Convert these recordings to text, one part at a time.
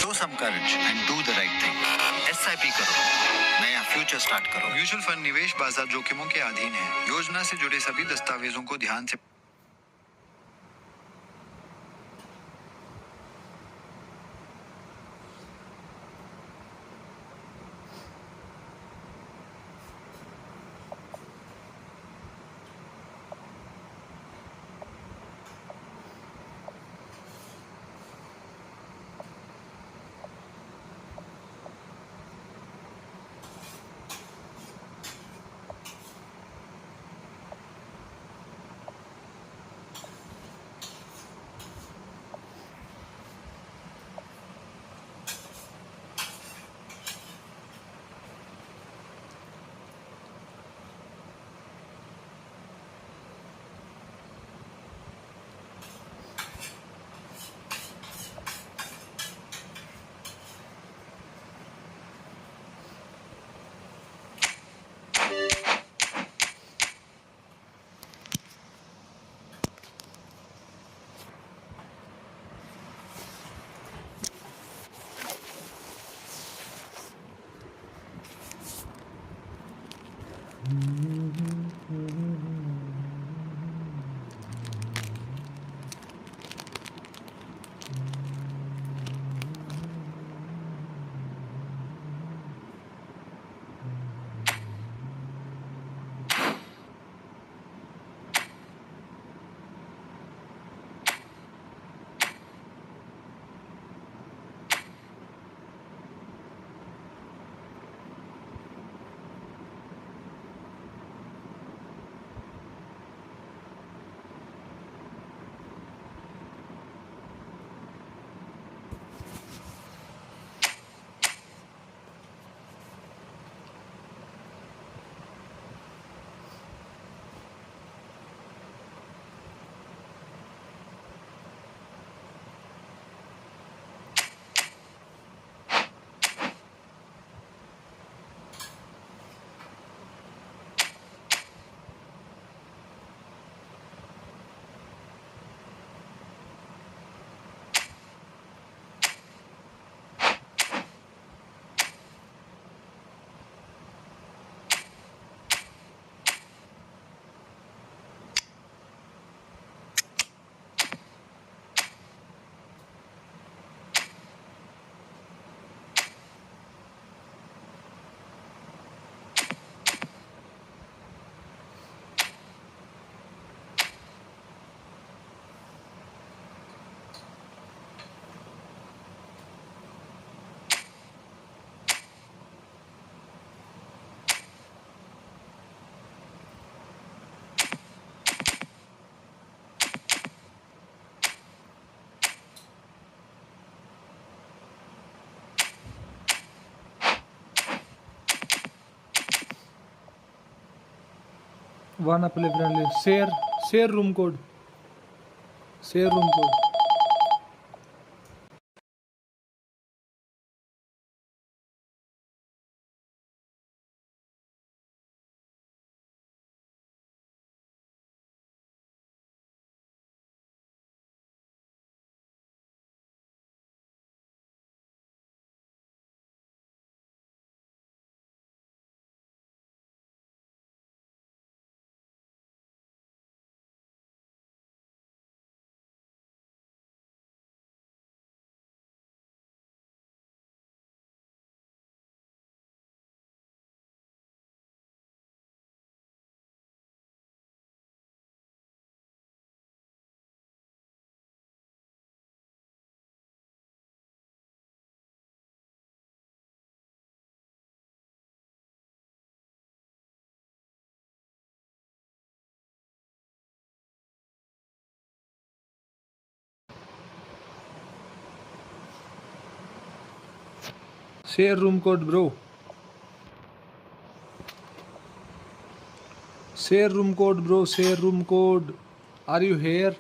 Show some courage and do the right thing. SIP करो, नया future start करो। Mutual fund निवेश बाजार जोखिमों के अधीन है। योजना से जुड़े सभी दस्तावेजों को ध्यान से wanna play friendly. Share room code. Share room code. Share room code, bro. Share room code, bro. Share room code. Are you here?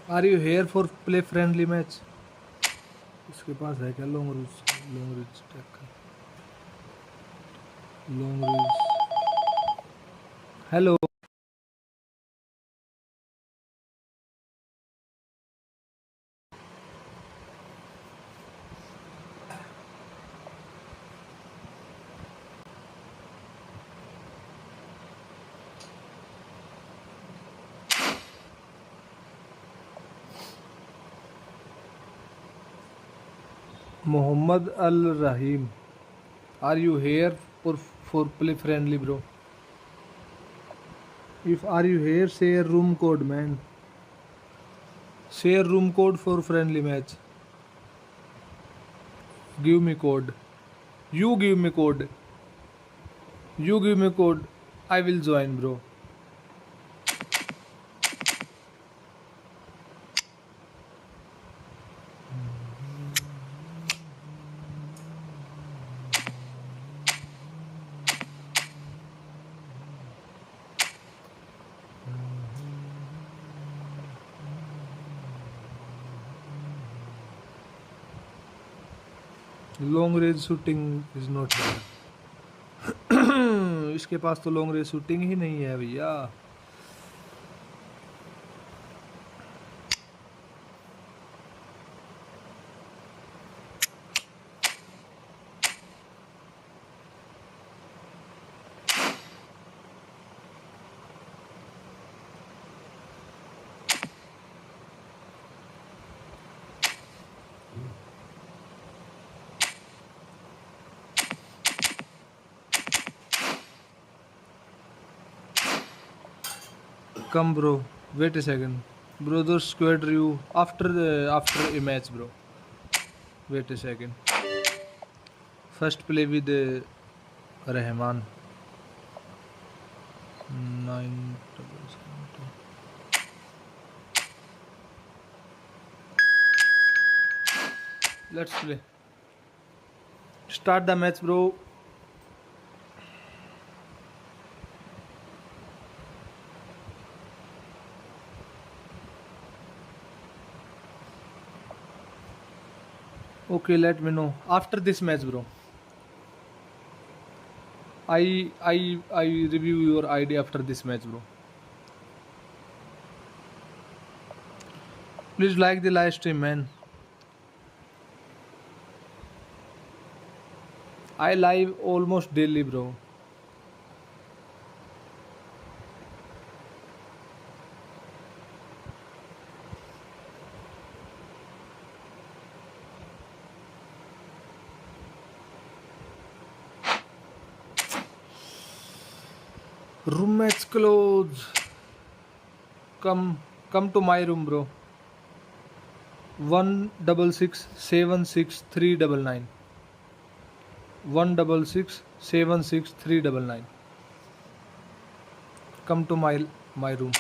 Are you here for play friendly match? इसके पास है क्या long reach take long reach hello Muhammad Al Rahim. Are you here for play friendly, bro? If are you here, say a room code, man. Say a room code for friendly match. Give me code. You give me code. You give me code. I will join, bro. Long range shooting is not है। इसके पास तो long range shooting ही नहीं है भैया। Come, bro. Wait a second. Brother squad review after a match, bro. Wait a second. First play with Rahman. 9 Let's play. Start the match, bro. Okay, let me know after this match, bro. I review your ID after this match, bro. Please like the live stream, man. I live almost daily, bro. Room match close. Come to my room, bro. 1667639. 1667639. Come to my room.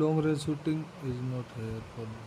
Long range shooting is not here for me.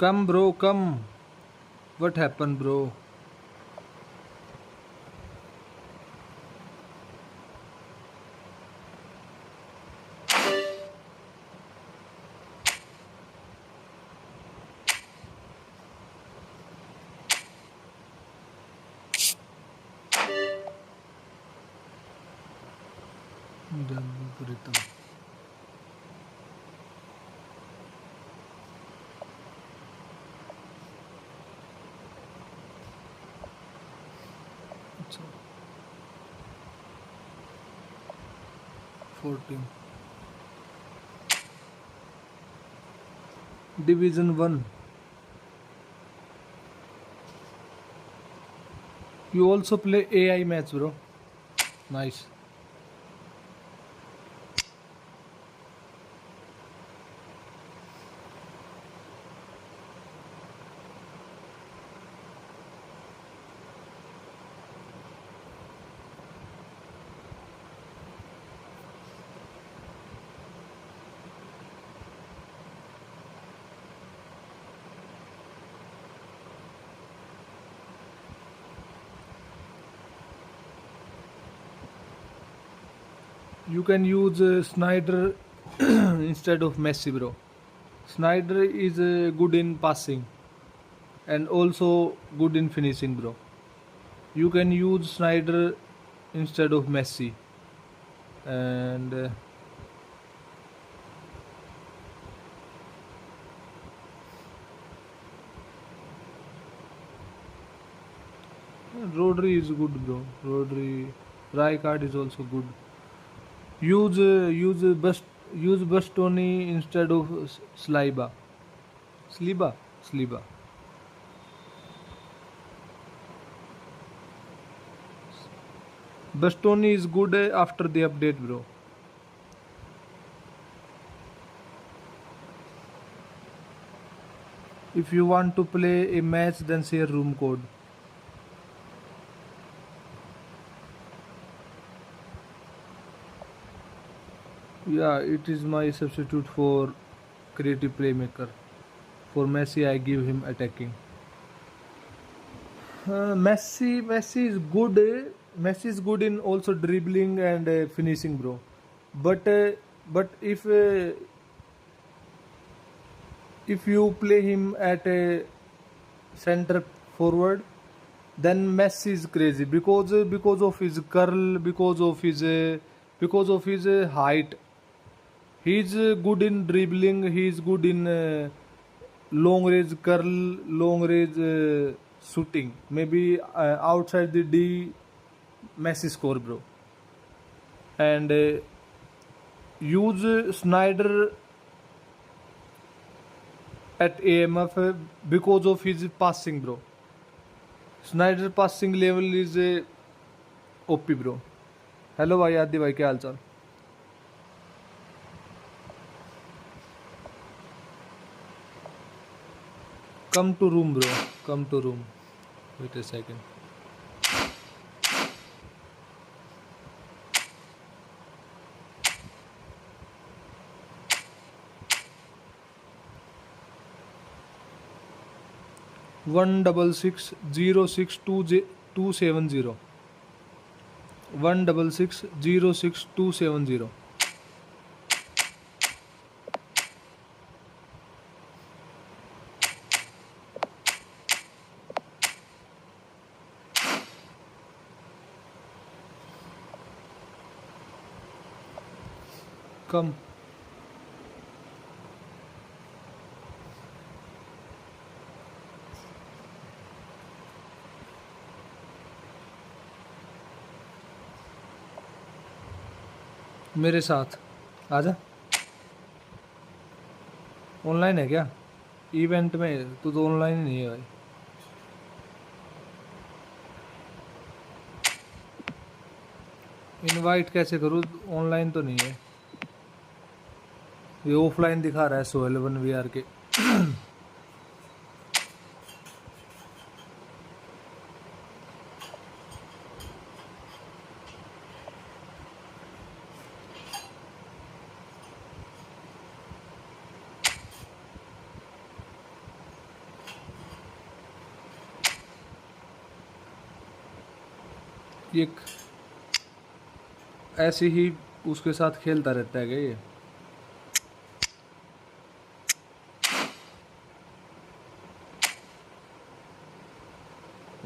Come, bro, come. What happened, bro? अच्छा 14 Division 1. You also play AI match, bro. Nice. You can use Snyder instead of Messi, bro. Snyder is good in passing and also good in finishing, bro. You can use Snyder instead of Messi, and Rodri is good, bro. Rodri, Rijkaard is also good. Use Bastoni instead of Sliba. Sliba. Bastoni is good after the update, bro. If you want to play a match, then share room code. Yeah, it is my substitute for creative playmaker. For Messi, I give him attacking. Messi is good. Messi is good in also dribbling and finishing, bro. But uh, but if you play him at a center forward, then Messi is crazy because of his curl, because of his height. He's good in dribbling. He's good in long range curl, long range shooting. Maybe outside the D, Messi score, bro. And use Snyder at AMF because of his passing, bro. Snyder passing level is OP, bro. Hello भाई आदि भाई क्या हाल चाल Come to room, bro. Come to room. Wait a second. One double six zero six two 70. 166 06270. Come. मेरे साथ आजा online है क्या इवेंट में तो ऑनलाइन ही नहीं है भाई इनवाइट कैसे करूँ ऑनलाइन तो नहीं है ये ऑफलाइन दिखा रहा है सोहेल वन वी आर के ये ऐसे ही उसके साथ खेलता रहता है क्या ये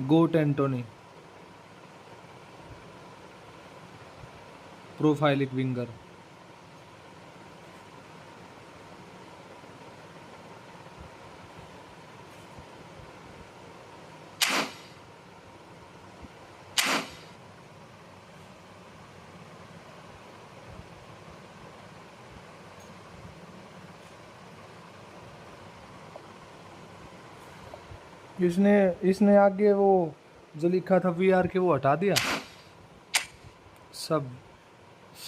गोट एंटोनी प्रोफाइलिक विंगर इसने इसने आगे वो जो लिखा था वीआर के वो हटा दिया। सब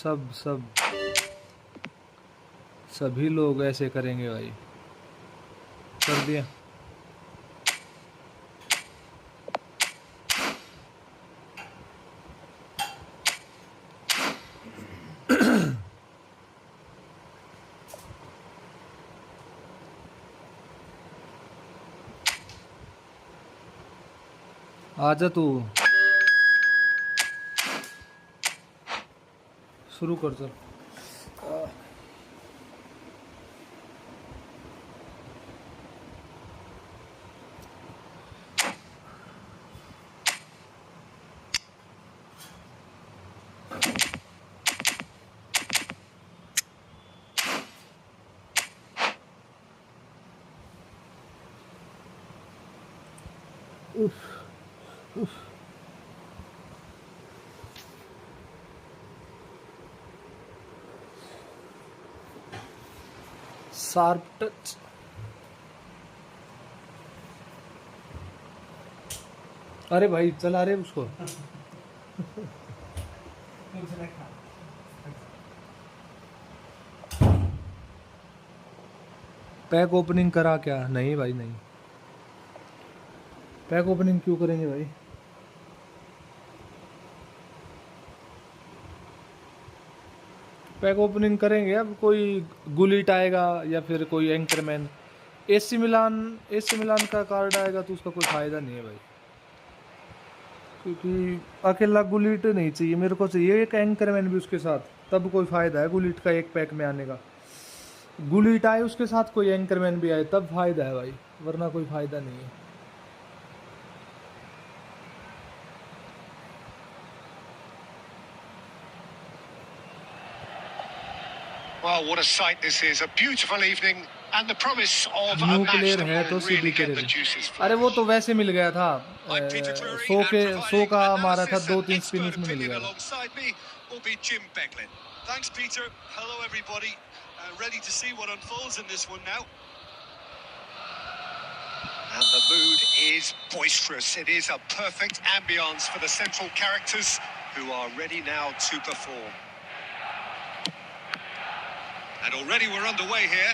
सब सब सभी लोग ऐसे करेंगे भाई। कर दिया। आजा तू शुरू कर चल। Sharp touch. अरे भाई चला रहे उसको। पैक ओपनिंग करा क्या? नहीं भाई नहीं। पैक ओपनिंग क्यों करेंगे भाई? पैक ओपनिंग करेंगे अब कोई गुलिट आएगा या फिर कोई एंकरमैन। एसी मिलान का कार्ड आएगा तो उसका कोई फायदा नहीं है भाई, क्योंकि अकेला गुलिट नहीं चाहिए मेरे को, चाहिए एक एंकरमैन भी उसके साथ, तब कोई फायदा है गुलिट का एक पैक में आने का। गुलिट आए उसके साथ कोई एंकरमैन भी आए तब फायदा है भाई, वरना कोई फायदा नहीं है। Well, what a sight this is. A beautiful evening and the promise of a new match player that है तो will सीधी really get करे। the juices अरे वो flowing. तो वैसे मिल गया था, I'm Peter Drury, 100 and के 100 providing का मारा था, analysis and 2-3 expert स्पिन में मिल opinion गया था। alongside me will be Jim Becklin. Thanks, Peter. Hello, everybody. Ready to see what unfolds in this one now. And the mood is boisterous. It is a perfect ambience for the central characters who are ready now to perform. And already we're underway here.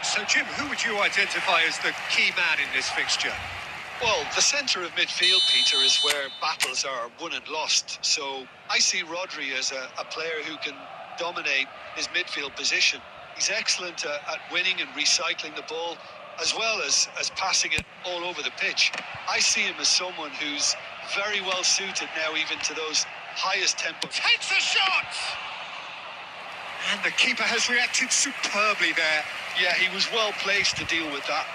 So, Jim, who would you identify as the key man in this fixture? Well, the centre of midfield, Peter, is where battles are won and lost. So I see Rodri as a player who can dominate his midfield position. He's excellent at winning and recycling the ball, as well as passing it all over the pitch. I see him as someone who's very well suited now even to those highest tempos. Takes a shot! And the keeper has reacted superbly there. Yeah, he was well placed to deal with that.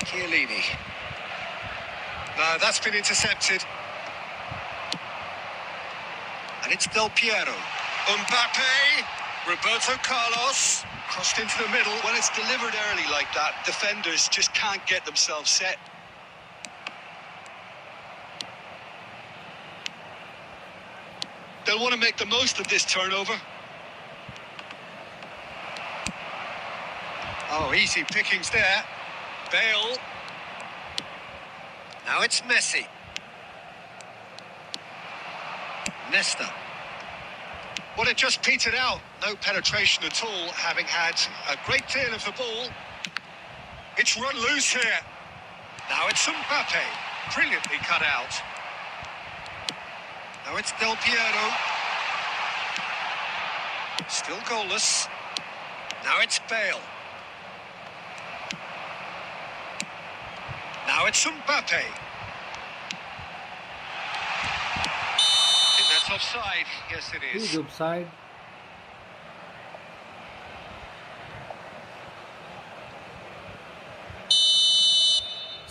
Chiellini. No, that's been intercepted. And it's Del Piero. Mbappe. Roberto Carlos. Crossed into the middle. When it's delivered early like that, defenders just can't get themselves set. They'll want to make the most of this turnover. Oh, easy pickings there. Bale. Now it's Messi. Nesta. Well, it just petered out. No penetration at all, having had a great deal of the ball. It's run loose here. Now it's Mbappe. Brilliantly cut out. Now it's Del Piero. Still goalless. Now it's Bale. Now it's Mbappe. I think that's offside. Yes, it is. He's offside.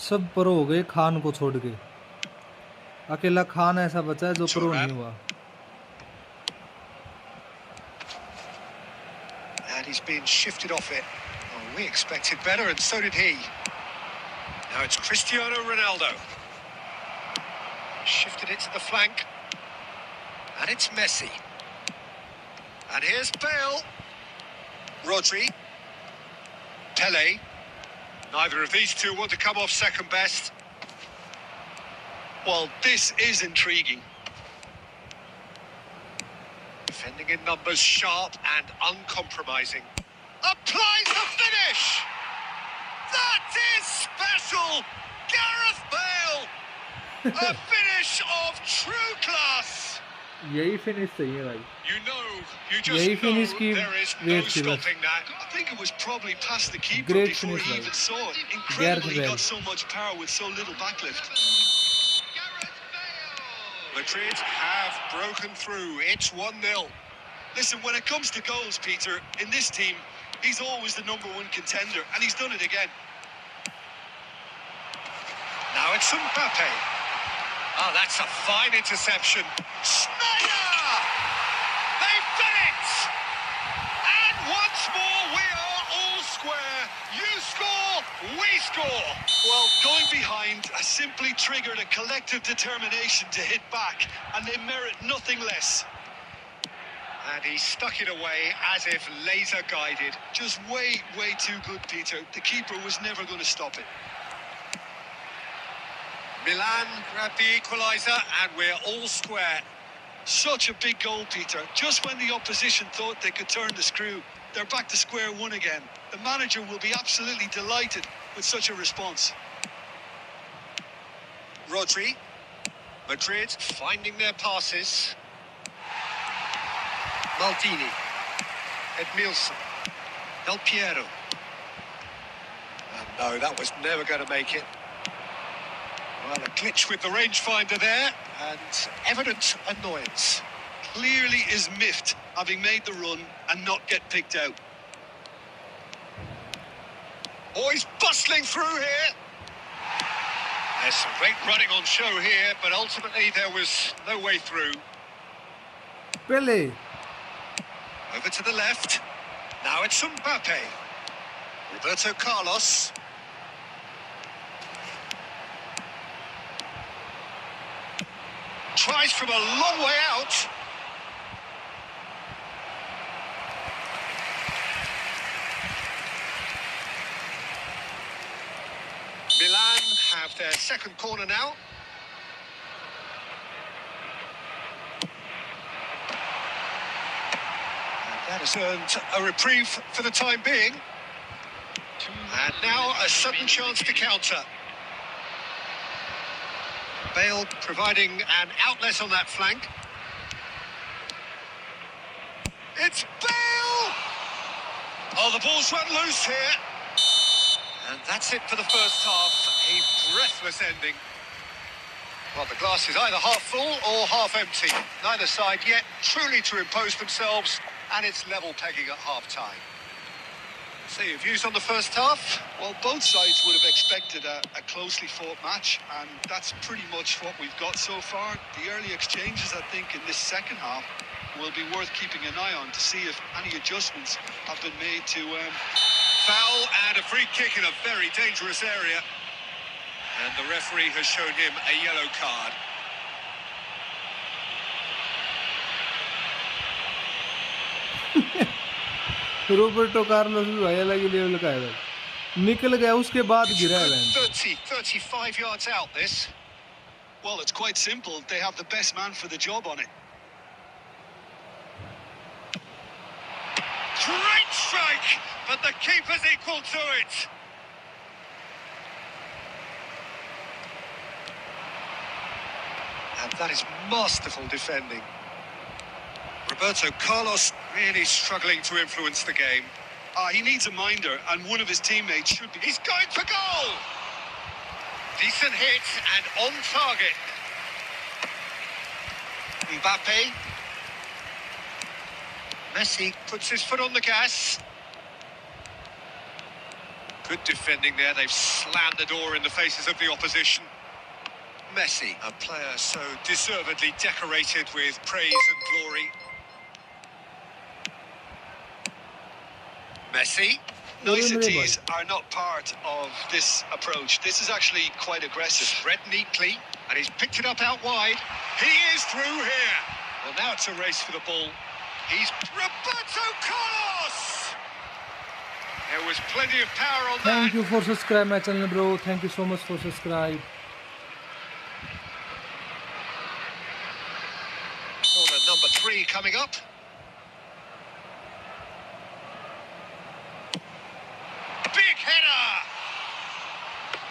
सब pro हो गए खान को छोड़ के, अकेला खान ऐसा बचा है जो प्रो नहीं हुआ। And he's been shifted off it. Oh, we expected better, and so did he. Now it's Cristiano Ronaldo. Shifted it to the flank. And it's Messi. And here's Bale. Rodri. Pele. Neither of these two want to come off second best. Well, this is intriguing. Defending in numbers, sharp and uncompromising. Applies the finish! That is special! Gareth Bale! A finish of true class! यही finish चाहिए भाई. You know, you just यही know finish की there is no wait थी बस. stopping that. I think it was probably past the keeper Great before finish, he mate. even saw it. Incredible he Bale. got so much power with so little backlift. Madrid have broken through. It's 1-0. Listen, when it comes to goals, Peter, in this team, he's always the #1 contender, and he's done it again. Now it's Mbappe. Oh, that's a fine interception. Snyder! They've done it! And once more, we are all square. You score, we score. Well, going behind has simply triggered a collective determination to hit back, and they merit nothing less. And he stuck it away as if laser guided. Just way, way too good, Peter. The keeper was never going to stop it. Milan grabbed the equaliser and we're all square. Such a big goal, Peter. Just when the opposition thought they could turn the screw, they're back to square one again. The manager will be absolutely delighted with such a response. Rodri. Madrid finding their passes. Maldini. Edmilson. Del Piero. And no, that was never going to make it. Well, a glitch with the rangefinder there, and evident annoyance. Clearly is miffed, having made the run and not get picked out. Oh, he's bustling through here. There's some great running on show here, but ultimately there was no way through. Pele. Over to the left. Now it's Mbappe. Roberto Carlos. Tries from a long way out. Milan have their second corner now. And that has earned a reprieve for the time being. And now a sudden chance to counter. Bale providing an outlet on that flank. It's Bale! Oh, the ball's run loose here. And that's it for the first half. A breathless ending. Well, the glass is either half full or half empty. Neither side yet truly to impose themselves, and it's level pegging at half-time. So your views on the first half? Well, both sides would have expected a closely fought match, and that's pretty much what we've got so far. The early exchanges, I think, in this second half will be worth keeping an eye on to see if any adjustments have been made to... Foul and a free kick in a very dangerous area. And the referee has shown him a yellow card. Roberto Carlos भी भाई अलग ही level का है. निकल गया उसके बाद गिरा है. 35 yards out this. Well, it's quite simple. They have the best man for the job on it. Great strike, but the keeper's equal to it. And that is masterful defending. Roberto Carlos really struggling to influence the game. He needs a minder, and one of his teammates should be... He's going for goal! Decent hit and on target. Mbappe. Messi puts his foot on the gas. Good defending there. They've slammed the door in the faces of the opposition. Messi, a player so deservedly decorated with praise and glory. Messi. Niceties are not part of this approach. This is actually quite aggressive. Spread neatly, and he's picked it up out wide. He is through here. Well, now it's a race for the ball. He's Roberto Carlos! There was plenty of power on that. Thank you for subscribe my channel, bro. Thank you so much for subscribe. Corner number 3 coming up. Big header!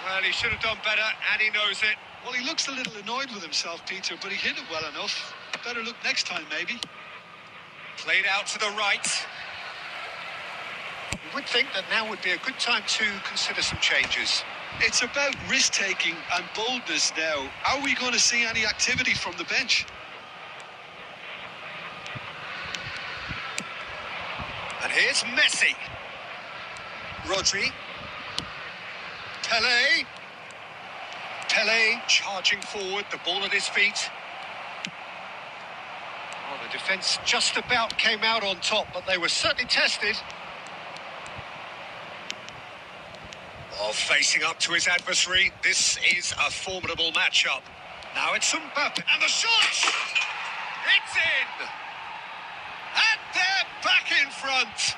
Well, he should have done better, and he knows it. Well, he looks a little annoyed with himself, Peter, but he hit it well enough. Better look next time, maybe. Played out to the right. You would think that now would be a good time to consider some changes. It's about risk-taking and boldness now. Are we going to see any activity from the bench? And here's Messi. Rodri. Pele. Pele charging forward, the ball at his feet. Well, the defence just about came out on top, but they were certainly tested. Oh, facing up to his adversary. This is a formidable matchup. Now it's Mbappe, and the shot! It's in! And they're back in front!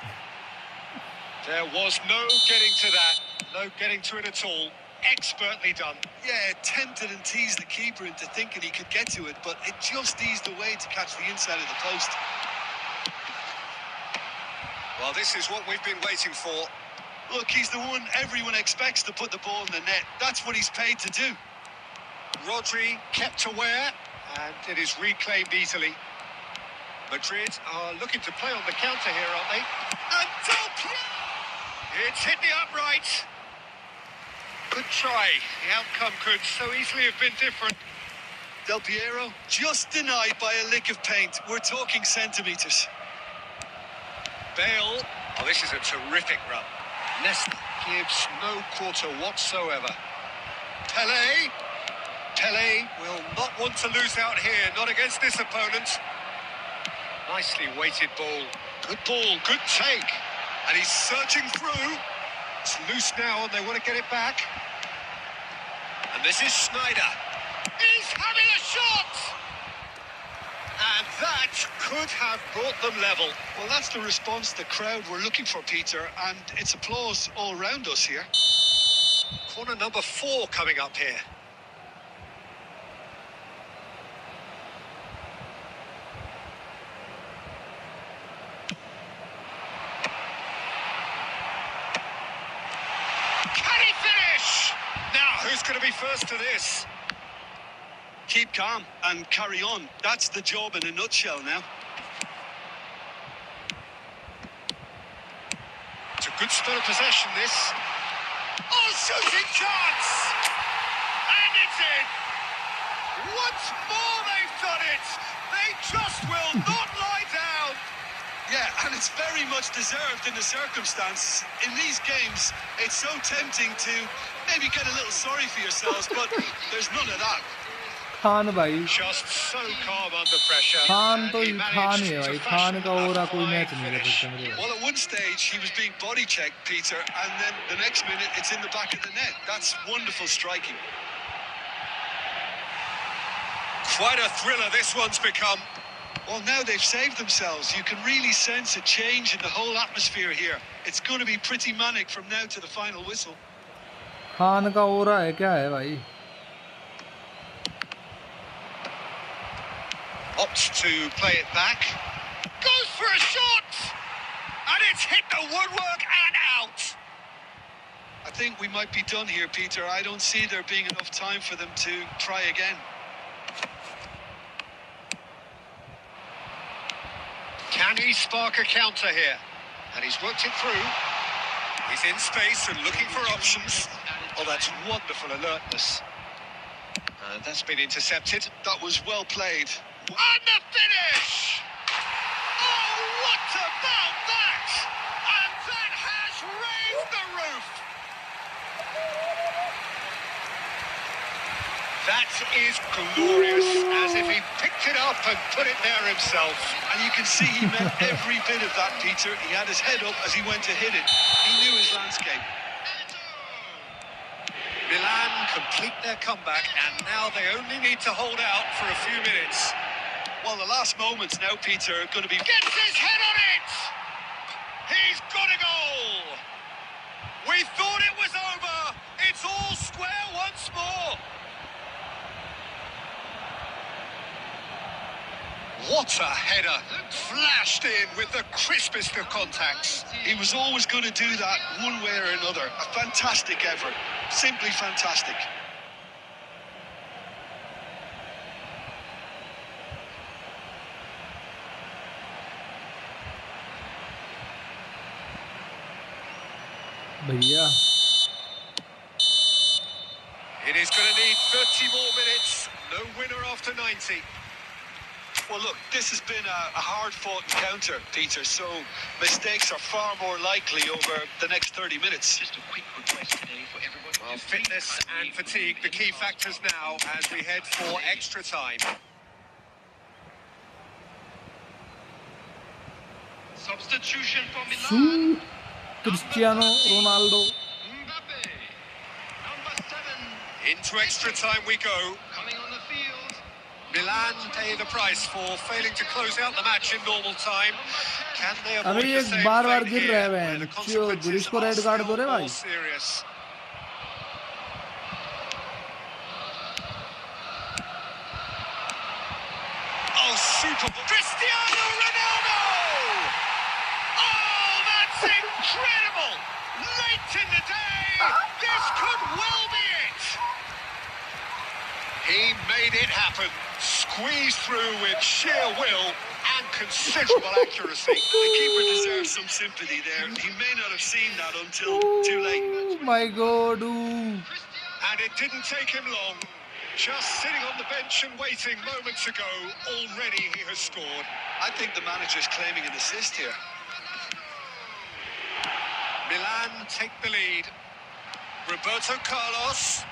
There was no getting to that, no getting to it at all. Expertly done. Yeah, tempted and teased the keeper into thinking he could get to it, but it just eased away to catch the inside of the post. Well, this is what we've been waiting for. Look, he's the one everyone expects to put the ball in the net. That's what he's paid to do. Rodri kept aware, and it is reclaimed easily. Madrid are looking to play on the counter here, aren't they? And Del Piero! It's hit the upright. Good try. The outcome could so easily have been different. Del Piero just denied by a lick of paint. We're talking centimetres. Bale. Oh, this is a terrific run. Nesta gives no quarter whatsoever. Pele. Pele will not want to lose out here, not against this opponent. Nicely weighted ball. Good ball, good take. And he's searching through. It's loose now and they want to get it back. And this is Snyder. He's having a shot! And that could have brought them level. Well, that's the response the crowd were looking for, Peter, and it's applause all round us here. Corner number 4 coming up here. Can he finish? Now, who's going to be first to this? Keep calm and carry on. That's the job in a nutshell now. It's a good spell of possession, this. Oh, shooting chance! And it's in! Once more they've done it! They just will not lie down! Yeah, and it's very much deserved in the circumstances. In these games, it's so tempting to maybe get a little sorry for yourselves, but there's none of that. Khan भाई Just so calm under pressure. Khan तो And he Khan ही है managed भाई to Khan fashion का और a कोई fine match नहीं कर finish. सकता मेरे Well, at one stage, he was being body checked, Peter, and then the next minute, it's in the back of the net. That's wonderful striking. Quite a thriller this one's become. Well, now they've saved themselves. You can really sense a change in the whole atmosphere here. It's going to be pretty manic from now to the final whistle. Khan का हो रहा है क्या है भाई Opts to play it back. Goes for a shot! And it's hit the woodwork and out! I think we might be done here, Peter. I don't see there being enough time for them to try again. Can he spark a counter here? And he's worked it through. He's in space and looking for options. Oh, that's wonderful alertness. That's been intercepted. That was well played. And the finish! Oh, what about that? And that has raised the roof! That is glorious, as if he picked it up and put it there himself. And you can see he meant every bit of that, Peter. He had his head up as he went to hit it. He knew his landscape. Milan complete their comeback, and now they only need to hold out for a few minutes. Well, the last moments now, Peter, are going to be... Gets his head on it! He's got a goal! We thought it was over. It's all square once more. What a header. Flashed in with the crispest of contacts. He was always going to do that one way or another. A fantastic effort. Simply fantastic. भैया It is going to need 30 more minutes. No winner after 90. Well, look, this has been a hard-fought encounter, Peter, so mistakes are far more likely over the next 30 minutes. Just a quick request today for everyone. Well, fitness and fatigue, the key factors now as we head for extra time. Substitution for Milan. Shoot! Cristiano Ronaldo. Mbappe. Number 7. Into extra time we go. Coming on the field. Milan pay the price for failing to close out the match in normal time. Can they avoid अभी the एक same बार-बार fate गिर here, रहा है where the बहन। consequences बुरिश को are red card दो still रे more भाई। serious? Oh, super ball. Cristiano Ronaldo! Oh, that's incredible! Late in the day, this could well be it. He made it happen. Squeezed through with sheer will and considerable accuracy. The keeper deserves some sympathy there. He may not have seen that until too late. Oh my God! Ooh. And it didn't take him long. Just sitting on the bench and waiting moments ago, already he has scored. I think the manager's claiming an assist here. Milan take the lead. Roberto Carlos.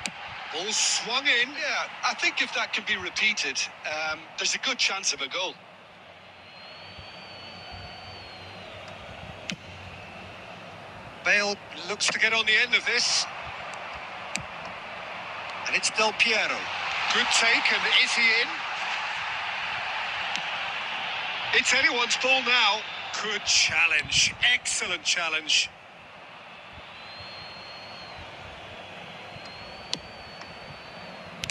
Ball swung in. Yeah, I think if that can be repeated, there's a good chance of a goal. Bale looks to get on the end of this. And it's Del Piero. Good take, and is he in? It's anyone's ball now. Good challenge. Excellent challenge.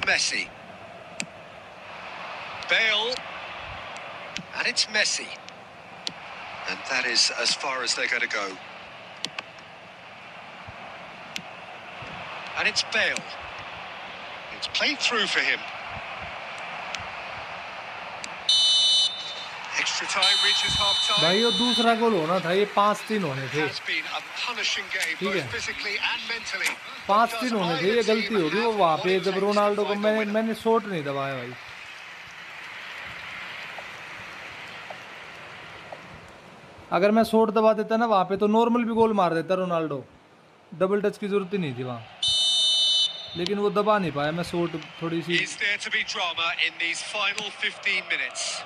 Messi. Bale. And it's Messi. And that is as far as they're going to go. And it's Bale. It's played through for him. Extra time reaches half time. भाई वो दूसरा गोल होना था, ये 5-3 होने थे। Has been a punishing game, ठीक both है। physically and mentally. 5-3 होने थे, ये गलती होगी वो वहाँ पे जब रोनाल्डो को मैंने शॉट नहीं दबाया भाई। अगर मैं शॉट दबा देता ना वहाँ पे तो नॉर्मल भी गोल मार देता रोनाल्डो। डबल टच की जरूरत ही नहीं थी वहाँ, लेकिन वो दबा नहीं पाया। मैं शॉट थोड़ी सी। Is there to be drama in these final 15 minutes?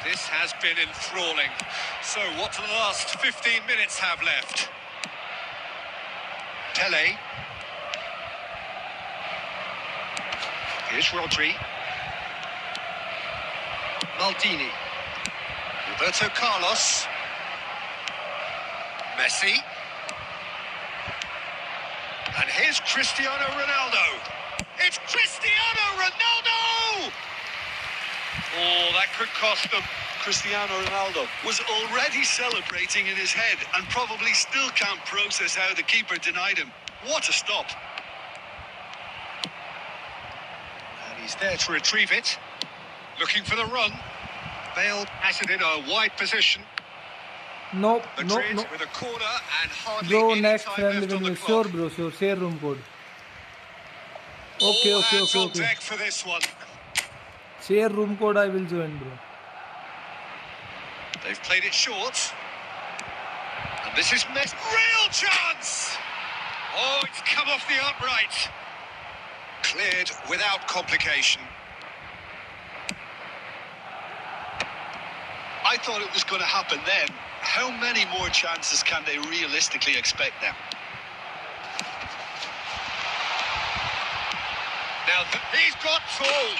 This has been enthralling. So what do the last 15 minutes have left? Pele. Here's Rodri. Maldini. Roberto Carlos. Messi. And here's Cristiano Ronaldo. It's Cristiano Ronaldo! Oh, that could cost them. Cristiano Ronaldo was already celebrating in his head and probably still can't process how the keeper denied him. What a stop. And he's there to retrieve it. Looking for the run. Bale has it in a wide position. No, no, Madrid no. with a corner and hardly Bro, any next time friendly left on win the me. Sure, clock. bro, sure. Share room code. Okay, All okay, hands okay, on okay. deck for this one. Share room code, I will join, bro. They've played it short. And this is Messi. Real chance! Oh, it's come off the upright. Cleared without complication. I thought it was going to happen then. How many more chances can they realistically expect now? Now, he's got tall.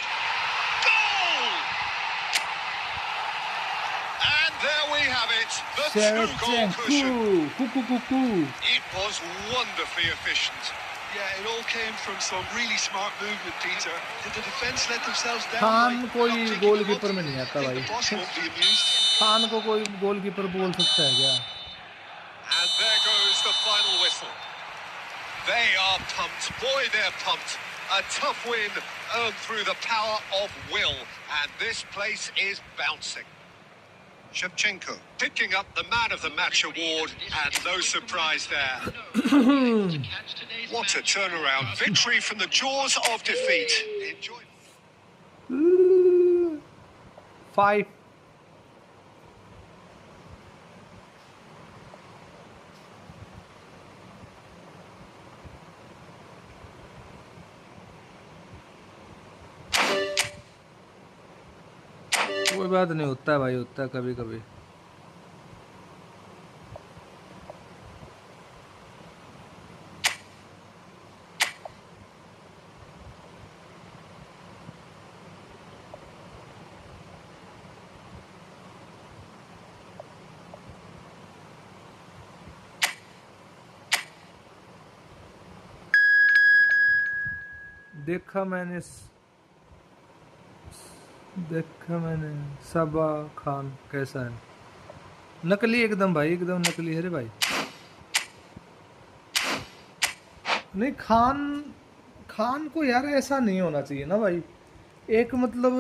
Goal! And There we have it, the two-goal cushion. Shevchenko. It was wonderfully efficient. Yeah, it all came from some really smart movement, Peter. Did the defence let themselves down? Khan by कोई not picking goalkeeper them में up? नहीं I आता think भाई. the boss won't be amused. Khan को कोई goalkeeper बोल सकता है क्या? And there goes the final whistle. They are pumped. Boy, they're pumped. A tough win earned through the power of will. And this place is bouncing. Shevchenko picking up the Man of the Match award, and no surprise there. What a turnaround. Victory from the jaws of defeat. Enjoy. 5. कोई बात नहीं, होता है भाई, होता है कभी कभी. देखा मैंने सबा खान कैसा है. नकली एकदम भाई, एकदम नकली है रे भाई. नहीं, खान को यार ऐसा नहीं होना चाहिए ना भाई. एक मतलब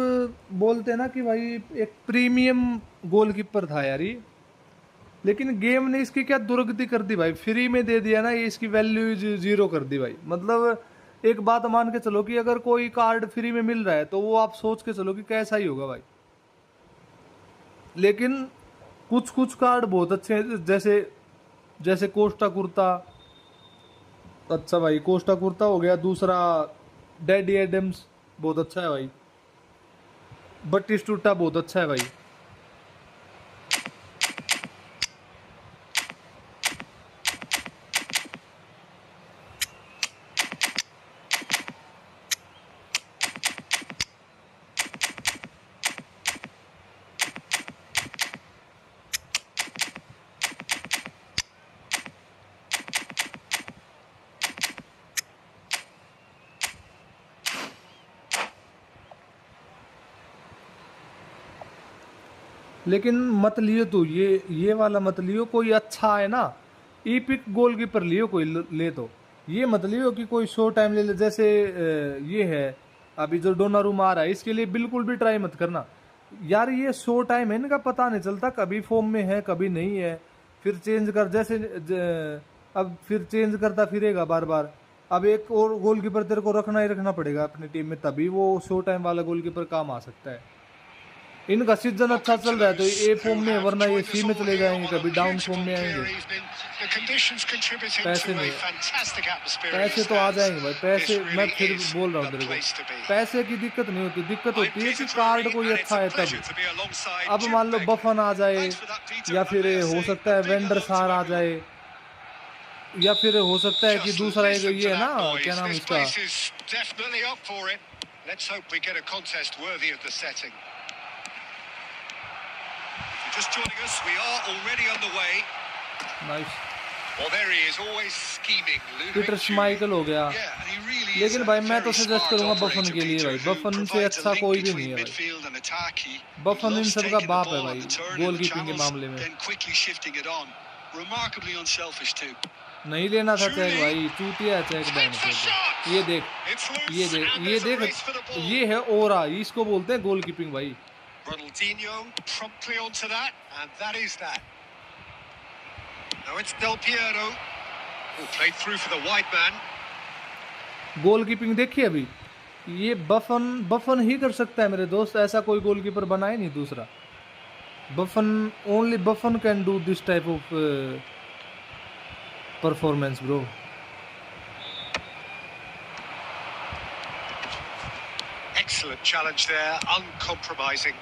बोलते हैं ना कि भाई एक प्रीमियम गोलकीपर था यार ये, लेकिन गेम ने इसकी क्या दुर्गति कर दी भाई. फ्री में दे दिया ना ये, इसकी वैल्यू 0 कर दी भाई. मतलब एक बात मान के चलो कि अगर कोई कार्ड फ्री में मिल रहा है तो वो आप सोच के चलो कि कैसा ही होगा भाई. लेकिन कुछ कार्ड बहुत अच्छे हैं, जैसे कोस्टा कुर्ता. अच्छा भाई, कोस्टा कुर्ता हो गया. दूसरा डैडी एडम्स बहुत अच्छा है भाई. बटिस्टूटा बहुत अच्छा है भाई. लेकिन मत लियो तू ये वाला मत लियो. कोई अच्छा है ना, ईपिक गोलकीपर लियो कोई ले. तो ये मत लियो कि कोई शो टाइम ले ले. जैसे ये है अभी जो डोनारूमा आ रहा है, इसके लिए बिल्कुल भी ट्राई मत करना यार. ये शो टाइम है, इनका पता नहीं चलता कभी फॉर्म में है कभी नहीं है. फिर चेंज कर, जैसे अब फिर चेंज करता फिरेगा बार बार. अब एक और गोलकीपर तेरे को रखना ही रखना पड़ेगा अपनी टीम में, तभी वो शो टाइम वाला गोलकीपर काम आ सकता है. इनका सीजन अच्छा चल रहा है तो ए फॉर्म में, वरना ये सी में चले जाएंगे, कभी डाउन फॉर्म में आएंगे. पैसे नहीं, पैसे तो आ जाएंगे भाई. पैसे मैं फिर बोल रहा हूँ तेरे को, पैसे की दिक्कत नहीं होती. दिक्कत होती है कि कार्ड कोई अच्छा है तब. अब मान लो बफन आ जाए, या फिर हो सकता है वेंडर सार आ जाए, या फिर हो सकता है कि दूसरा एक ये है ना, क्या नाम इसका, Just joining us, we are already underway. Nice. Well, there he is, always scheming. Peter Schmeichel हो गया. Yeah, and he really is लेकिन a भाई मैं very तो सजेस्ट smart करूंगा operator, बफन के लिए Peter, भाई. who बफन से provides a अच्छा link कोई भी नहीं between है भाई. midfield and attack. He बफन in loves सब का taking the बाप है ball on भाई the turn in the goalkeeping के channels, मामले में. then quickly shifting it on. Remarkably unselfish too. नहीं लेना था चेक भाई, चूतिया है चेक बैन से. ये देख, ये देख, ये देख, ये है ओरा, इसको बोलते हैं गोलकीपिंग भाई. Ronaldinho promptly onto that, and that is that. Now it's Del Piero, who played through for the wide man. Goalkeeping देखिए अभी, ये बफन ही कर सकता है मेरे दोस्त. ऐसा कोई गोलकीपर बना ही नहीं दूसरा. Only बफन can do this type of performance bro. Excellent challenge there, uncompromising.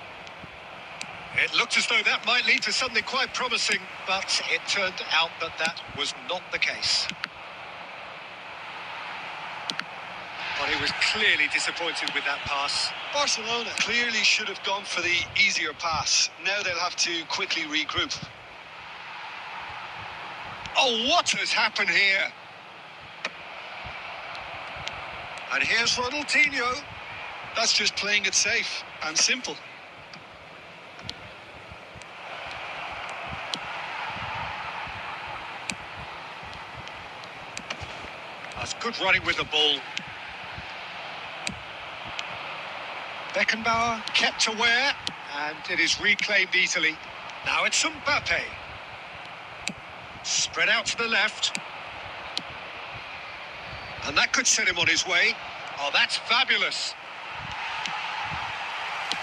It looked as though that might lead to something quite promising, but it turned out that that was not the case. But he was was clearly disappointed with that pass. Barcelona clearly should have gone for the easier pass. Now they'll have to quickly regroup. Oh, what has happened here? And here's Ronaldinho. That's just playing it safe and simple. That's good running with the ball. Beckenbauer kept aware, and it is reclaimed easily. Now it's Mbappe. Spread out to the left. And that could set him on his way. Oh, that's fabulous.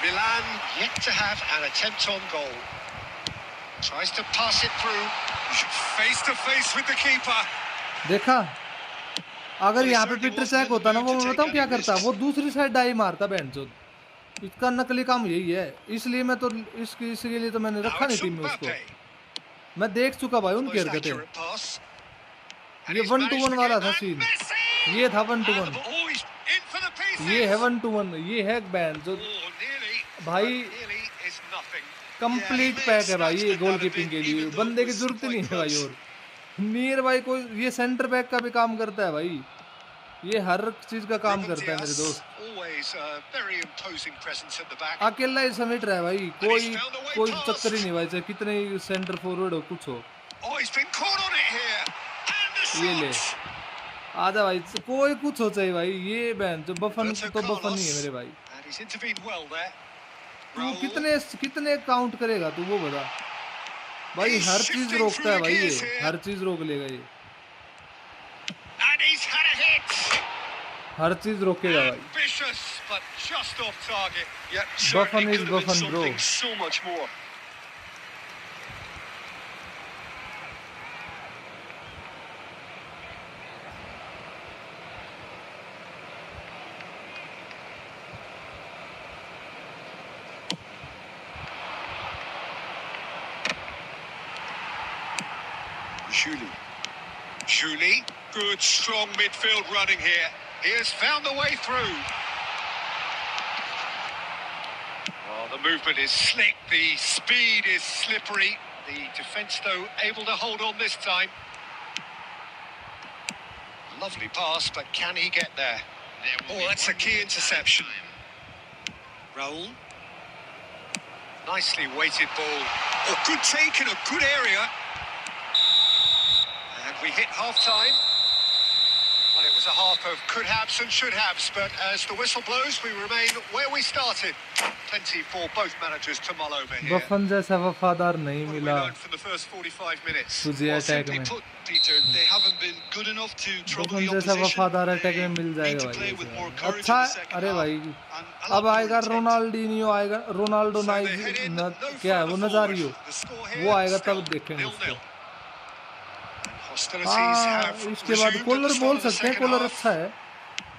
Milan yet to have an attempt on goal. Tries to pass it through. Face to face with the keeper. देखा, अगर यहाँ पे Peter check होता ना, वो मैं बताऊँ क्या करता, वो दूसरी साइड डाई मारता बहनचोद। इसका नकली काम यही है, इसलिए मैं तो इसके लिए तो मैंने रखा नहीं टीम में उसको। मैं देख चुका भाई उनकी हरकतें। ये 1-2-1 वाला था सीन, ये था 1-2-1, ये है 1-2-1, ये है बैंड जो भाई कंप्लीट पैक है भाई ये गोलकीपिंग के लिए, बंदे की जरूरत ही नहीं है भाई। और नियर भाई कोई ये सेंटर बैक का भी काम करता है भाई, ये हर चीज का काम करता है मेरे दोस्त। अकेला ही समेट रहा है भाई, कोई चक्कर ही नहीं भाई, चाहे कितने सेंटर फॉरवर्ड हो कुछ हो। ये ले आजा भाई, कोई कुछ हो चाहे भाई, ये बहन जो बफन तो बफन ही है मेरे भाई। तू कितने काउंट करेगा तू, वो बता भाई। हर चीज रोकता है भाई ये, हर चीज रोक लेगा ये, हर चीज रोकेगा भाई। Buffon is Buffon bro. Julie, good strong midfield running here. He has found the way through. Oh, the movement is slick, the speed is slippery. The defence, though, able to hold on this time. Lovely pass, but can he get there? Oh, that's a key interception. Raul. Nicely weighted ball. Oh, good take in a good area. And we hit half-time. Well, it was a half of could-haves and should-haves, but as the whistle blows, we remain where we started. Plenty for both managers to mull over here. बफन जैसा वफादार नहीं मिला For the first 45 minutes. तुझे attack में। Peter, they haven't been good enough to trouble बफन the जैसा opposition. वफादार attack में मिल जाएगा भाई। अच्छा, अरे भाई अब आएगा रोनाल्डिनियो, आएगा रोनाल्डो क्या है वो नजारियो, वो आएगा तब देखेंगे उसको। हाँ, इसके बाद कॉलर बोल सकते हैं, कॉलर अच्छा है,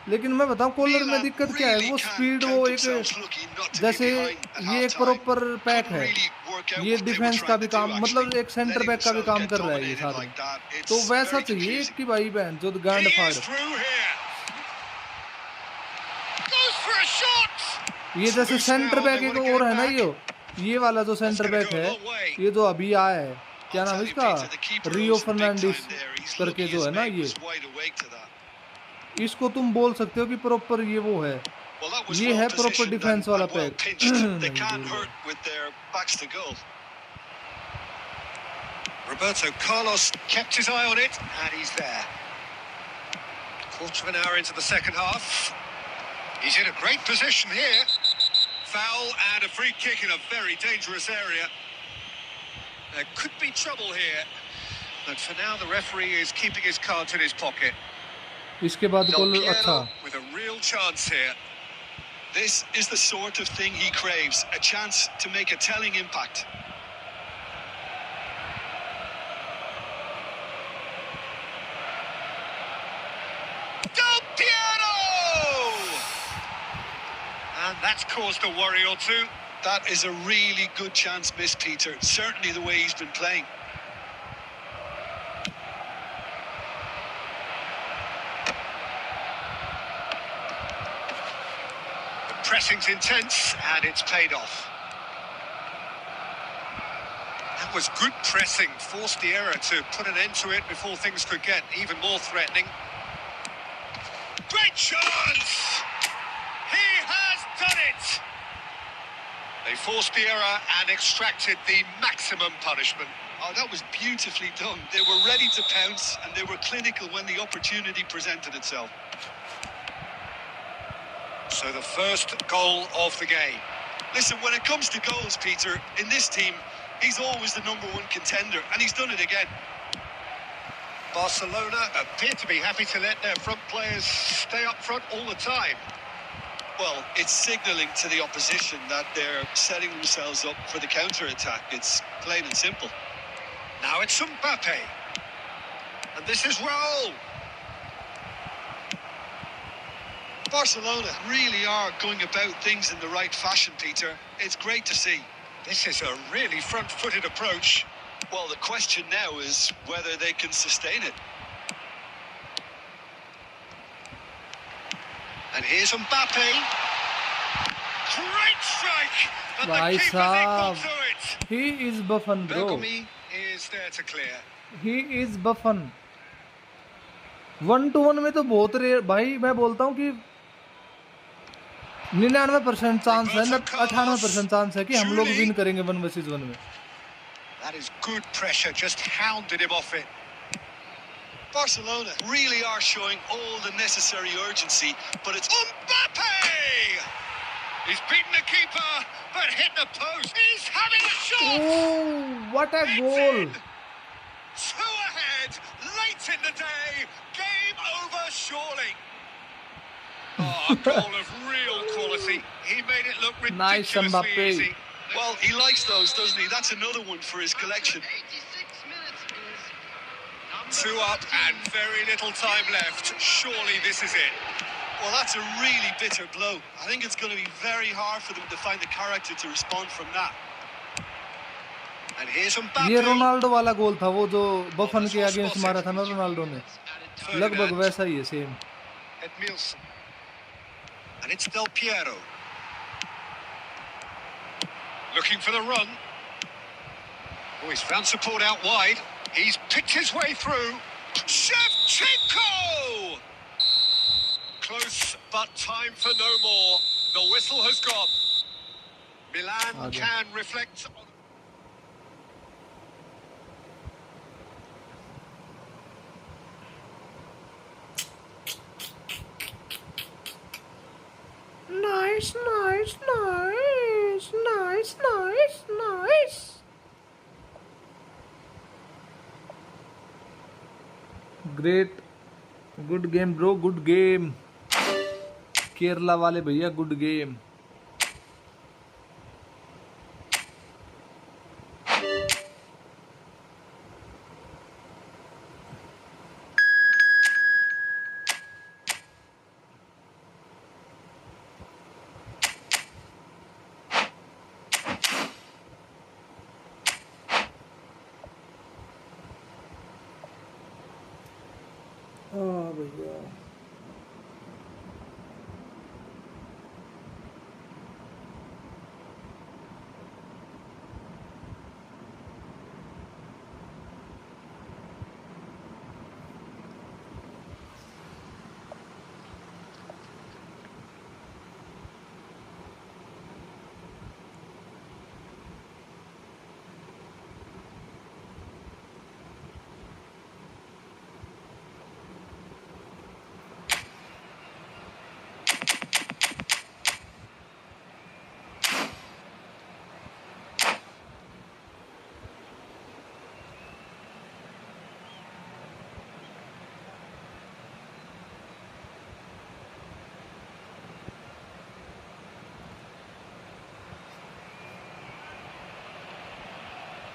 लेकिन मैं बताऊं कॉलर में दिक्कत क्या है, वो स्पीड, वो एक जैसे ये एक प्रॉपर पैक है, ये डिफेंस का भी काम, मतलब एक सेंटर बैक का भी काम कर रहा है ये साथ में, तो वैसा चाहिए कि भाई बहन जो गांड फाड़। ये जैसे सेंटर बैक एक और है ना, ये वाला जो सेंटर बैक है, ये जो अभी आया है, क्या नाम है इसका, रियो फर्नांडिस करके जो है ना, ये इसको तुम बोल सकते हो कि प्रॉपर ये वो है, ये है प्रॉपर डिफेंस वाला pack. Roberto Carlos kept his eye on it, and he's there. Quarter of an hour into the second half. He's in a great position here. Foul and a free kick in a very dangerous area. There could be trouble here, but for now the referee is keeping his cards in his pocket. इसके बाद गोल अच्छा, with a real chance here. This is the sort of thing he craves, a chance to make a telling impact. Del Piero! And that's caused a worry or two. That is a really good chance missed, Peter. Certainly the way he's been playing. pressing's intense, and it's paid off. That was good pressing, forced the error to put an end to it before things could get even more threatening. Great chance! He has done it! They forced the error and extracted the maximum punishment. Oh, that was beautifully done. They were ready to pounce, and they were clinical when the opportunity presented itself. So the first goal of the game. Listen, when it comes to goals, Peter, in this team, he's always the number one contender, and he's done it again. Barcelona appear to be happy to let their front players stay up front all the time. Well, it's signalling to the opposition that they're setting themselves up for the counter-attack. It's plain and simple. Now it's Mbappe. And this is Raul. Barcelona really are going about things in the right fashion, Peter. It's great to see. This is a really front-footed approach. Well, the question now is whether they can sustain it. And here's Mbappe. Great strike! And Bhai the keeper's equal sahab, to it. he is buffon, bro. Bergami is there to clear. He is Buffon 1-1 में तो बहुत rare भाई मैं बोलता हूँ कि 99% chance है 98% chance है कि हम लोग विन करेंगे 1 वर्सेस 1 में. That is good pressure, just hounded him off it. Barcelona really are showing all the necessary urgency, but it's Mbappe! He's beaten the keeper, but hit the post. He's having a shot! Oh, what a It's goal! in. 2 ahead, late in the day. Game over, surely. Oh, a goal of real quality. He made it look Nice, ridiculously Mbappe. easy. well, he likes those, doesn't he? That's another one for his collection. 86 minutes is 2 up and very little time left. Surely this is it. Well, that's a really bitter blow. I think it's going to be very hard for them to find the character to respond from that. And here's ये Mbappe. Ronaldo वाला गोल था वो जो बफन के against मारा था ना Ronaldo ने लगभग Ferdinand. वैसा ही है same. Edmilson. And it's Del Piero. Looking for the run. Oh, he's found support out wide. He's picked his way through. Shevchenko! Close, but time for no more. The whistle has gone. Milan Okay. can reflect on... Nice, nice, nice, nice, nice, nice. Great, good game, bro. Good game. Kerala वाले भैया good game. भैया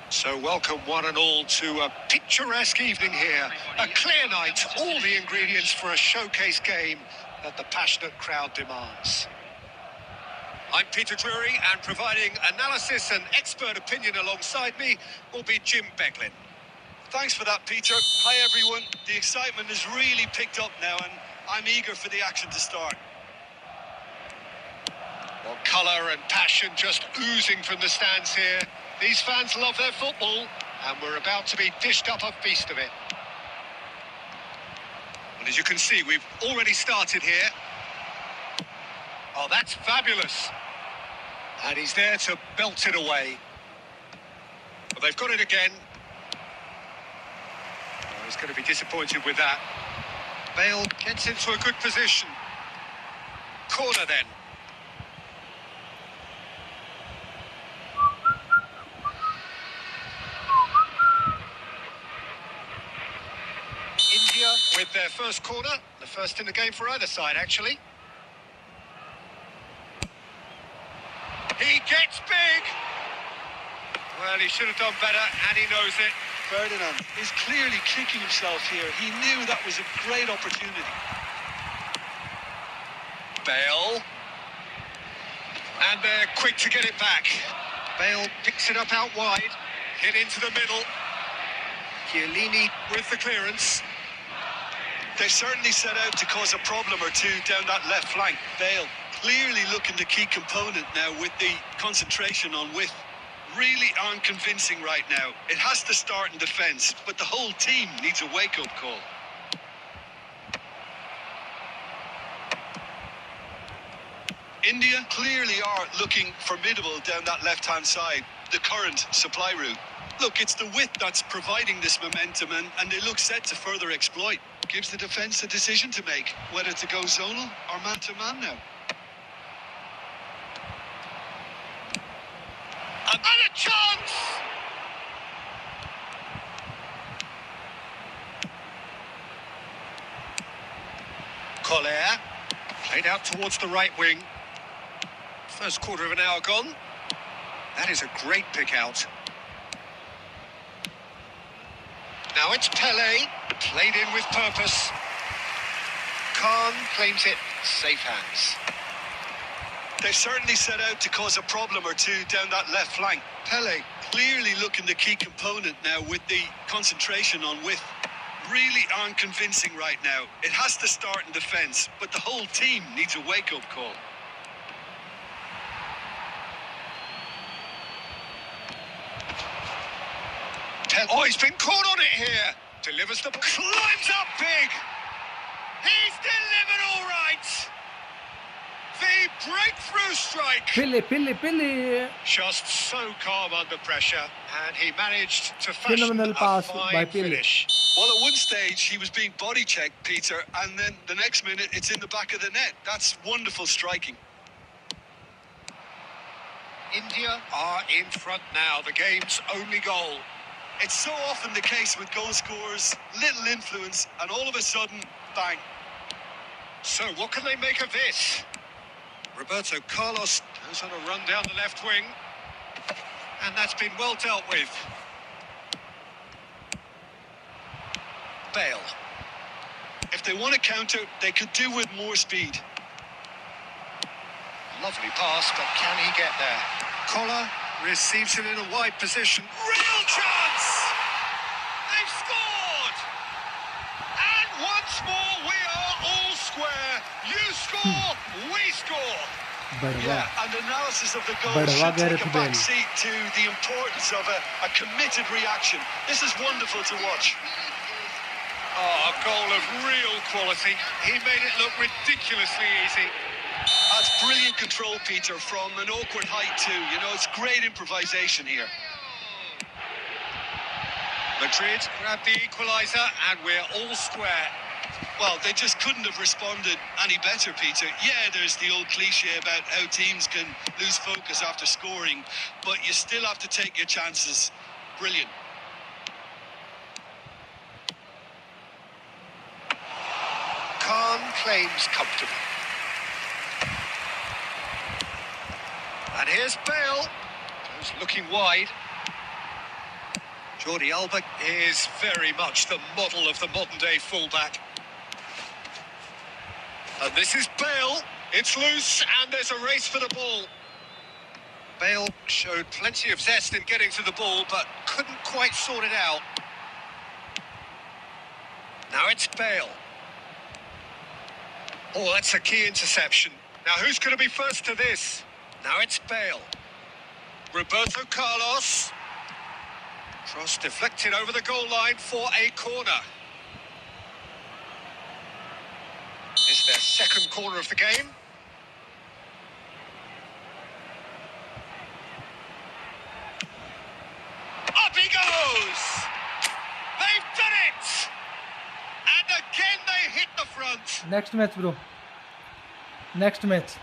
So welcome one and all to a picturesque evening here. A clear night, all the ingredients for a showcase game that the passionate crowd demands. I'm Peter Drury, and providing analysis and expert opinion alongside me will be Jim Beglin. Thanks for that, Peter. Hi, everyone. The excitement has really picked up now, and I'm eager for the action to start. Well, colour and passion just oozing from the stands here. These fans love their football, and we're about to be dished up a feast of it. And as you can see, we've already started here. Oh, that's fabulous. And he's there to belt it away. Well, they've got it again. Oh, he's going to be disappointed with that. Bale gets into a good position. Corner then. India with their first corner. The first in the game for either side, actually. He gets big. Well, he should have done better, and he knows it. Ferdinand is clearly kicking himself here. He knew that was a great opportunity. Bale. And they're quick to get it back. Bale picks it up out wide. Hit into the middle. Chiellini with the clearance. They certainly set out to cause a problem or two down that left flank. Bale clearly looking the key component now with the concentration on width. Really unconvincing right now. It has to start in defence, but the whole team needs a wake-up call. India clearly are looking formidable down that left-hand side, the current supply route. Look, it's the width that's providing this momentum, and they look set to further exploit. Gives the defence a decision to make, whether to go zonal or man-to-man now. And a chance! Collier, played out towards the right wing. First quarter of an hour gone. That is a great pick out. Now it's Pele, played in with purpose. Khan claims it, safe hands. They certainly set out to cause a problem or two down that left flank. Pele clearly looking the key component now with the concentration on width. Really unconvincing right now. It has to start in defence, but the whole team needs a wake-up call. Oh, he's been caught on it here. Delivers the... Climbs up big. He's delivered all right. The breakthrough strike. Pele. Just so calm under pressure. And he managed to fashion Phenomenal a pass fine by Pele. finish. Well, at one stage, he was being body-checked, Peter, and then the next minute, it's in the back of the net. That's wonderful striking. India are in front now. The game's only goal. It's so often the case with goal scorers, little influence, and all of a sudden, bang. So what can they make of this? Roberto Carlos goes on a run down the left wing. And that's been well dealt with. Bale. If they want to counter, they could do with more speed. Lovely pass, but can he get there? Collar receives it in a wide position. Real chance! They've scored! And once more, we are all square. You score, we score. Yeah, and analysis of the goal Badwa should take Gareth a back Bale. seat to the importance of a committed reaction. This is wonderful to watch. Oh, a goal of real quality. He made it look ridiculously easy. That's brilliant control, Peter, from an awkward height too. You know, it's great improvisation here. Madrid grab the equaliser and we're all square. Well, they just couldn't have responded any better, Peter. Yeah, there's the old cliche about how teams can lose focus after scoring, but you still have to take your chances. Brilliant. Khan claims comfortable. And here's Bale. Goes looking wide. Jordi Alba is very much the model of the modern-day fullback. And this is Bale. It's loose, and there's a race for the ball. Bale showed plenty of zest in getting to the ball, but couldn't quite sort it out. Now it's Bale. Oh, that's a key interception. Now, who's going to be first to this? Now it's Bale. Roberto Carlos. Cross deflected over the goal line for a corner. It's their second corner of the game. Up he goes! They've done it! And again they hit the front. Next match, bro. Next match.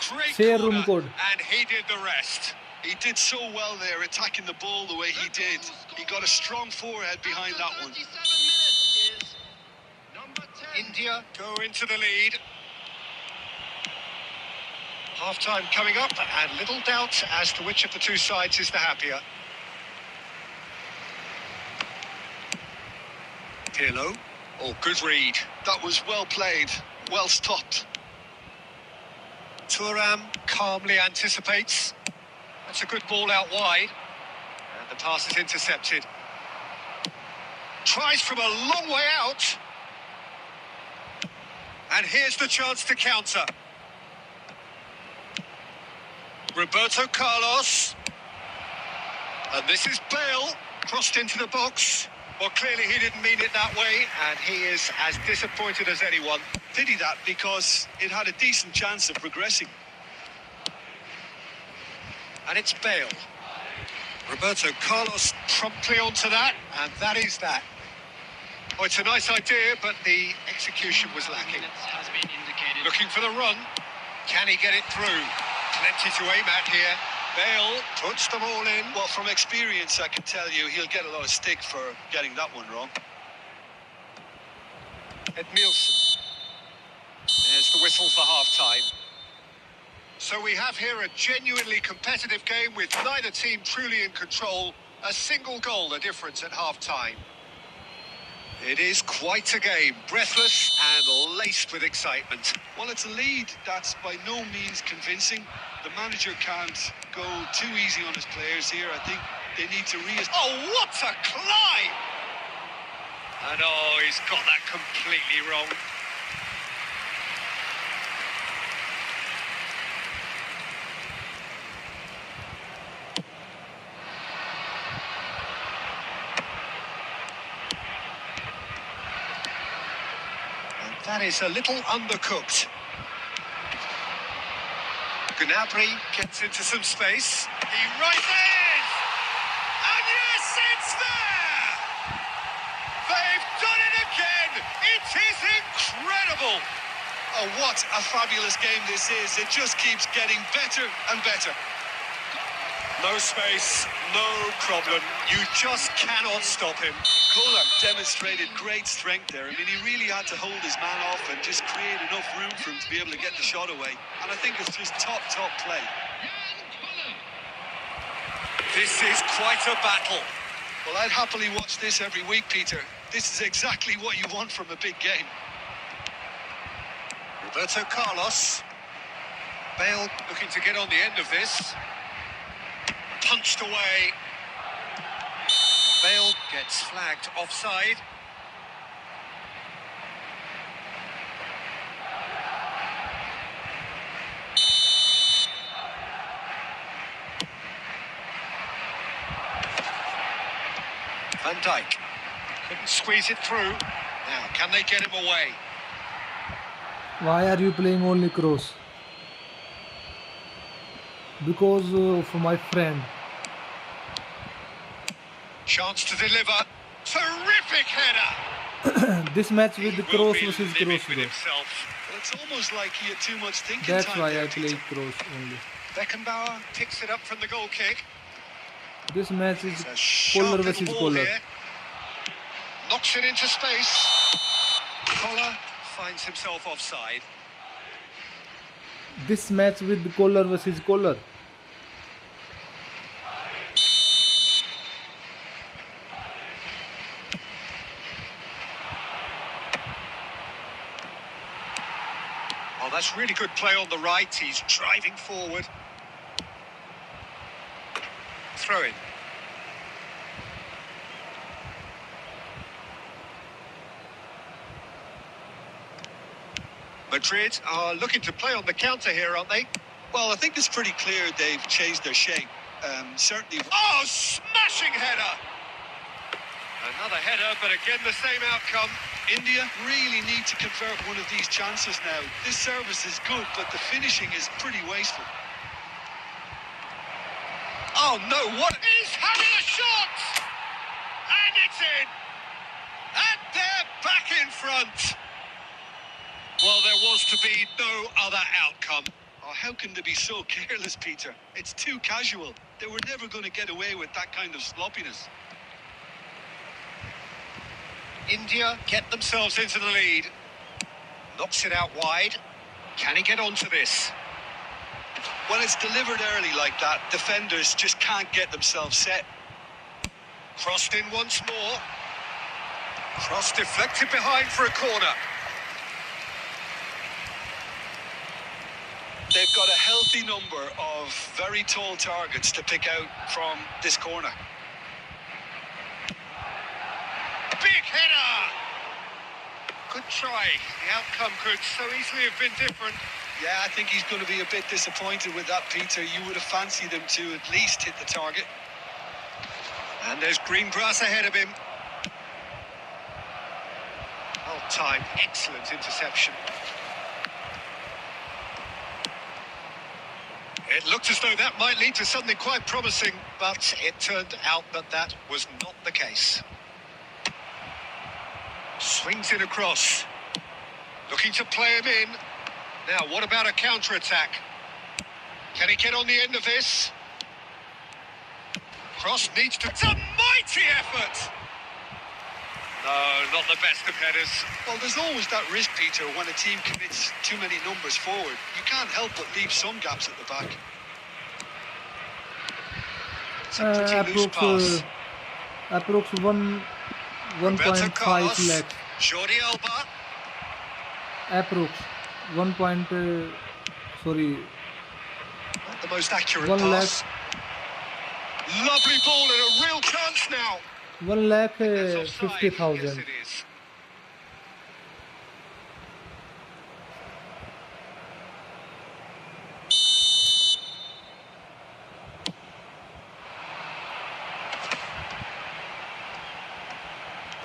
Great Share corner, room code. and he did the rest. He did so well there, attacking the ball the way he did. He got a strong forehead behind that one. 37 minutes is number 10. India go into the lead. Half-time coming up, and little doubt as to which of the two sides is the happier. Pirlo. Oh, good read. That was well played, well stopped. Thuram calmly anticipates. That's a good ball out wide. And the pass is intercepted. Tries from a long way out. And here's the chance to counter. Roberto Carlos. And this is Bale, crossed into the box. Well, clearly he didn't mean it that way, and he is as disappointed as anyone. Pity that, because it had a decent chance of progressing. And it's Bale. Roberto Carlos promptly onto that, and that is that. Oh, it's a nice idea, but the execution was lacking. Has been indicated. Looking for the run. Can he get it through? Plenty to aim at here. Bale puts them all in. Well, from experience, I can tell you he'll get a lot of stick for getting that one wrong. Edmilson. There's the whistle for half-time. So we have here a genuinely competitive game with neither team truly in control. A single goal the difference at half-time. It is quite a game, breathless and laced with excitement. Well, it's a lead that's by no means convincing. The manager can't go too easy on his players here. I think they need to Oh, what a climb! And oh, he's got that completely wrong. And that is a little undercooked. Gnabry gets into some space. He rises! And yes, it's there! They've done it again! It is incredible! Oh, what a fabulous game this is. It just keeps getting better and better. No space, no problem. You just cannot stop him. Kohler demonstrated great strength there. I mean, he really had to hold his man off and just create enough room for him to be able to get the shot away. And I think it's just top play. This is quite a battle. Well, I'd happily watch this every week, Peter. This is exactly what you want from a big game. Roberto Carlos. Bale looking to get on the end of this. Punched away. Bale gets flagged offside. Van Dijk couldn't squeeze it through. Now, can they get him away? Why are you playing only cross? Because of my friend. Chance to deliver. Terrific header. This match with the He will cross be versus livid cross, with bro. himself. Well, it's almost like he had too much thinking That's time why there, I play Peter. cross only. Beckenbauer picks it up from the goal kick. This match is It's a sharp Kohler little versus ball Kohler. here. Knocks it into space. Kohler finds himself offside. This match with Kohler versus Kohler. Oh, that's really good play on the right. He's driving forward. Throw in. Madrid are looking to play on the counter here, aren't they? Well, I think it's pretty clear they've changed their shape. Certainly. Oh, smashing header! Another header, but again the same outcome. India really need to convert one of these chances now. This service is good, but the finishing is pretty wasteful. Oh no, what? He's having a shot! And it's in! And they're back in front! Well, there was to be no other outcome. Oh, how can they be so careless, Peter? It's too casual. They were never going to get away with that kind of sloppiness. India get themselves into the lead. Knocks it out wide. Can he get onto this? When it's delivered early like that, defenders just can't get themselves set. Crossed in once more. Cross deflected behind for a corner. They've got a healthy number of very tall targets to pick out from this corner. Big header! Good try. The outcome could so easily have been different. Yeah, I think he's going to be a bit disappointed with that, Peter. You would have fancied him to at least hit the target. And there's green grass ahead of him. Well timed, excellent interception. It looked as though that might lead to something quite promising, but it turned out that that was not the case. Swings it across. Looking to play him in. Now, what about a counter-attack? Can he get on the end of this? Cross needs to... It's a mighty effort! No, not the best of headers. Well, there's always that risk, Peter, when a team commits too many numbers forward. You can't help but leave some gaps at the back. It's a pretty loose pass. Approx 1.5 lakh. Jordi Alba. Approx 1. Sorry. Not the most accurate 1 pass. lakh. Lovely ball and a real chance now. 1 lakh It's offside. 50,000. Yes, it is.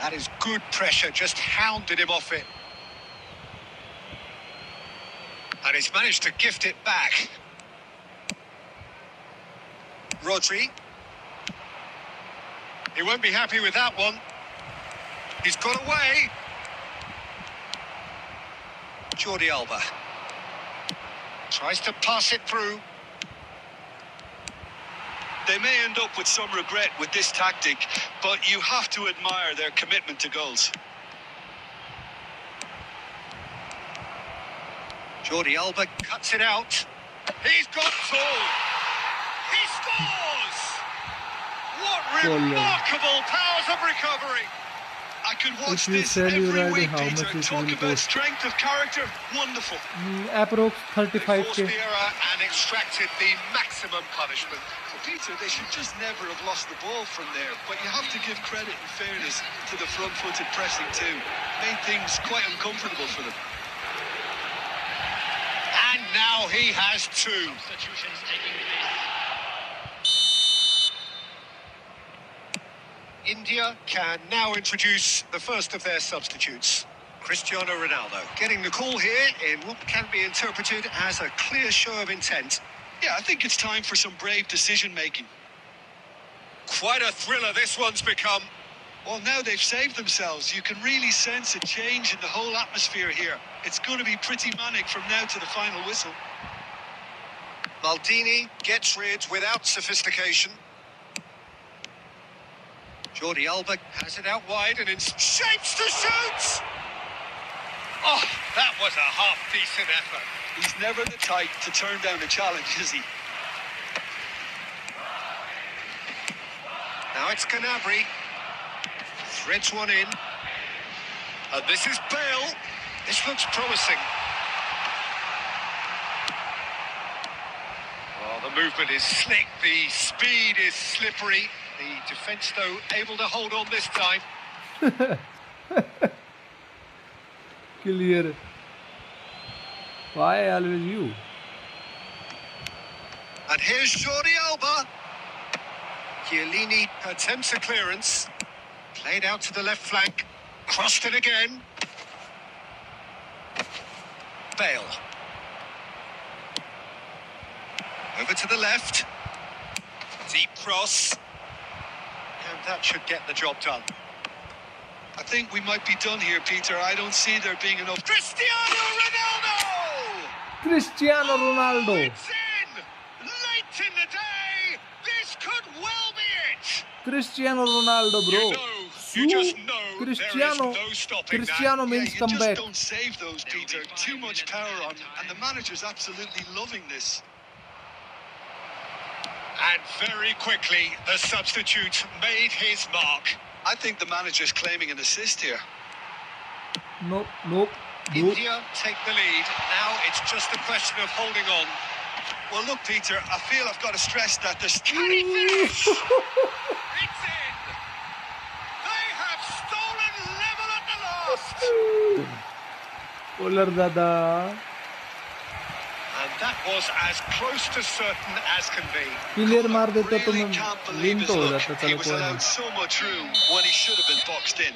That is good pressure, just hounded him off it. And he's managed to gift it back. Rodri. He won't be happy with that one. He's got away. Jordi Alba. Tries to pass it through. They may end up with some regret with this tactic, but you have to admire their commitment to goals. Jordi Alba cuts it out. He's got two. He scores! What remarkable powers of recovery! I could watch If you this tell you every already week, how Peter. much it Talk will about cost. strength of character. Wonderful. Approx They forced 35k. the error and extracted the maximum punishment. Well, Peter, they should just never have lost the ball from there. But you have to give credit and fairness to the front-footed pressing too. Made things quite uncomfortable for them. And now he has two. Substitutions taking place. India can now introduce the first of their substitutes. Cristiano Ronaldo getting the call here in what can be interpreted as a clear show of intent. Yeah, I think it's time for some brave decision-making. Quite a thriller this one's become. Well, now they've saved themselves. You can really sense a change in the whole atmosphere here. It's going to be pretty manic from now to the final whistle. Maldini gets rid without sophistication. Jordi Alba has it out wide and in shapes to shoot! Oh, that was a half-decent effort. He's never the type to turn down a challenge, is he? Now it's Gnabry. Threads one in. And this is Bale. This looks promising. Oh, the movement is slick. The speed is slippery. The defence, though, able to hold on this time. Clear. Why always you? And here's Jordi Alba. Chiellini attempts a clearance. Played out to the left flank. Crossed it again. Bale. Over to the left. Deep cross. And that should get the job done. I think we might be done here, Peter. I don't see there being enough. Cristiano Ronaldo! Cristiano Ronaldo. It's in! Late in the day! This could well be it! Cristiano Ronaldo, bro. You just know Cristiano. there is no stopping Cristiano that. means You come just back. don't save those, Peter. Too much power on, and the manager's absolutely loving this. And very quickly, the substitute made his mark. I think the manager's claiming an assist here. Nope, nope. Nope. India take the lead. Now it's just a question of holding on. Well, look, Peter, I feel I've got to stress that there's... Can he finish? It's in! They have stolen level at the last! Bowler dada. And that was as close to certain as can be. Clear मार देते तो Really मैं can't believe win his तो हो luck. जाता. He चलो was कोई allowed नहीं. so much room when he should have been boxed in.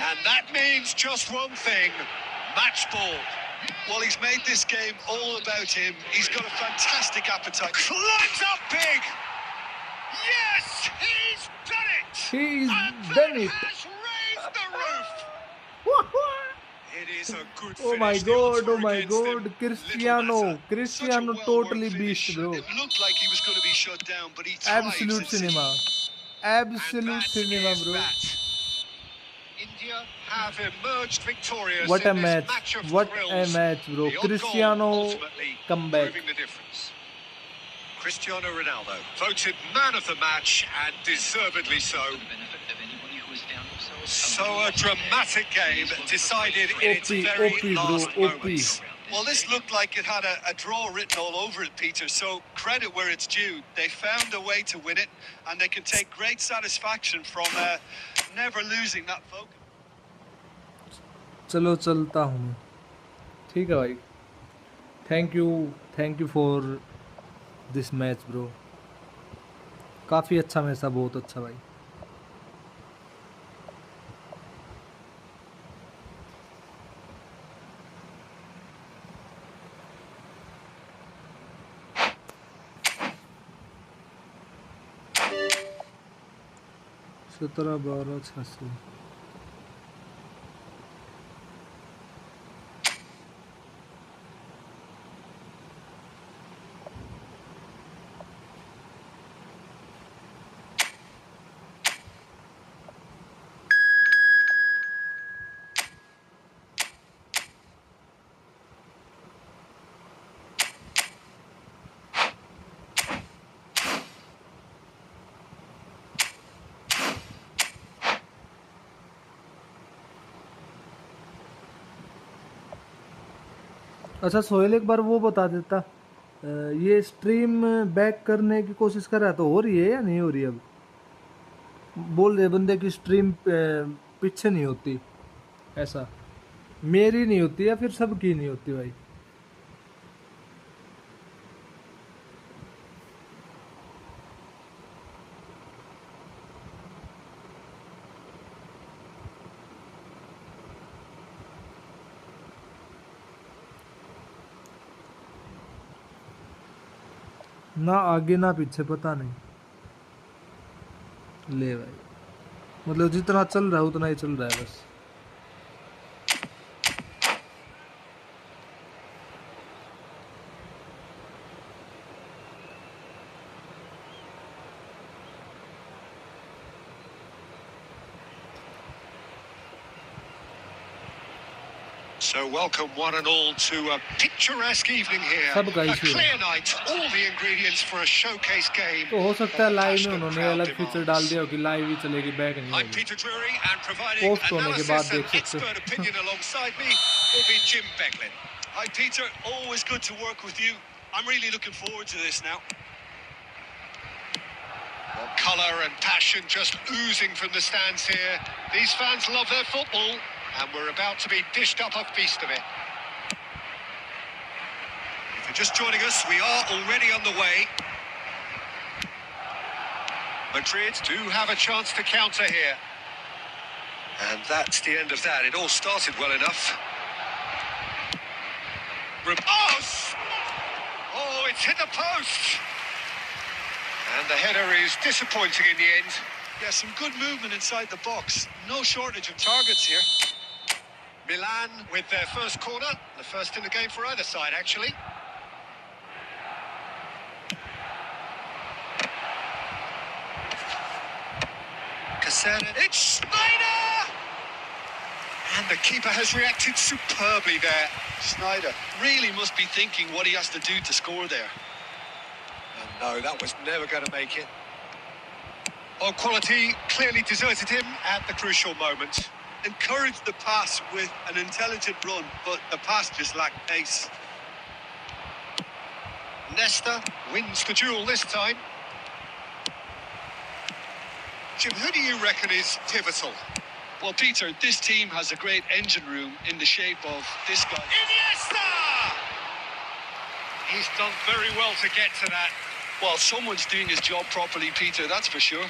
And that means just one thing. Match ball. Well, he's made this game all about him. He's got a fantastic appetite. Climbs up big! Yes! He's done it! He's And done that it. has raised the roof! It is a good Oh my finish. The god, odds oh were my against him. god, Little Cristiano, matter. Cristiano Such a well-worked totally finish. beast, bro. It looked like he was going to be shut down, but he thrives Absolute at City. cinema, And absolute that cinema, is bro. that. India have emerged victorious What a in this match, match of what a thrills. match, bro. The odd goal Cristiano ultimately comeback. proving the difference. Cristiano Ronaldo voted man of the match and deservedly so. So a dramatic game decided in its OP, very OP, bro, last OP. moments. Well, this looked like it had a draw written all over it, Peter, so credit where it's due. They found a way to win it, and they can take great satisfaction from never losing that focus. चलो चलता हूँ मैं. ठीक है भाई. Thank you for this match, bro. काफी अच्छा match था, बहुत अच्छा भाई. सत्रह 12 86. अच्छा सोहेल, एक बार वो बता देता, ये स्ट्रीम बैक करने की कोशिश कर रहा है तो हो रही है या नहीं हो रही? अब बोल रहे बंदे की स्ट्रीम पीछे नहीं होती, ऐसा मेरी नहीं होती या फिर सबकी नहीं होती भाई? ना आगे ना पीछे, पता नहीं. ले भाई, मतलब जितना चल रहा है उतना ही चल रहा है बस. So welcome one and all to a picturesque evening here. सबका A issue है. clear night, all the ingredients for a showcase game. तो हो सकता है of लाइव में passionate उन्होंने crowd अलग फीचर demands. डाल दिया हो कि लाइव ही चलेगी, बैक नहीं I'm होगी. Peter Drury, and providing Post होने के बाद analysis and देख सकते हो. expert opinion alongside me will be Jim Becklin. Hi, Peter. Always good to work with you. I'm really looking forward to this now. Well, colour and passion just oozing from the stands here. These fans love their football, and we're about to be dished up a feast of it. If you're just joining us, we are already on the way. Madrid do have a chance to counter here. And that's the end of that. It all started well enough. Ramos! Oh, it's hit the post! And the header is disappointing in the end. Yeah, some good movement inside the box. No shortage of targets here. Milan with their first corner. The first in the game for either side, actually. Cassetta. It's Snyder! And the keeper has reacted superbly there. Snyder really must be thinking what he has to do to score there. And no, that was never going to make it. Oh, quality clearly deserted him at the crucial moment. Encouraged the pass with an intelligent run, but the pass just lacked pace. Nesta wins the duel this time. Jim, who do you reckon is pivotal? Well, Peter, this team has a great engine room in the shape of this guy. Iniesta! He's done very well to get to that. Well, someone's doing his job properly, Peter, that's for sure.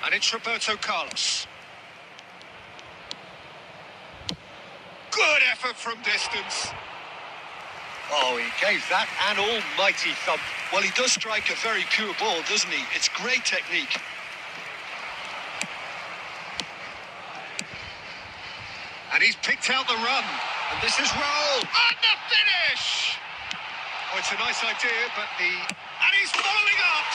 And it's Roberto Carlos. Good effort from distance. Oh, he gave that an almighty thump. Well, he does strike a very pure ball, doesn't he? It's great technique. And he's picked out the run. And this is Raul. And the finish! Oh, it's a nice idea, but And he's following up!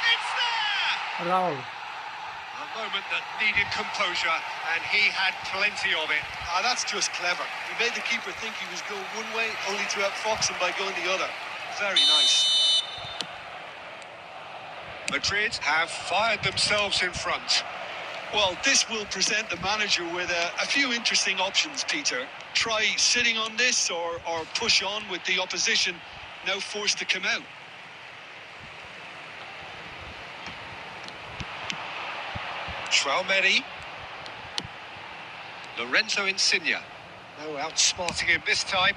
It's there! Raul. A moment that needed composure, and he had plenty of it. Ah, that's just clever. He made the keeper think he was going one way, only to outfox him by going the other. Very nice. Madrid have fired themselves in front. Well, this will present the manager with a few interesting options, Peter. Try sitting on this or push on with the opposition now forced to come out. Traumeri. Lorenzo Insigne. No outsmarting him this time.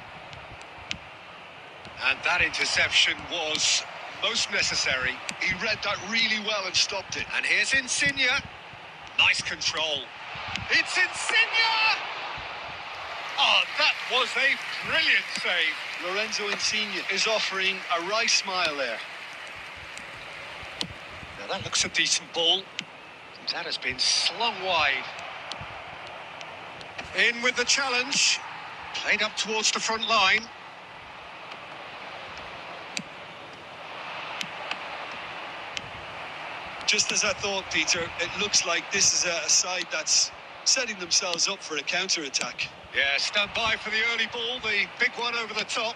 And that interception was most necessary. He read that really well and stopped it. And here's Insigne. Nice control. It's Insigne! Oh, that was a brilliant save. Lorenzo Insigne is offering a wry smile there. Now that looks a decent ball. That has been slung wide. In with the challenge. Played up towards the front line. Just as I thought, Peter, it looks like this is a side that's setting themselves up for a counter-attack. Yeah, stand by for the early ball, the big one over the top.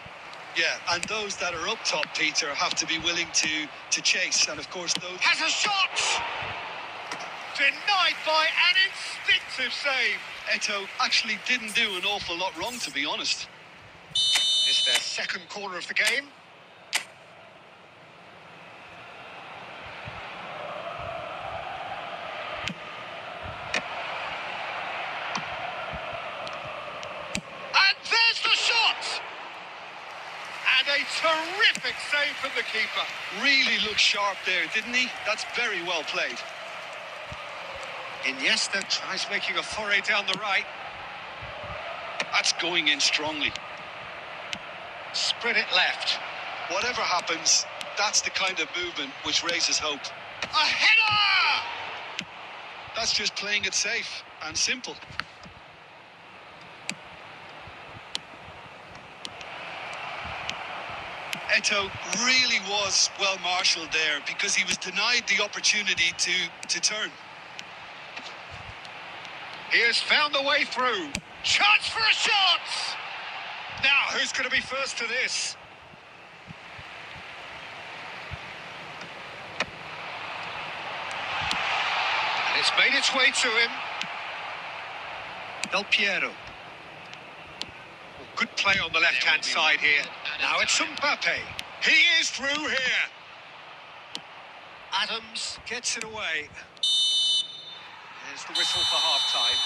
Yeah, and those that are up top, Peter, have to be willing to chase. And, of course, those... Has a shot! Denied by an instinctive save. Eto'o actually didn't do an awful lot wrong, to be honest. It's their second corner of the game. And there's the shot! And a terrific save from the keeper. Really looked sharp there, didn't he? That's very well played. Iniesta tries making a foray down the right. That's going in strongly. Spread it left. Whatever happens, that's the kind of movement which raises hope. A header! That's just playing it safe and simple. Eto'o really was well marshalled there because he was denied the opportunity to turn. He has found the way through. Chance for a shot! Now, who's going to be first to this? And it's made its way to him. Del Piero. Good play on the left-hand side here. Now it's Mbappe. He is through here. Adams gets it away. There's the whistle for half-time.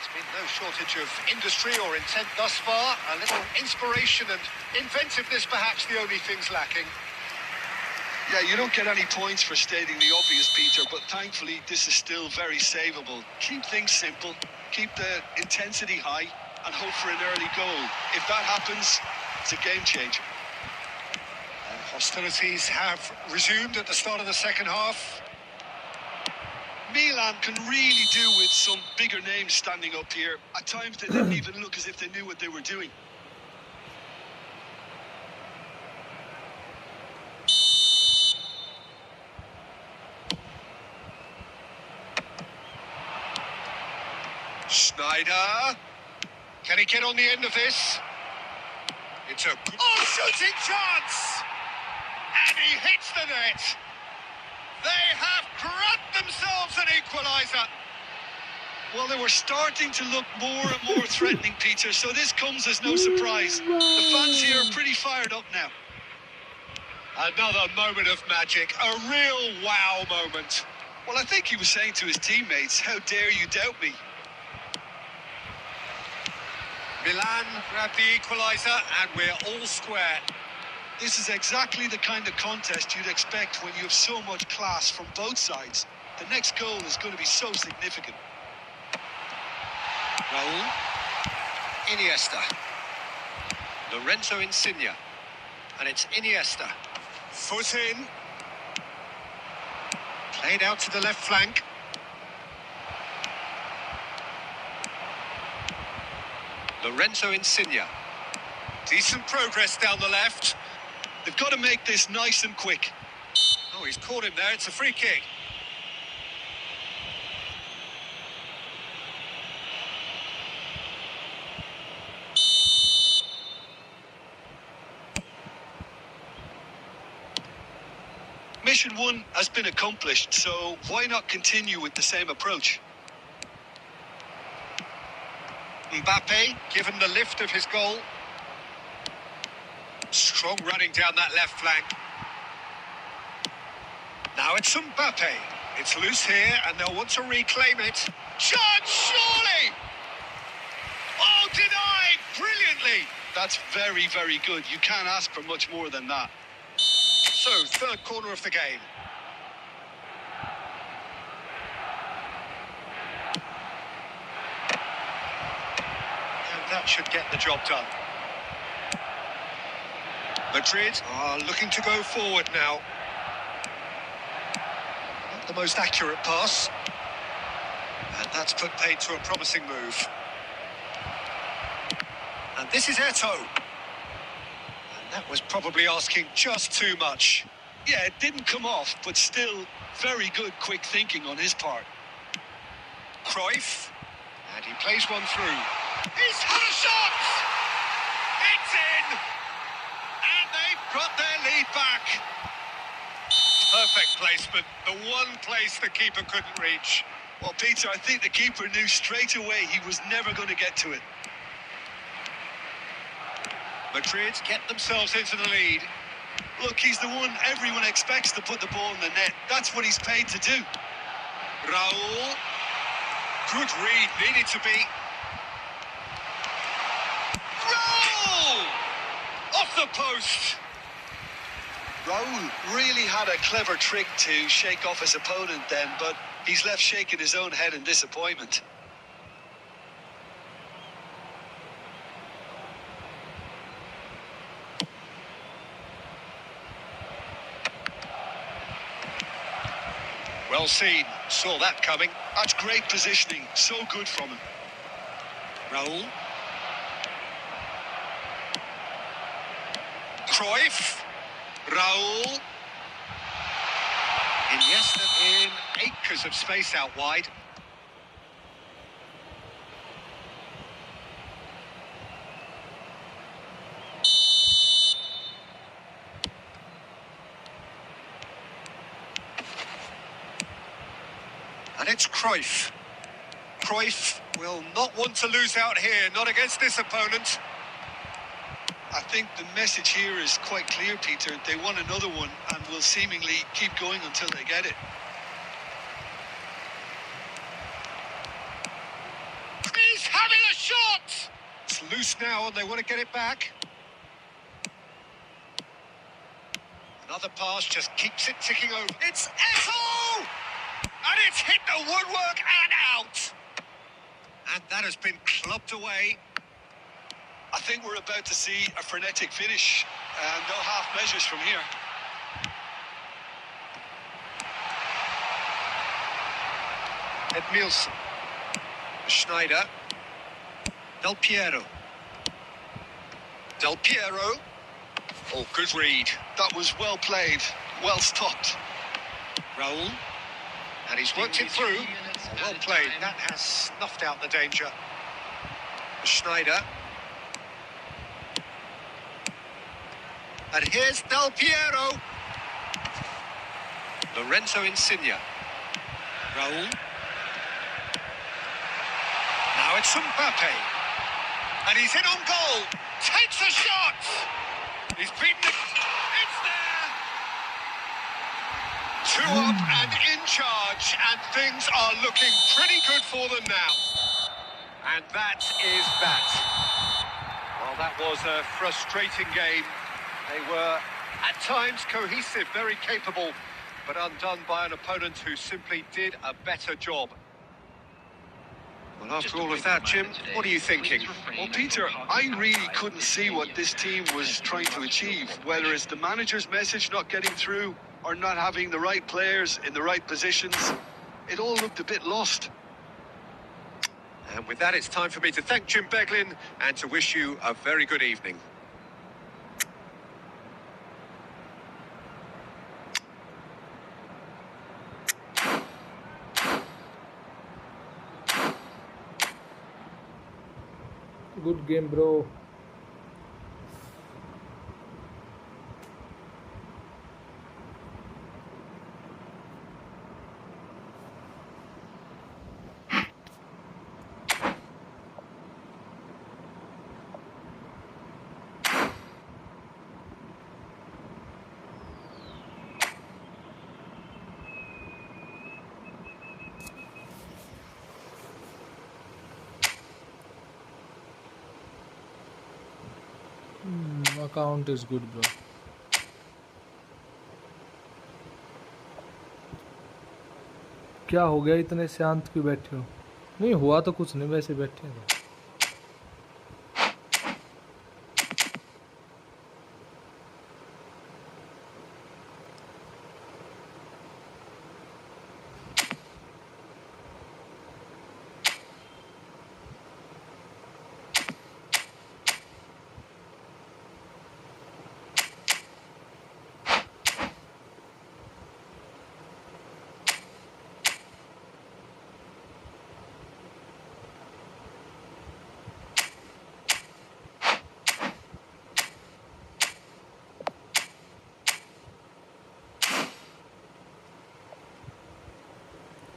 It's Been no shortage of industry or intent thus far. A little inspiration and inventiveness, perhaps the only things lacking. Yeah, you don't get any points for stating the obvious, Peter, but thankfully this is still very savable. Keep things simple, keep the intensity high, and hope for an early goal. If that happens, it's a game changer. Hostilities have resumed at the start of the second half. Milan can really do with some bigger names standing up here. At times they didn't even look as if they knew what they were doing. Schneider. Can he get on the end of this? It's a shooting chance! And he hits the net. They have grabbed themselves an equaliser. Well, they were starting to look more and more threatening, Peter, so this comes as no surprise. The fans here are pretty fired up now. Another moment of magic, a real wow moment. Well, I think he was saying to his teammates, how dare you doubt me? Milan grab the equaliser and we're all square. This is exactly the kind of contest you'd expect when you have so much class from both sides. The next goal is going to be so significant. Raul. Iniesta. Lorenzo Insigne. And it's Iniesta. Foot in. Played out to the left flank. Lorenzo Insigne. Decent progress down the left. They've got to make this nice and quick. Oh, he's caught him there. It's a free kick. Mission 1 has been accomplished, so why not continue with the same approach? Mbappe, given the lift of his goal. Strong running down that left flank. Now it's Mbappe. It's loose here and they'll want to reclaim it. Chance, surely! Oh, denied brilliantly. That's very, very good. You can't ask for much more than that. So, third corner of the game. And that should get the job done. Madrid are looking to go forward now. Not the most accurate pass. And that's put paid to a promising move. And this is Eto'o. And that was probably asking just too much. Yeah, it didn't come off, but still very good quick thinking on his part. Cruyff. And he plays one through. He's had a shot! It's in! And they've got their lead back. Perfect placement. The one place the keeper couldn't reach. Well, Peter, I think the keeper knew straight away he was never going to get to it. Madrid get themselves into the lead. Look, he's the one everyone expects to put the ball in the net. That's what he's paid to do. Raul. Good read, needed to be. Raul! Off the post. Raul really had a clever trick to shake off his opponent then, but he's left shaking his own head in disappointment. Well seen, saw that coming. That's great positioning, so good from him. Raul. Cruyff. Raul. Iniesta in, acres of space out wide. And it's Cruyff. Cruyff will not want to lose out here, not against this opponent. I think the message here is quite clear, Peter. They want another one and will seemingly keep going until they get it. He's shot! It's loose now and they want to get it back. Another pass just keeps it ticking over. It's Eto'o! And it's hit the woodwork and out. And that has been clubbed away. I think we're about to see a frenetic finish. No half measures from here. Edmilson. Schneider. Del Piero. Del Piero. Oh, good read. That was well played, well stopped. Raul. And he's worked it through. Oh, well played. That has snuffed out the danger. Schneider. And here's Del Piero. Lorenzo Insigne. Raul. Now it's Mbappe. And he's in on goal. Takes a shot. He's beaten it. It's there. 2 up and in charge. And things are looking pretty good for them now. And that is that. Well, that was a frustrating game. They were, at times, cohesive, very capable, but undone by an opponent who simply did a better job. Well, after all of that, Jim, what are you thinking? Well, Peter, I really couldn't see what this team was trying to achieve, whether it's the manager's message not getting through or not having the right players in the right positions. It all looked a bit lost. And with that, it's time for me to thank Jim Beglin and to wish you a very good evening. Good game, bro. Account is good, bro. क्या हो गया, इतने शांत क्यों बैठे हो? नहीं हुआ तो कुछ नहीं, वैसे बैठे हैं।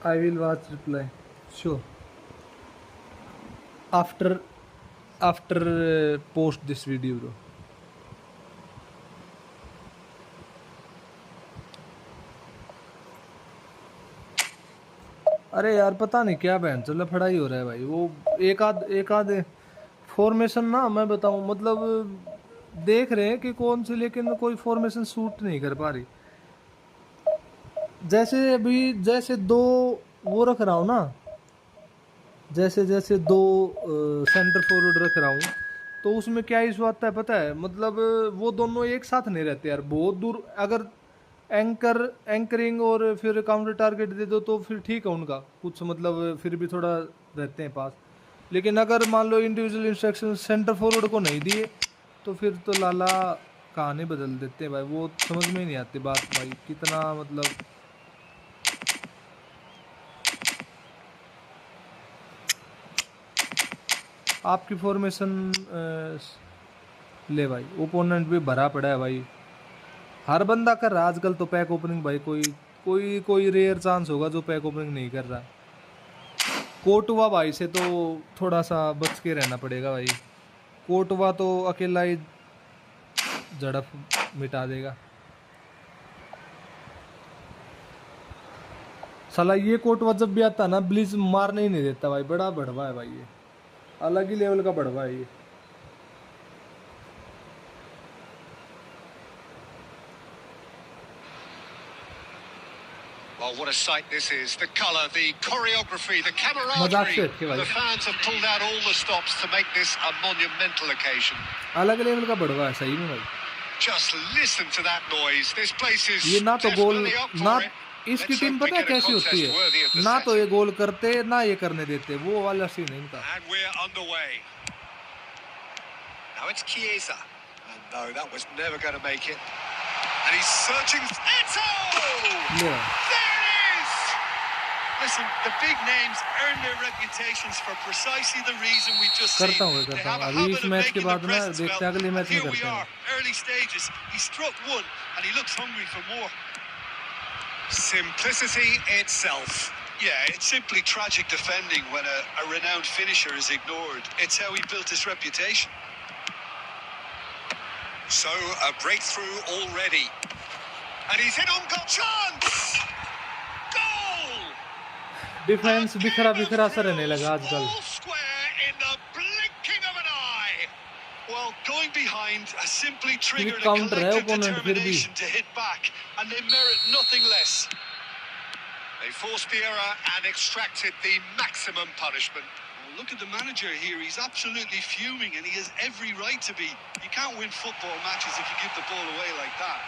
I will watch reply. Sure. After post this video, bro. अरे यार पता नहीं क्या बहन चल लफड़ाई हो रहा है भाई। वो एक आध फॉर्मेशन ना मैं बताऊं, मतलब देख रहे हैं कि कौन सी, लेकिन कोई फॉर्मेशन सूट नहीं कर पा रही। जैसे दो वो रख रहा हूँ ना, जैसे दो सेंटर फॉरवर्ड रख रहा हूँ, तो उसमें क्या इशू आता है पता है? मतलब वो दोनों एक साथ नहीं रहते यार, बहुत दूर। अगर एंकरिंग और फिर काउंटर टारगेट दे दो तो फिर ठीक है, उनका कुछ मतलब फिर भी थोड़ा रहते हैं पास। लेकिन अगर मान लो इंडिविजुअल इंस्ट्रक्शन सेंटर फॉरवर्ड को नहीं दिए तो फिर तो लाला कहानी बदल देते हैं भाई। वो समझ में नहीं आती बात भाई, कितना मतलब आपकी फॉर्मेशन ले भाई। ओपोनेंट भी भरा पड़ा है भाई, हर बंदा कर रहा आजकल तो पैक ओपनिंग भाई। कोई रेयर चांस होगा जो पैक ओपनिंग नहीं कर रहा। कोटवा भाई से तो थोड़ा सा बच के रहना पड़ेगा भाई। कोटवा तो अकेला ही झड़प मिटा देगा साला। ये कोटवा जब भी आता ना ब्लीच मारने ही नहीं देता भाई, बड़ा बढ़वा है भाई ये। अलग ही लेवल का बढ़वा है ये। Well, what a sight this is. The colour, the choreography, the मजाक से camaraderie. हटके भाई, The fans have pulled out all the stops to make this a monumental occasion. अलग लेवल का बढ़वा है सही में भाई। Just listen to that noise. This place is ये ना तो गोल, definitely up ना for it. इसकी Let's टीम hope we पता है get a कैसी होती contest worthy of है, the ना तो ये setting. गोल करते ना ये करने देते, वो वाला सीन है इनका। And we're underway. Now it's Chiesa. And no, that was never going to make it. And he's searching. Eto! ले There it is! Listen, the big names earn their reputations for precisely the reason we just seen. करता हूँ, They करता have हूँ। a अभी habit इस of match के making the बाद ना presence देखते felt. हैं अगले And मैच में here we करते are, हैं। early stages. He struck one, and he looks hungry for more. Simplicity itself. Yeah, it's simply tragic defending when a renowned finisher is ignored. It's how he built his reputation. So, a breakthrough already. And he's in on goal. Chance! Goal! Defence बिखरा बिखरा सा रहने लगा आजकल। All square in the blinking of an eye. Well, going behind has simply triggered a counter है collective opponent फिर भी। determination to hit back, and they merit nothing less. They forced the error and extracted the maximum punishment. Well, look at the manager here. He's absolutely fuming, and he has every right to be. You can't win football matches if you give the ball away like that.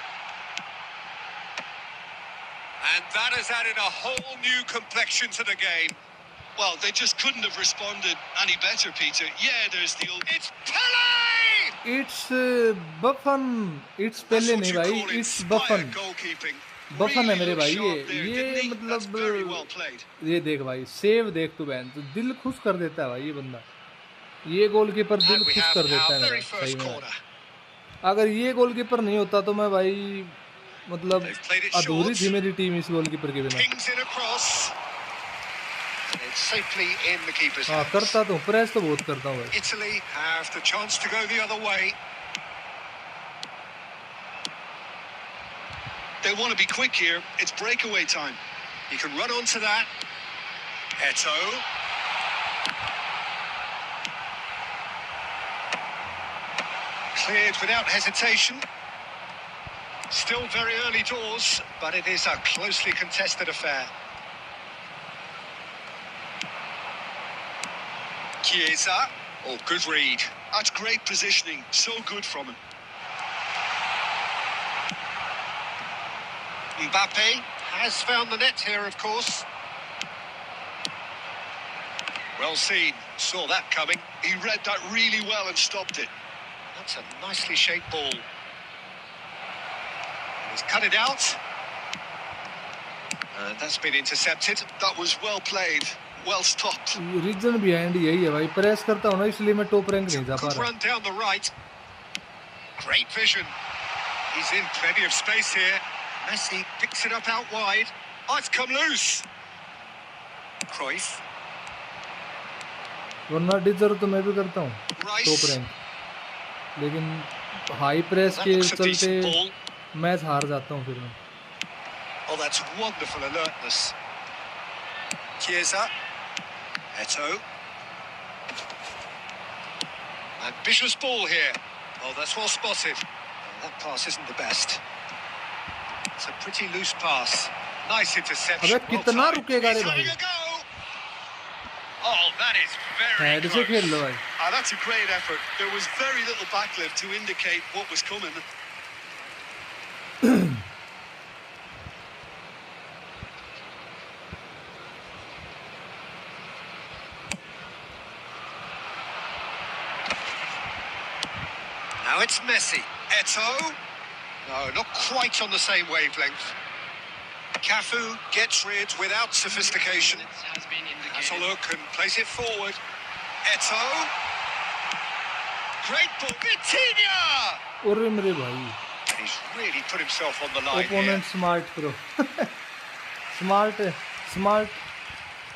And that has added a whole new complexion to the game. Well, they just couldn't have responded any better, Peter. Yeah, there's the old... It's Pele! It's बफन, it's That's पहले what नहीं you भाई, call it's inspired बफन। goalkeeping. बफन है Really मेरे looked भाई sharp there, ये didn't he? That's very well मतलब played. ये देख भाई, सेव देख तू बहन, तो दिल खुश कर देता है भाई ये बंदा। ये गोलकीपर दिल And we खुश have कर देता our है मेरा very सही first में। corner. अगर ये गोलकीपर नहीं होता तो मैं भाई मतलब They've played it अधूरी short. थी मेरी टीम इस गोलकीपर के बिना। Pings in across. And it's safely in the keeper's हाँ hands. करता तो प्रेस तो बहुत करता हूँ भाई। Italy have the chance to go the other way. They want to be quick here. It's breakaway time. He can run onto that. Eto. Cleared without hesitation. Still very early doors, but it is a closely contested affair. Chiesa. Oh, good read. That's great positioning. So good from him. Mbappe has found the net here, of course. Well seen. Saw that coming. He read that really well and stopped it. That's a nicely shaped ball. He's cut it out. That's been intercepted. That was well played. Well stopped. Reason behind यही है भाई, press करता हूँ ना इसलिए मैं top rank नहीं जा पा Good रहा। run down the right. Great vision. He's in plenty of space here. Messi picks it up out wide. Oh, it's come loose. Cruyff. वरना डिजर्व तो मैं भी करता हूँ Rice. टॉप रैंक, लेकिन हाई प्रेस That के looks a चलते decent ball. Match हार जाता हूँ फिर मैं। Oh, that's wonderful alertness. Chiesa. Eto. Ambitious ball here. Oh, that's well spotted. Oh, that pass isn't the best. It's a pretty loose pass. Nice interception. अबे Well कितना timed. रुकेगा रे He's भाई? having a go. Oh, that is very head से close. खेल लो भाई। Oh, that's a great effort. There was very little backlift to indicate what was coming. Now it's Messi. Eto. No, not quite on the same wavelength. Cafu gets rid without sophistication. Has been Has a indicated. look and plays it forward. Eto. Great ball. Vitinha! और मेरे भाई And he's really put himself on the line here. Opponent smart pro smart smart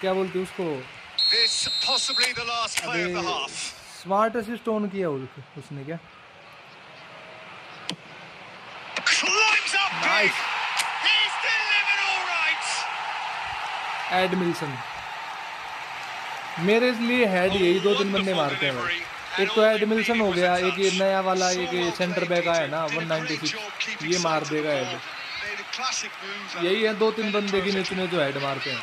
क्या बोलते हैं उसको, This possibly the last play of the half. Smart assist on किया उसने क्या। Climbs up big. Nice. He's delivered all right. Ed Milson मेरे लिए head यही 2-3 बंदे मारते हैं भाई। एक तो एडमिल्सन हो गया, एक ये नया वाला एक ये सेंटर बैक आया ना 196, ये मार देगा हेड। यही है 2-3 बंदे गिने चुने जो हेड मारते हैं।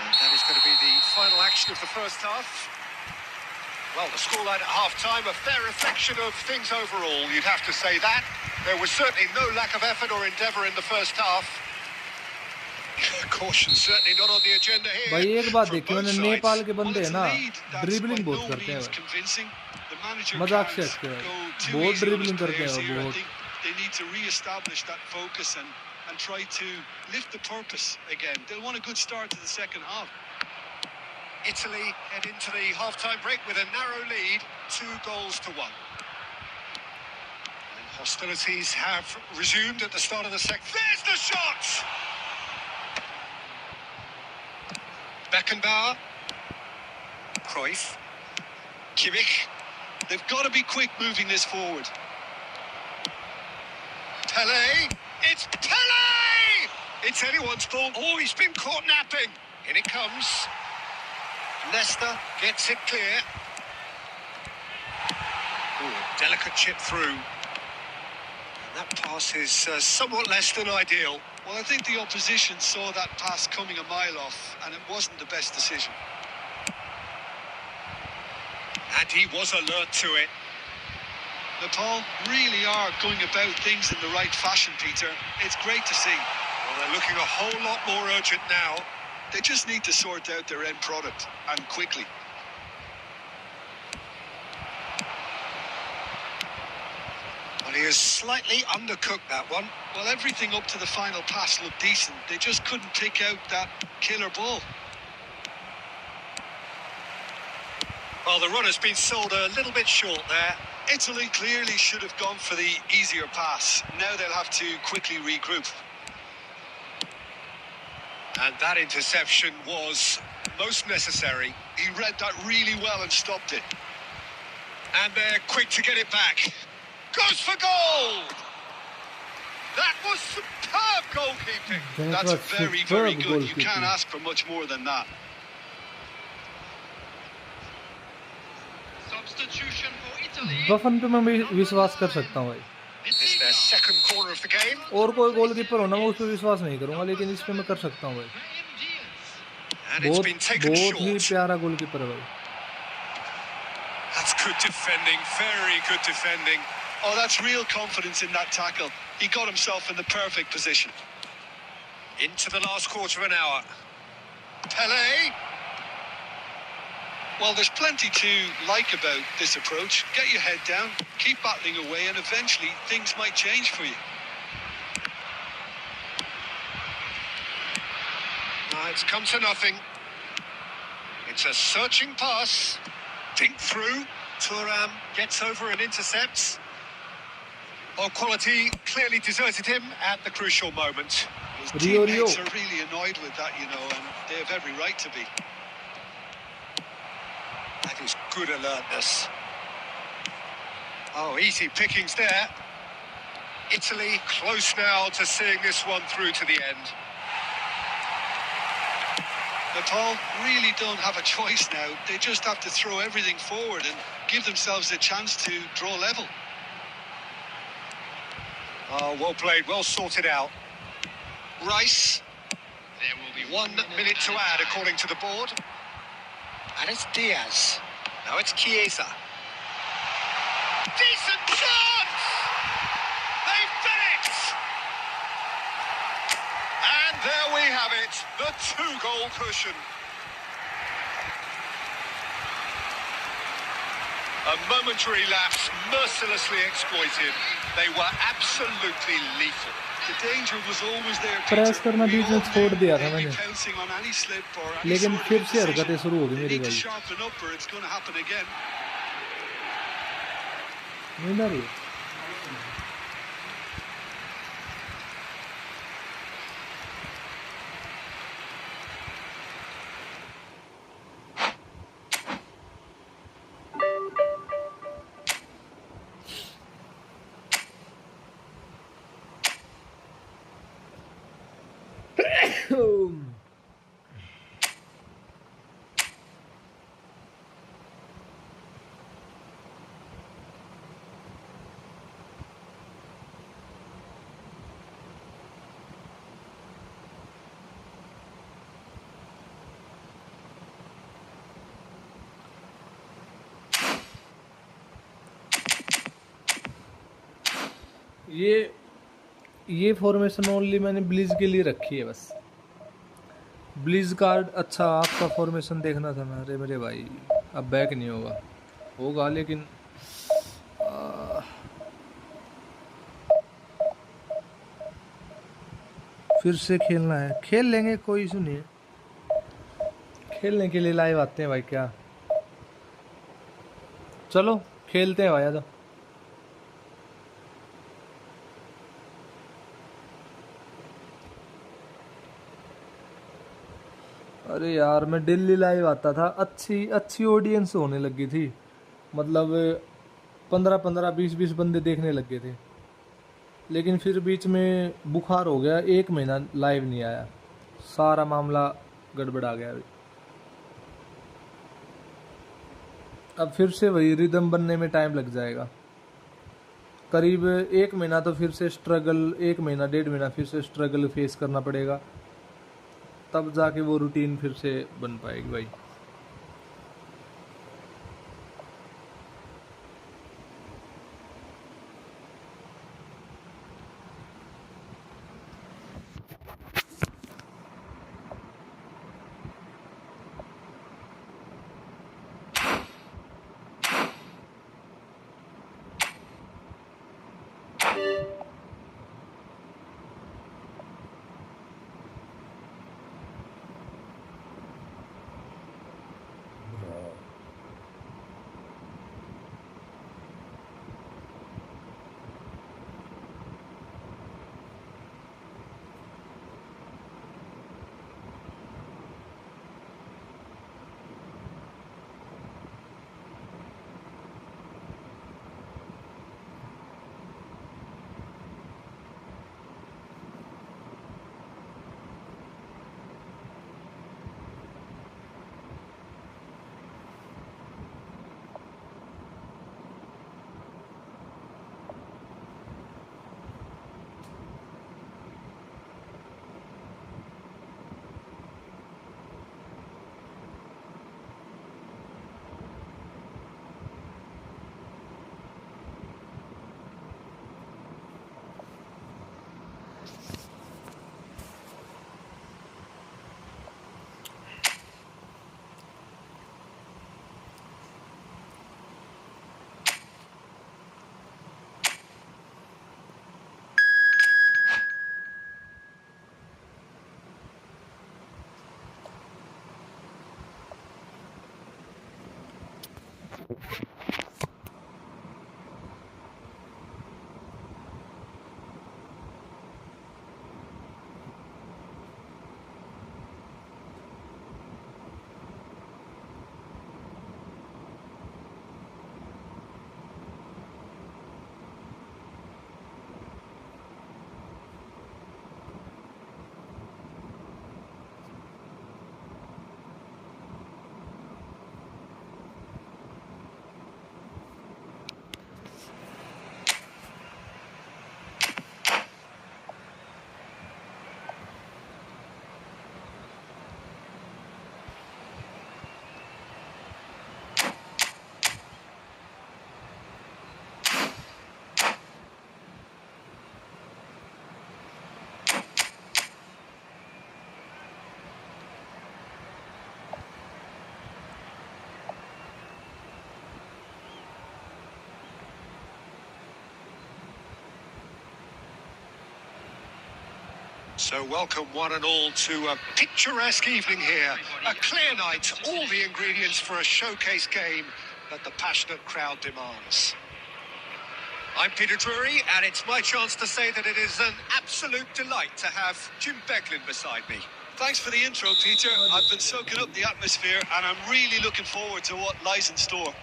And that is going to be the final action of the first half. Well, the scoreline at half-time, a fair reflection of things overall, you'd have to say that. There was certainly no lack of effort or endeavour in the first half. Caution certainly not on the agenda here. भाई एक बात from देखी both मैंने, sides. Nepal के Well, बंदे it's है a ना lead that's by dribbling no बहुत करते हैं means भाई, convincing. The manager मजाक से can't हटके go भाई, too बहुत easy on his ड्रिबलिंग करते players हैं here. I बहुत। think they need to re-establish that focus and try to lift the purpose again. They'll want a good start to the second half. Italy head into the half-time break with a narrow lead, 2-1. And hostilities have resumed at the start of the second. There's the shot! Beckenbauer. Cruyff. Kimmich. They've got to be quick moving this forward. Pele. It's Pele! It's anyone's ball. Oh, he's been caught napping. In it comes. Leicester gets it clear. Oh, delicate chip through. And that pass is somewhat less than ideal. Well, I think the opposition saw that pass coming a mile off, and it wasn't the best decision. And he was alert to it. Nepal really are going about things in the right fashion, Peter. It's great to see. Well, they're looking a whole lot more urgent now. They just need to sort out their end product, and quickly. Well, he has slightly undercooked that one. Well, everything up to the final pass looked decent. They just couldn't pick out that killer ball. Well, the runner's been sold a little bit short there. Italy clearly should have gone for the easier pass. Now they'll have to quickly regroup. And that interception was most necessary. He read that really well and stopped it. And they're quick to get it back. Goes for goal! That was superb goalkeeping. That That's was very, very superb good. You can't goalkeeping. ask for much more than that. Substitution for Italy. बफन पे मैं विश्वास कर सकता हूँ भाई, It's their second corner of the game. और कोई goalkeeper होना मैं उस पर विश्वास नहीं करूंगा, लेकिन इस पे मैं कर सकता हूँ भाई। And it's बहुत been taken बहुत ही short. प्यारा गोलकीपर है भाई। That's good defending, very good defending. Oh, that's real confidence in that tackle. He got himself in the perfect position. Into the last quarter of an hour. Pele. Well, there's plenty to like about this approach. Get your head down, keep battling away, and eventually things might change for you. It's come to nothing. It's a searching pass. Dink through. Thuram gets over and intercepts. Well, quality clearly deserted him at the crucial moment. His Rio. teammates are really annoyed with that, you know, and they have every right to be. That is good alertness. Oh, easy pickings there. Italy close now to seeing this one through to the end. Nepal really don't have a choice now. They just have to throw everything forward and give themselves a chance to draw level. Oh, well played, well sorted out. Rice, There will be 1 minute to add according to the board. And it's Diaz. Now it's Chiesa. Decent chance! They've done it! And there we have it, the 2-goal cushion. A momentary lapse mercilessly exploited. They were absolutely lethal. The danger was always there, press Peter. करना We beach all में छोड़ knew दिया था they'd be मैंने, pouncing on any slip or any लेकिन sort of फिर से हरकतें indecision. शुरू हो गई They मेरी need to भाई। sharpen up or it's going to happen again. Winner ही ये फॉर्मेशन ओनली मैंने ब्लीज के लिए रखी है बस। ब्लीज कार्ड अच्छा आपका फॉर्मेशन देखना था ना। अरे मेरे भाई अब बैक नहीं होगा, होगा लेकिन फिर से खेलना है। खेल लेंगे, कोई इशू नहीं है, खेलने के लिए लाइव आते हैं भाई। क्या चलो खेलते हैं भाई। आ जाओ। अरे यार मैं डेली लाइव आता था, अच्छी अच्छी ऑडियंस होने लगी थी, मतलब 15-15 20-20 बंदे देखने लग गए थे। लेकिन फिर बीच में बुखार हो गया, 1 महीना लाइव नहीं आया, सारा मामला गड़बड़ा गया। अब फिर से वही रिदम बनने में टाइम लग जाएगा, करीब 1 महीना तो फिर से स्ट्रगल, 1 महीना 1.5 महीना फिर से स्ट्रगल फेस करना पड़ेगा, तब जाके वो रूटीन फिर से बन पाएगी भाई। So welcome one and all to a picturesque evening here. A clear night, all the ingredients for a showcase game that the passionate crowd demands. I'm Peter Drury, and it's my chance to say that it is an absolute delight to have Jim Becklin beside me. Thanks for the intro, Peter. I've been soaking up the atmosphere, and I'm really looking forward to what lies in store.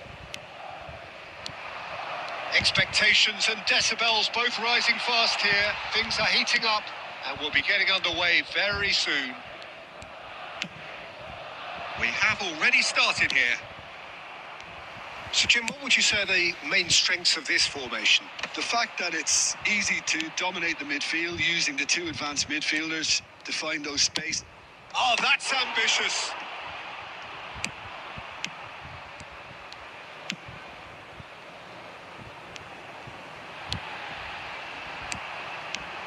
Expectations and decibels both rising fast here. Things are heating up, And we'll be getting underway very soon. We have already started here. So, Jim, what would you say are the main strengths of this formation? The fact that it's easy to dominate the midfield using the two advanced midfielders to find those space. Oh, that's ambitious.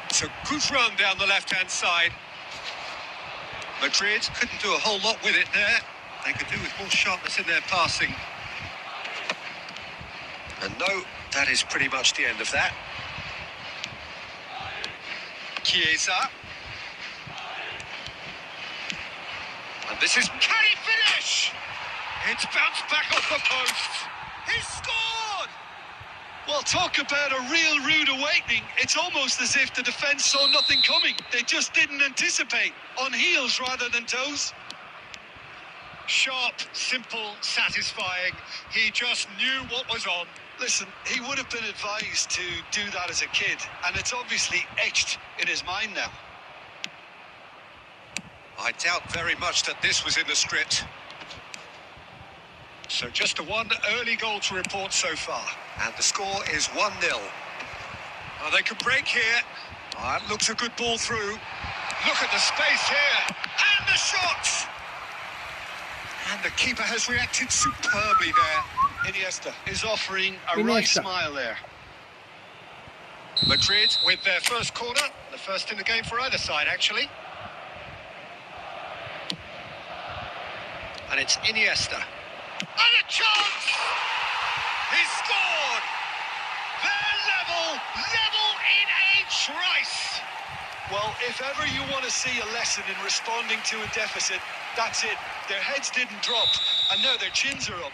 It's a good run down the left-hand side. Madrid couldn't do a whole lot with it there. They could do with more sharpness in their passing. And no, that is pretty much the end of that. Chiesa. And this is... Can he finish? It's bounced back off the post. He scored! Well, talk about a real rude awakening. It's almost as if the defence saw nothing coming. They just didn't anticipate. On heels rather than toes. Sharp, simple, satisfying. He just knew what was on. Listen, he would have been advised to do that as a kid, and it's obviously etched in his mind now. I doubt very much that this was in the script. So just a one early goal to report so far. And the score is 1-0. Oh, they could break here. Oh, that looks a good ball through. Look at the space here. And the shot! And the keeper has reacted superbly there. Iniesta is offering a right Iniesta. smile there. Madrid with their first corner. The first in the game for either side, actually. And it's Iniesta. And a chance! He scored! They're level in a trice! Well, if ever you want to see a lesson in responding to a deficit, that's it. Their heads didn't drop, and now their chins are up.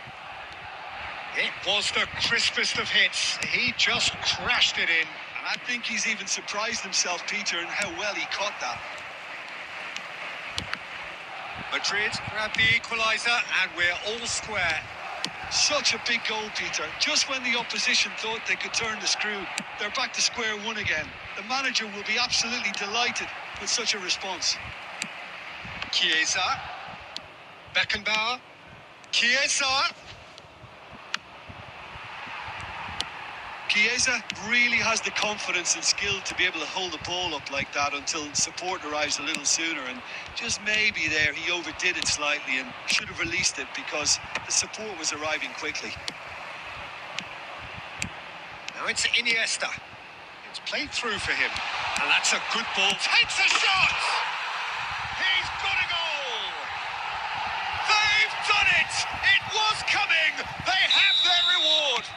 It was the crispest of hits. He just crashed it in. And I think he's even surprised himself, Peter, in how well he caught that. Madrid grab the equaliser, and we're all square. Such a big goal, Peter. Just when the opposition thought they could turn the screw, they're back to square one again. The manager will be absolutely delighted with such a response. Chiesa. Beckenbauer. Chiesa. Chiesa really has the confidence and skill to be able to hold the ball up like that until support arrives a little sooner, and just maybe there he overdid it slightly and should have released it because the support was arriving quickly. Now it's Iniesta. It's played through for him, and that's a good ball. Takes a shot! He's got a goal! They've done it! It was coming! They have their reward!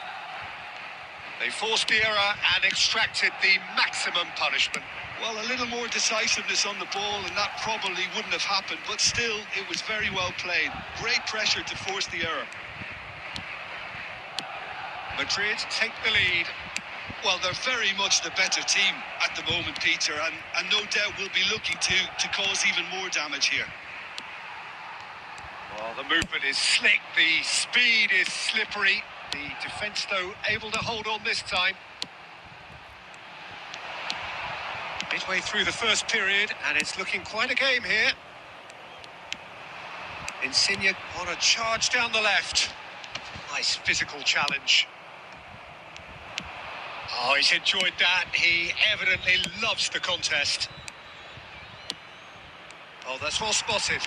They forced the error and extracted the maximum punishment. Well, a little more decisiveness on the ball and that probably wouldn't have happened, but still, it was very well played. Great pressure to force the error. Madrid take the lead. Well, they're very much the better team at the moment, Peter, and no doubt will be looking to cause even more damage here. Well, the movement is slick, the speed is slippery. The defence, though, able to hold on this time. Midway through the first period, and it's looking quite a game here. Insigne on a charge down the left. Nice physical challenge. Oh, he's enjoyed that. He evidently loves the contest. Oh, that's well spotted.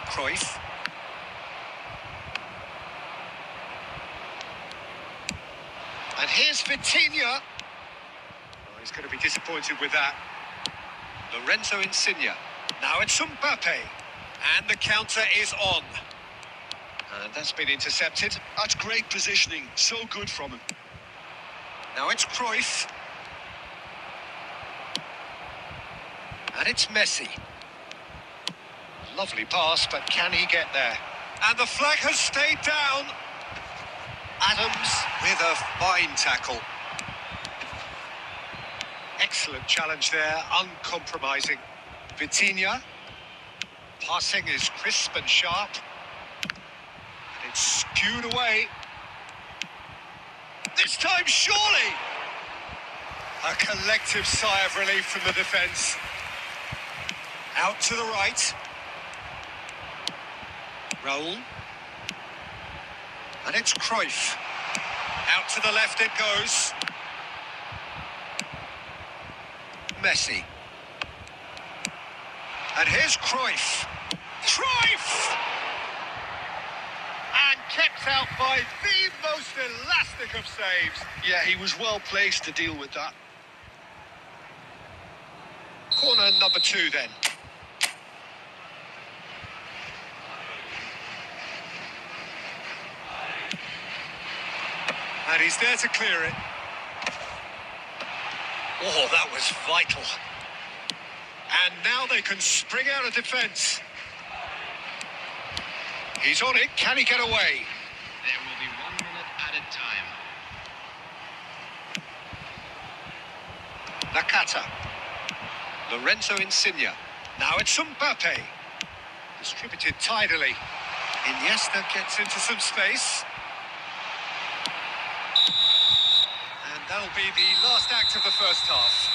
Cruyff. And here's Vitinha. Oh, he's going to be disappointed with that. Lorenzo Insigne. Now it's Mbappe. And the counter is on. And that's been intercepted. That's great positioning. So good from him. Now it's Cruyff. And it's Messi. Lovely pass, but can he get there? And the flag has stayed down. Adams with a fine tackle. Excellent challenge there, uncompromising. Vitinha. Passing is crisp and sharp. And it's skewed away. This time, surely! A collective sigh of relief from the defence. Out to the right. Raul. And it's Cruyff. Out to the left it goes. Messi. And here's Cruyff. Cruyff! And kept out by the most elastic of saves. Yeah, he was well placed to deal with that. Corner number 2 then. And he's there to clear it. Oh, that was vital. And now they can spring out of defence. He's on it. Can he get away? There will be 1 minute added time. Nakata. Lorenzo Insigne. Now it's Mbappe. Distributed tidily. Iniesta gets into some space. And that'll be the last act of the first half.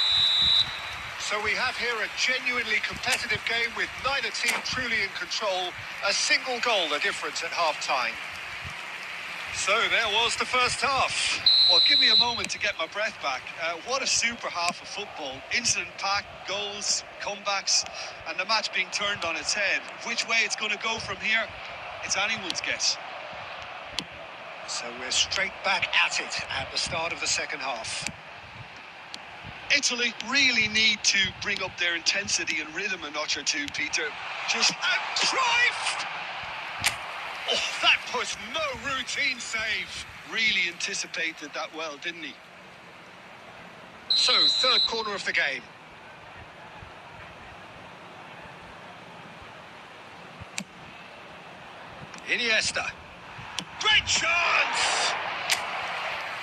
So we have here a genuinely competitive game with neither team truly in control. A single goal the difference at half-time. So there was the first half. Well, give me a moment to get my breath back. What a super half of football. Incident-packed, goals, comebacks, and the match being turned on its head. Which way it's going to go from here, it's anyone's guess. So we're straight back at it at the start of the second half. Italy really need to bring up their intensity and rhythm a notch or two, Peter. Just... And Cruyff! Oh, that was no routine save. really anticipated that well, didn't he? So, third corner of the game. Iniesta. Great chance!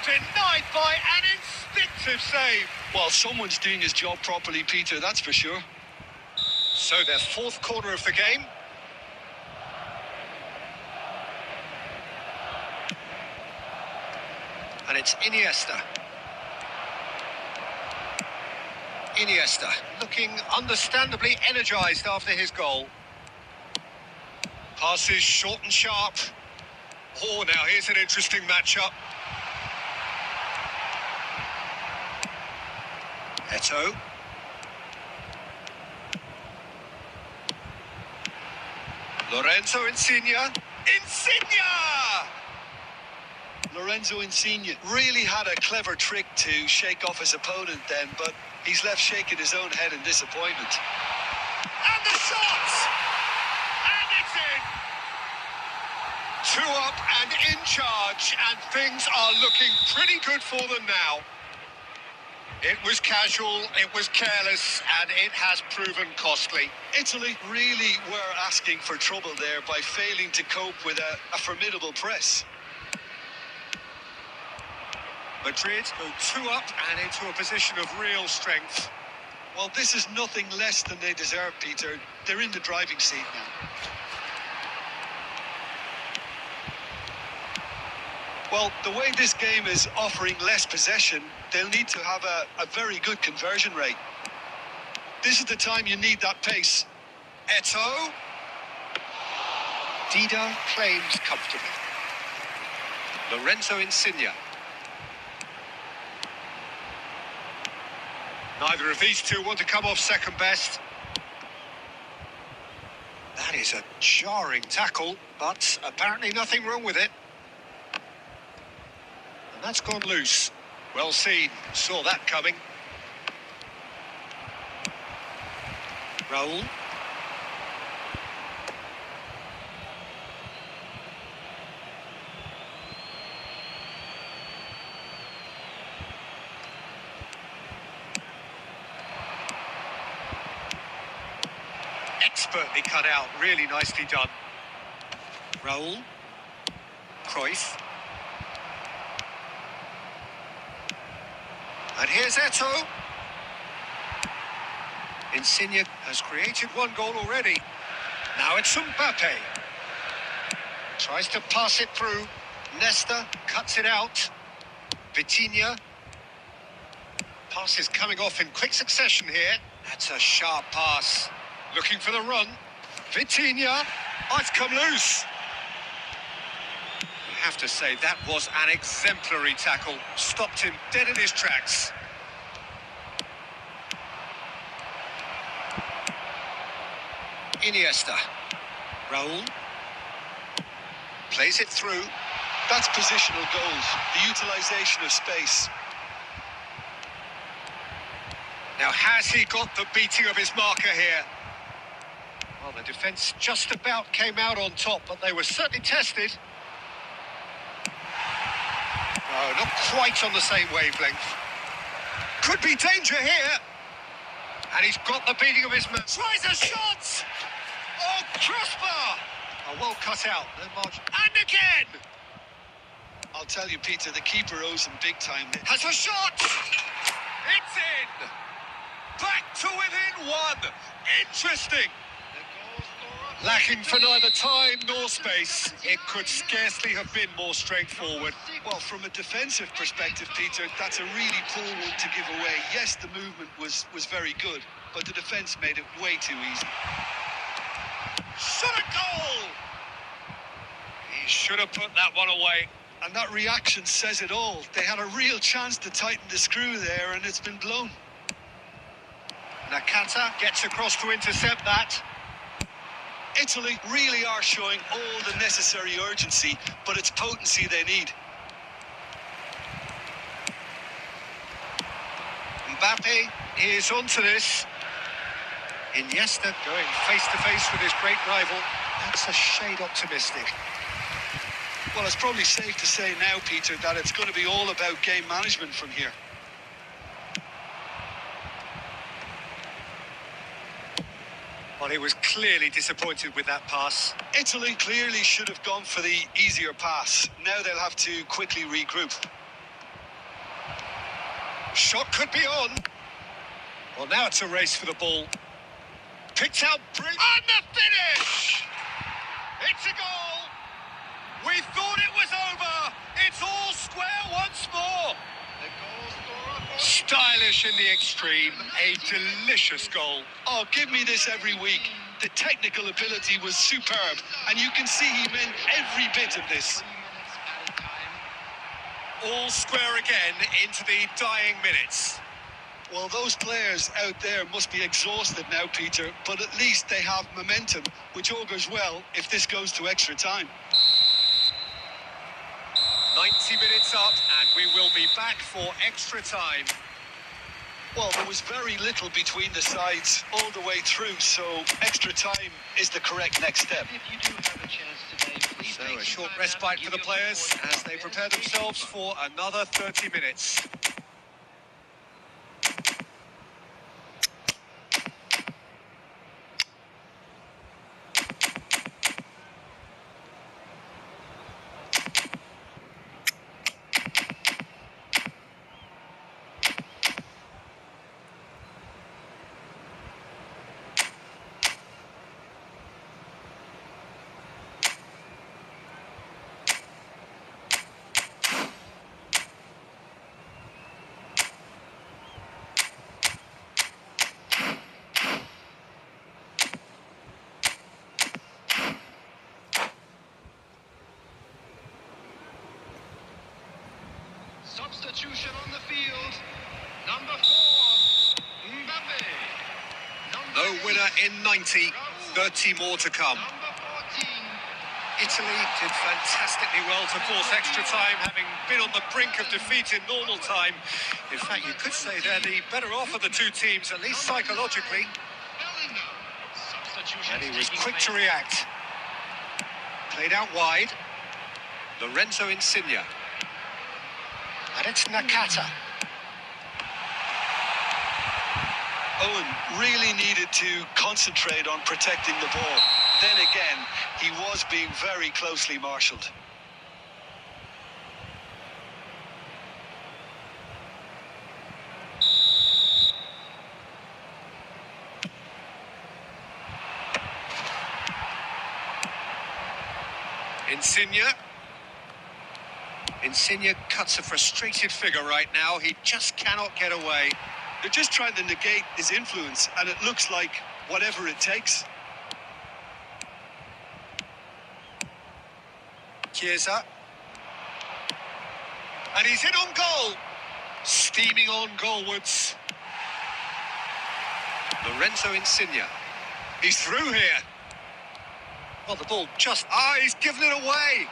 Denied by an instinctive save. Well, someone's doing his job properly, Peter, that's for sure. So, their fourth corner of the game. And it's Iniesta. Iniesta, looking understandably energised after his goal. Passes short and sharp. Oh, now here's an interesting matchup. Eto'o. Lorenzo Insigne. Insigne! Lorenzo Insigne really had a clever trick to shake off his opponent then, but he's left shaking his own head in disappointment. And the shot! And it's in! 2 up and in charge, and things are looking pretty good for them now. It was casual, it was careless, and it has proven costly. Italy really were asking for trouble there by failing to cope with a formidable press. Madrid go 2 up and into a position of real strength. Well, this is nothing less than they deserve, Peter. They're in the driving seat now. Well, the way this game is offering less possession, they'll need to have a very good conversion rate. This is the time you need that pace. Eto'o. Dida claims comfortably. Lorenzo Insigne. Neither of these two want to come off second best. That is a jarring tackle, but apparently nothing wrong with it. And that's gone loose. Well seen, saw that coming. Raul. Expertly cut out, really nicely done. Raul. Cruyff. And here's Eto'o. Insigne has created 1 goal already. Now it's Mbappe. Tries to pass it through. Nesta cuts it out. Vitinha. Passes coming off in quick succession here. That's a sharp pass. Looking for the run. Vitinha. Oh, it's come loose. I have to say, that was an exemplary tackle. Stopped him dead in his tracks. Iniesta. Raul. Plays it through. That's positional goals, the utilisation of space. Now, has he got the beating of his marker here? Well, the defence just about came out on top, but they were certainly tested. No, not quite on the same wavelength. Could be danger here. And he's got the beating of his man. Tries a shot! Oh, crossbar! Oh, well cut out, no margin. And again! I'll tell you, Peter, the keeper owes him big time. Has a shot! It's in! Back to within one! Interesting! Lacking for neither time nor space. It could scarcely have been more straightforward. Well, from a defensive perspective, Peter, that's a really poor one to give away. Yes, the movement was very good, but the defence made it way too easy. Shot a goal! He should have put that one away. And that reaction says it all. They had a real chance to tighten the screw there, and it's been blown. Nakata gets across to intercept that. Italy really are showing all the necessary urgency, but it's potency they need. Mbappe is onto this. Iniesta going face-to-face with his great rival. That's a shade optimistic. Well, it's probably safe to say now, Peter, that it's going to be all about game management from here. Well, he was clearly disappointed with that pass. Italy clearly should have gone for the easier pass. Now they'll have to quickly regroup. Shot could be on. Well, now it's a race for the ball. Picked out brilliant. And the finish! It's a goal! We thought it was over. It's all square once more. The goal scorer. Stylish in the extreme. A delicious goal. Oh, give me this every week. The technical ability was superb, and you can see he meant every bit of this. All square again into the dying minutes. Well, those players out there must be exhausted now, Peter, but at least they have momentum, which augurs well if this goes to extra time. 90 minutes up, and we will be back for extra time. Well, there was very little between the sides all the way through, so extra time is the correct next step. If you do have a chance today, please So take a some short time respite out to for the give your players support. as they prepare themselves for another 30 minutes. Substitution on the field. Number 4, Mbappe. No winner in 90, 30 more to come. Number 14. Italy did fantastically well to force extra time, having been on the brink of defeat in normal time. In fact, you could say they're the better off of the two teams, at least psychologically. Bellingham. Substitution And he was taking quick to place. react. Played out wide. Lorenzo Insigne. And it's Nakata. Owen really needed to concentrate on protecting the ball. Then again, he was being very closely marshalled. Insigne. Insigne cuts a frustrated figure right now. He just cannot get away. They're just trying to negate his influence, and it looks like whatever it takes. Chiesa. And he's in on goal. Steaming on goalwards. Lorenzo Insigne. He's through here. Well, the ball just... he's given it away.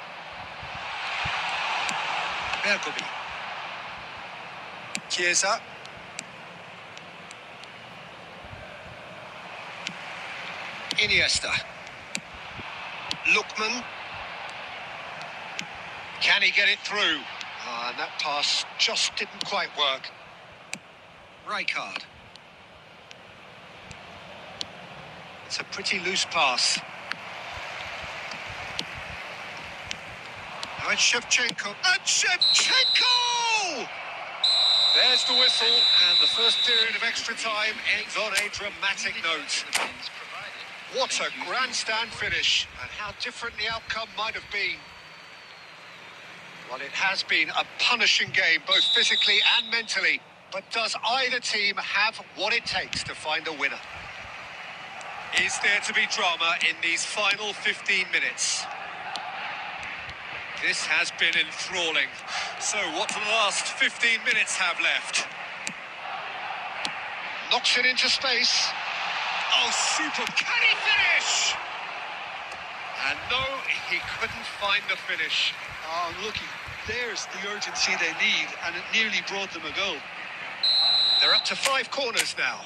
Bergomi. Chiesa. Iniesta. Lookman. Can he get it through? And that pass just didn't quite work. Rijkaard. It's a pretty loose pass. Now it's Shevchenko. And Shevchenko! There's the whistle, and the first period of extra time ends on a dramatic note. What a grandstand finish, and how different the outcome might have been. Well, it has been a punishing game, both physically and mentally. But does either team have what it takes to find a winner? Is there to be drama in these final 15 minutes? This has been enthralling. So what do the last 15 minutes have left? Knocks it into space. Oh, super. Can he finish? And no, he couldn't find the finish. Oh, looky, there's the urgency they need, and it nearly brought them a goal. They're up to 5 corners now.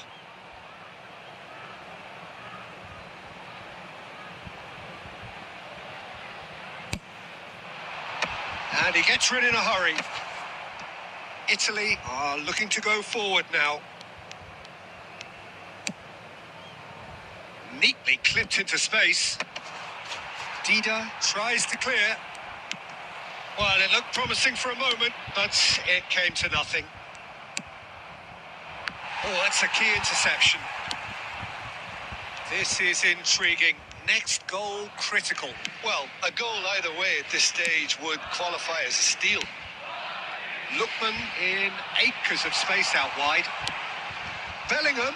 And he gets rid in a hurry. Italy are looking to go forward now. Neatly clipped into space. Dida tries to clear. Well, it looked promising for a moment, but it came to nothing. Oh, that's a key interception. This is intriguing. Next goal critical. Well, a goal either way at this stage would qualify as a steal. Lookman in acres of space out wide. Bellingham.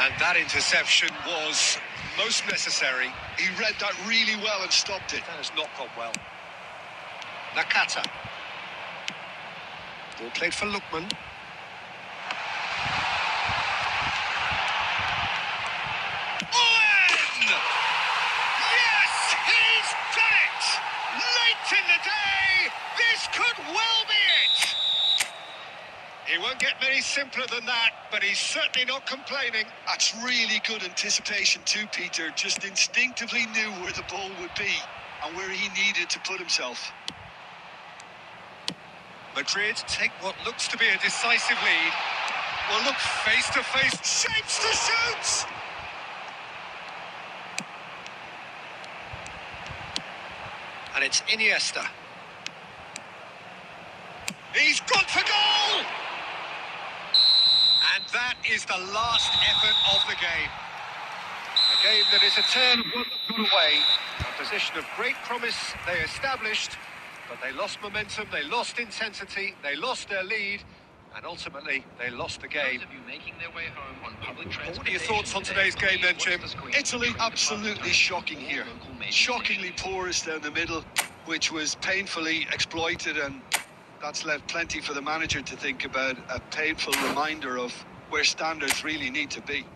And that interception was most necessary. He read that really well and stopped it. That has not gone well. Nakata. Ball played for Lookman. Owen! Yes, he's done it! Late in the day, this could well be it! He won't get many simpler than that, but he's certainly not complaining. That's really good anticipation too, Peter. Just instinctively knew where the ball would be and where he needed to put himself. Madrid take what looks to be a decisive lead. Well, look, face to face, shapes to shoot! And it's Iniesta. He's gone for goal! And that is the last effort of the game. A game that is a turn of one that got away. A position of great promise they established, but they lost momentum, they lost intensity, they lost their lead, and ultimately they lost the game. What are your thoughts on today's game then, Jim? Italy absolutely shocking here. Shockingly porous down the middle, which was painfully exploited, and that's left plenty for the manager to think about. A painful reminder of where standards really need to be.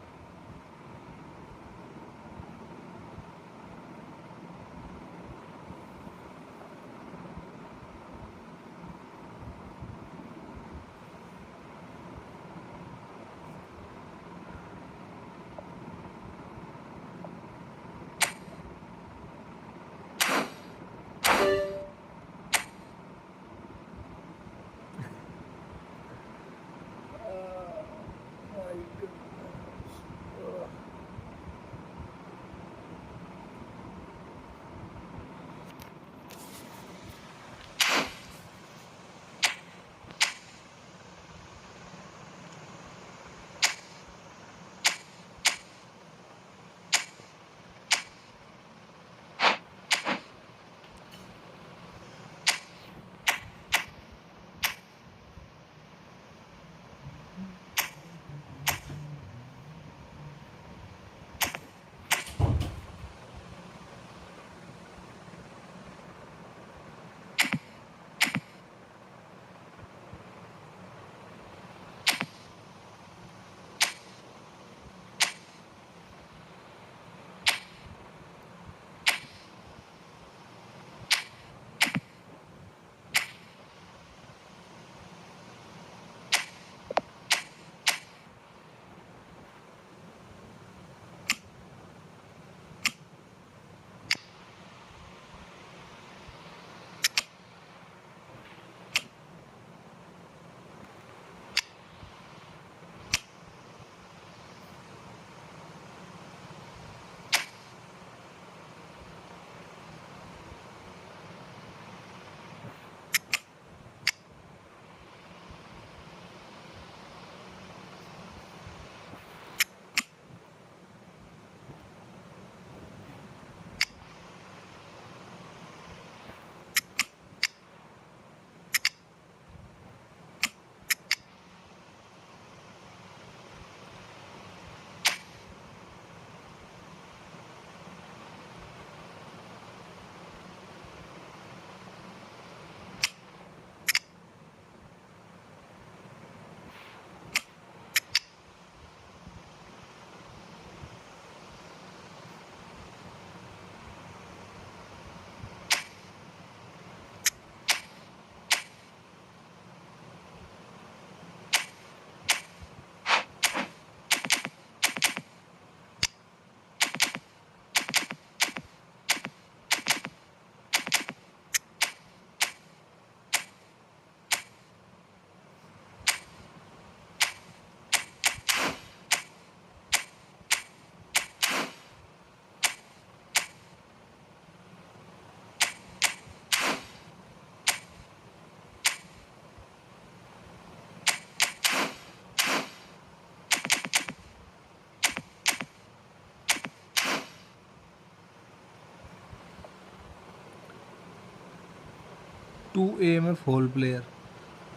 2 AMF whole player.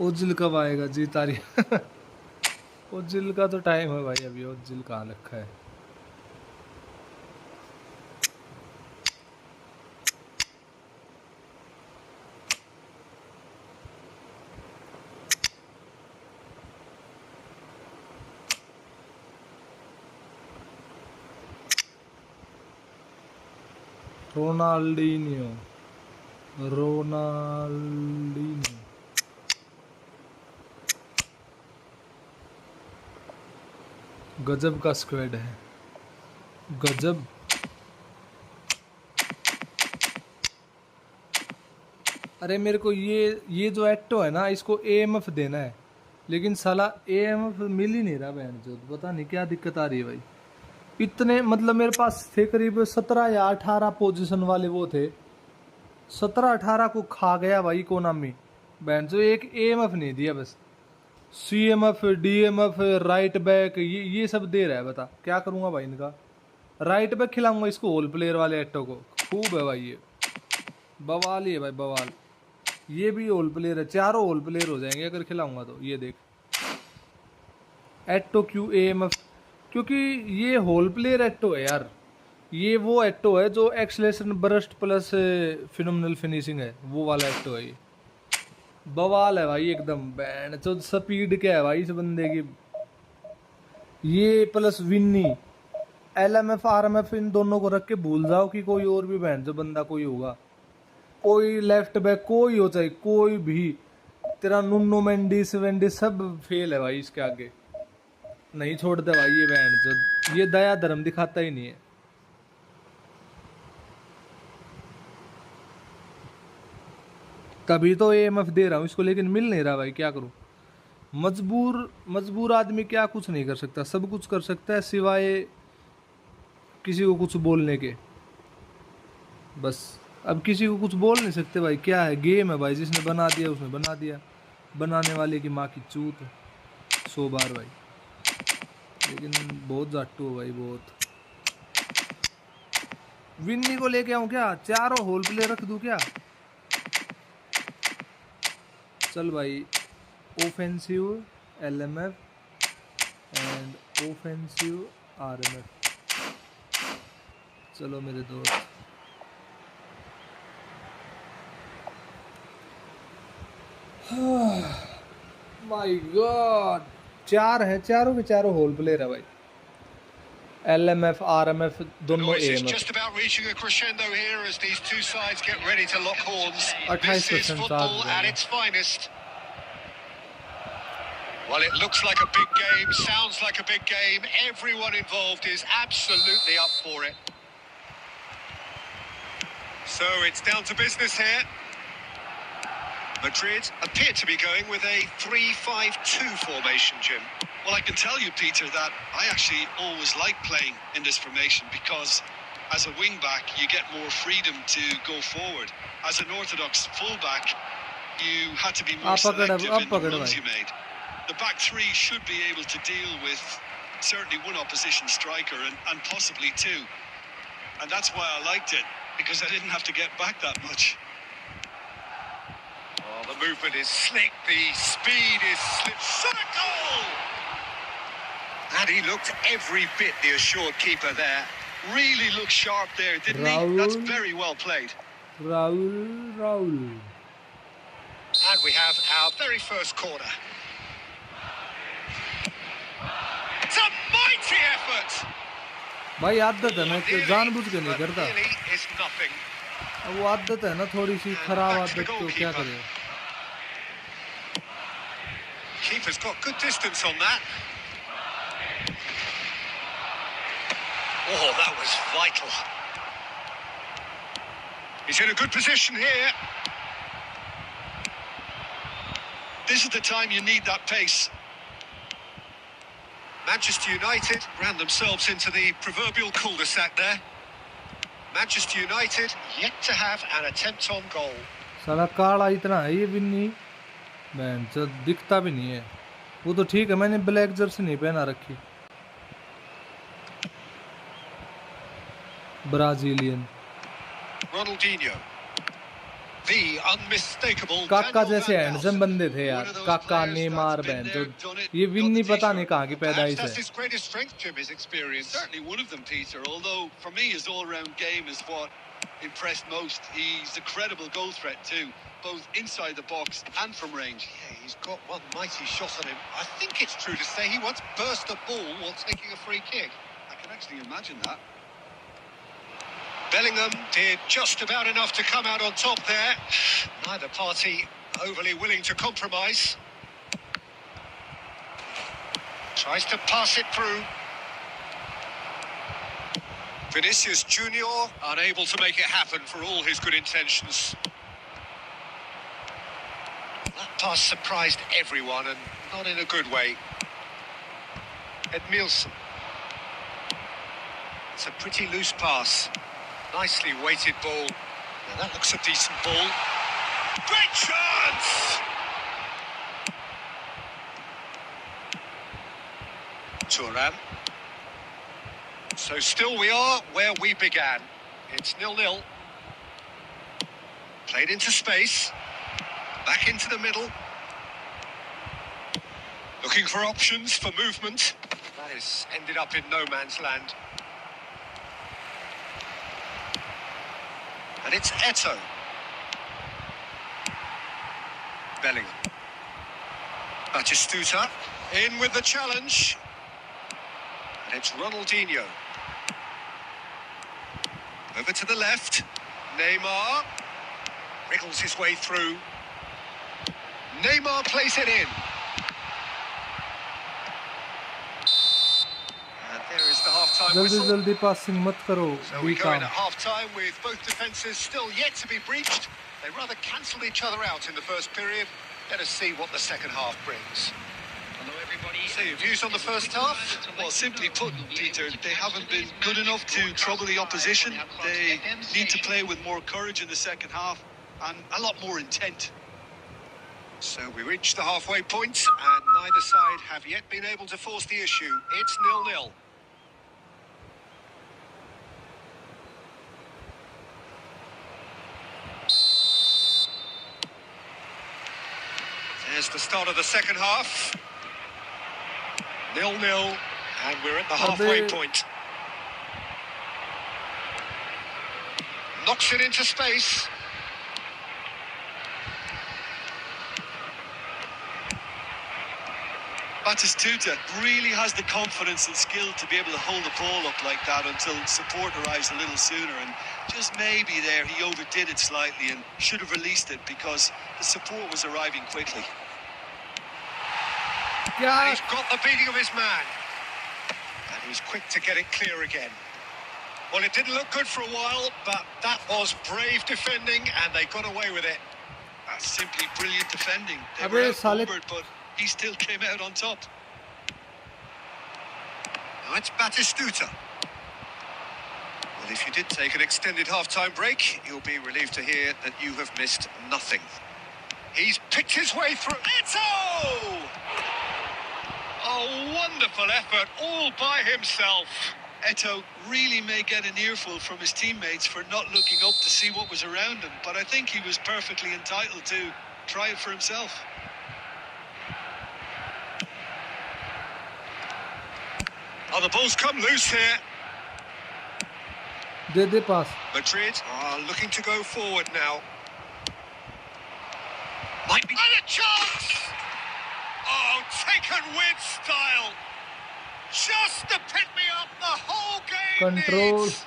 Ozil कब आएगा जी तारीख? Ozil का तो time है भाई, अभी Ozil कहाँ रखा है। रोनाल्डीनियो, रोनाल्डीनियो। गजब का स्क्वाड है, गजब। अरे मेरे को ये जो एक्टो है ना, इसको AMF देना है, लेकिन साला AMF मिल ही नहीं रहा बहन जो, पता नहीं क्या दिक्कत आ रही है भाई। इतने मतलब मेरे पास थे करीब 17 या 18 पोजीशन वाले वो थे, 17-18 को खा गया भाई कोनामी बहन जो। एक AMF नहीं दिया बस। CMF, DMF, राइट बैक, ये सब दे रहा है, बता क्या करूंगा भाई इनका। राइट बैक खिलाऊंगा इसको होल प्लेयर वाले एक्टो को, खूब है भाई ये, बवाल ही है भाई बवाल। ये भी होल प्लेयर है, चारों होल प्लेयर हो जाएंगे अगर खिलाऊंगा तो। ये देख एक्टो क्यू AMF, क्योंकि ये होल प्लेयर एक्टो है यार। ये वो एक्टो है जो acceleration burst plus phenomenal finishing है, वो वाला एक्टो है ये। बवाल है भाई एकदम, बैंड तो स्पीड क्या है भाई इस बंदे की। ये प्लस विन्नी, LMF RMF इन दोनों को रख के भूल जाओ कि कोई और भी बैंड जो बंदा कोई होगा, कोई लेफ्ट बैक कोई हो चाहे कोई भी, तेरा नुन्नो मेंडिस वेंडिस सब फेल है भाई इसके आगे, नहीं छोड़ते भाई ये बैंड जो। ये दया धर्म दिखाता ही नहीं है। तभी तो AMF दे रहा हूँ इसको, लेकिन मिल नहीं रहा भाई, क्या करूँ। मजबूर आदमी क्या कुछ नहीं कर सकता, सब कुछ कर सकता है सिवाय किसी को कुछ बोलने के, बस। अब किसी को कुछ बोल नहीं सकते भाई, क्या है गेम है भाई, जिसने बना दिया उसने बना दिया, बनाने वाले की माँ की चूत 100 बार भाई। लेकिन बहुत जाट्टू है भाई बहुत। विन्नी को लेके आऊँ क्या, चारों होल प्ले रख दूँ क्या? चल भाई, offensive LMF and offensive RMF। चलो मेरे दोस्त, माय गॉड, 4 हैं, चारों के चारों होल प्लेयर है भाई। LMF RMF दोनों AMF। Just about reaching a crescendo here as these two sides get ready to lock horns. This 28% is football at its finest. Well, it looks like a big game, sounds like a big game. Everyone involved is absolutely up for it. So it's down to business here. Madrid appear to be going with a 3-5-2 formation, Jim. Well, I can tell you, Peter, that I actually always like playing in this formation because as a wing-back, you get more freedom to go forward. As an orthodox full-back, you had to be more selective in the runs you made. The back three should be able to deal with certainly one opposition striker and possibly two. And that's why I liked it, because I didn't have to get back that much. Oh, the movement is slick, the speed is slick. Shot a goal! And he looked every bit the assured keeper there. Really looked sharp there, didn't he? That's very well played. Raul. And we have our very first corner. It's a mighty effort! भाई आदत है ना, कि जानबूझ के नहीं करता, Nearly is nothing. अब वो आदत है ना थोड़ी सी खराब आदत, तो क्या करे। Keeper's got good distance on that. Oh, that was vital. He's in a good position here. This is the time you need that pace. Manchester United Ran themselves into the proverbial cul-de-sac there. Manchester United yet to have an attempt on goal. साला काला इतना है ये Vinny, man जो दिखता भी नहीं है। वो तो ठीक है, मैंने ब्लैक जर्सी नहीं पहना रखी। Brazilian Ronaldinho. The unmistakable काका Daniel जैसे Van हैंडसम Basten. बंदे थे One यार, of those काका players नेमार that's been बहन there, तो done it, ये got विन्नी the पता नहीं t-shirt. कहाँ की Perhaps पैदाइश that's है. his greatest strength, Jim, his experience. Certainly one of them, Peter, although for me his all-round game is what impressed most. He's a credible goal threat too, both inside the box and from range. Yeah, he's got one mighty shot on him. I think it's true to say he once burst a ball while taking a free kick. I can actually imagine that. Bellingham did just about enough to come out on top there. Neither party overly willing to compromise. Tries to pass it through. Vinicius Junior unable to make it happen for all his good intentions. That pass surprised everyone and not in a good way. Edmilson. It's a pretty loose pass. Nicely weighted ball. Now that looks a decent ball. Great chance! Thuram. So still we are where we began. It's 0-0. Played into space. Back into the middle. Looking for options for movement. That has ended up in no man's land. And it's Eto'o. Bellingham. Batistuta in with the challenge. And it's Ronaldinho. Over to the left. Neymar. Wriggles his way through. Neymar plays it in. And there is the half-time जल्दी whistle. जल्दी passing मत करो. So we be go in काम. at half-time with both defences still yet to be breached. They rather cancelled each other out in the first period. Let us see what the second half brings. Hello, everybody. So your views on the first half? Well, simply put, Peter, they haven't been good enough to trouble the opposition. They need to play with more courage in the second half and a lot more intent. So we reach the halfway point, and neither side have yet been able to force the issue. It's 0-0. There's the start of the second half. 0-0, and we're at the halfway point. Knocks it into space. Batistuta really has the confidence and skill to be able to hold the ball up like that until support arrives a little sooner, and just maybe there he overdid it slightly and should have released it because the support was arriving quickly. And he's got the beating of his man. And he's quick to get it clear again. Well, it didn't look good for a while, but that was brave defending, and they got away with it. That's simply brilliant defending. They Abe, were Saleh- outnumbered, but he still came out on top. Now it's Batistuta. Well, if you did take an extended half-time break, you'll be relieved to hear that you have missed nothing. He's picked his way through. Eto'o! A wonderful effort all by himself. Eto'o really may get an earful from his teammates for not looking up to see what was around him, but I think he was perfectly entitled to try it for himself. Oh, the ball's come loose here. They pass. Madrid are looking to go forward now. Might be... And a chance! Oh, taken with style. Just to pick me up the whole game Control. needs.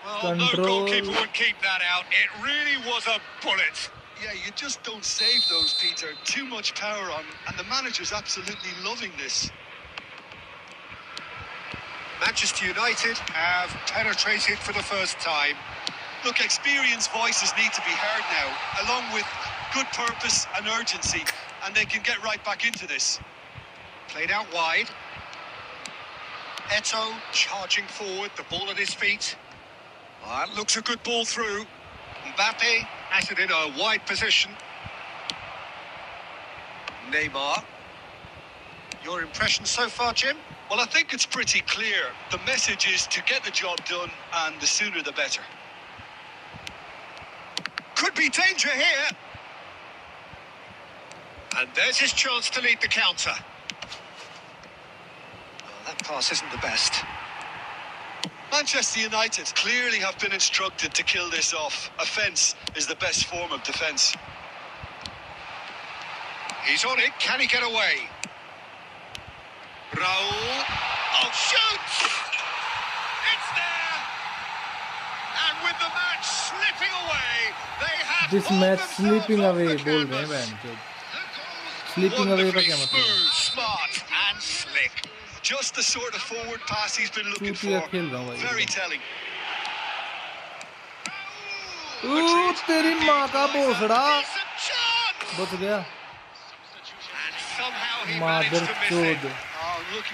Well, Control. no goalkeeper would keep that out. It really was a bullet. Yeah, you just don't save those, Peter. Too much power on, and the manager's absolutely loving this. Manchester United have penetrated for the first time. Look, experienced voices need to be heard now, along with good purpose and urgency, and they can get right back into this. Played out wide. Eto'o charging forward, the ball at his feet. Oh, that looks a good ball through. Mbappe has it in a wide position. Neymar. Your impression so far, Jim? Well, I think it's pretty clear. The message is to get the job done, and the sooner the better. Could be danger here. And there's his chance to lead the counter. Oh, that pass isn't the best. Manchester United clearly have been instructed to kill this off. Offence is the best form of defence. He's on it. Can he get away? Raul. Oh, shoots! It's there! And with the match slipping away, they have This pulled match themselves slipping off away the बोल रहे हैं canvas. बहन चोद। Sleeping away का Wonderfully क्या मतलब है? smooth, smart and slick. Just the sort of forward pass he's been looking चूतिया for. खेल रहा हूँ भाई। Very telling. तेरी माँ का भोसड़ा Decent chance! बच गया। And somehow he Mother managed to miss chod. it. Oh, look,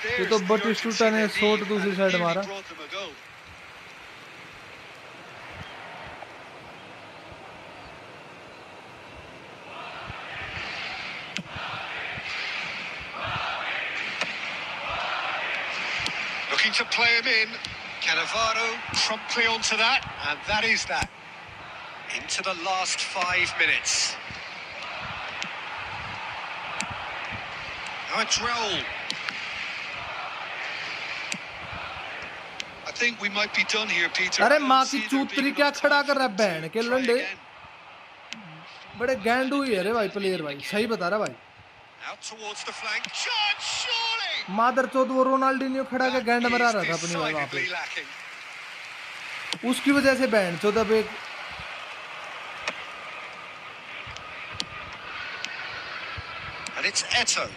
ये there's तो the बटिस्टुटा ने urgency शॉट they दूसरी need, साइड and मारा। nearly brought them a goal. Looking to play him in. Cannavaro promptly onto that, and that is that. Into the last 5 minutes. Now it's Raul. I think we might be done here, Peter. अरे I don't माँ see की there चूतरी being क्या enough खड़ा time कर for रहा है them बहन to के try लंडे। again. बड़े गैंडू ही है रे भाई प्लेयर भाई, सही बता रहा भाई। Out towards the flank. Shot, surely! मादर चौथ वो रोनाल्डिनियो खड़ा के गैंड मरा That रहा था is अपनी वहाँ पे, decidedly lacking. उसकी वजह से बहन चौथ अब एक And it's Eto.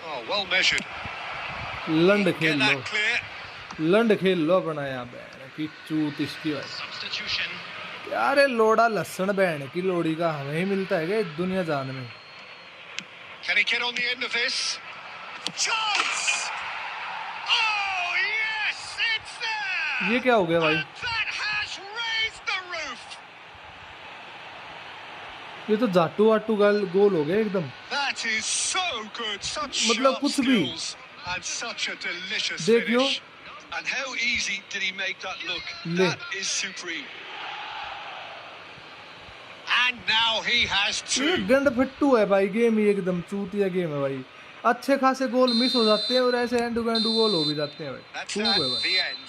Oh, well measured. लंड Get खेल लो, that clear. लंड खेल लो अपना यहाँ बहन की चूत इसकी भाई। Substitution. यारे लोड़ा लसन बहन की लोड़ी का हमें ही मिलता है क्या दुनिया जान में। Can he get on the end of this? Chance! Oh, yes, it's there! ये क्या हो गया भाई? And that has raised the roof. ये तो जाटू वाटू गोल हो गया एकदम। That is so good. Such मतलब sharp कुछ भी। skills and such a delicious देखियो finish. And how easy did he make that look? ले। That is supreme. And now he has ये two. गंड फट्टू है भाई, गेम ही एकदम चूतिया गेम है भाई। अच्छे खासे गोल मिस हो जाते हैं और ऐसे एंडू गैंडू गोल हो भी जाते हैं भाई। That's खूब है at भाई। the end.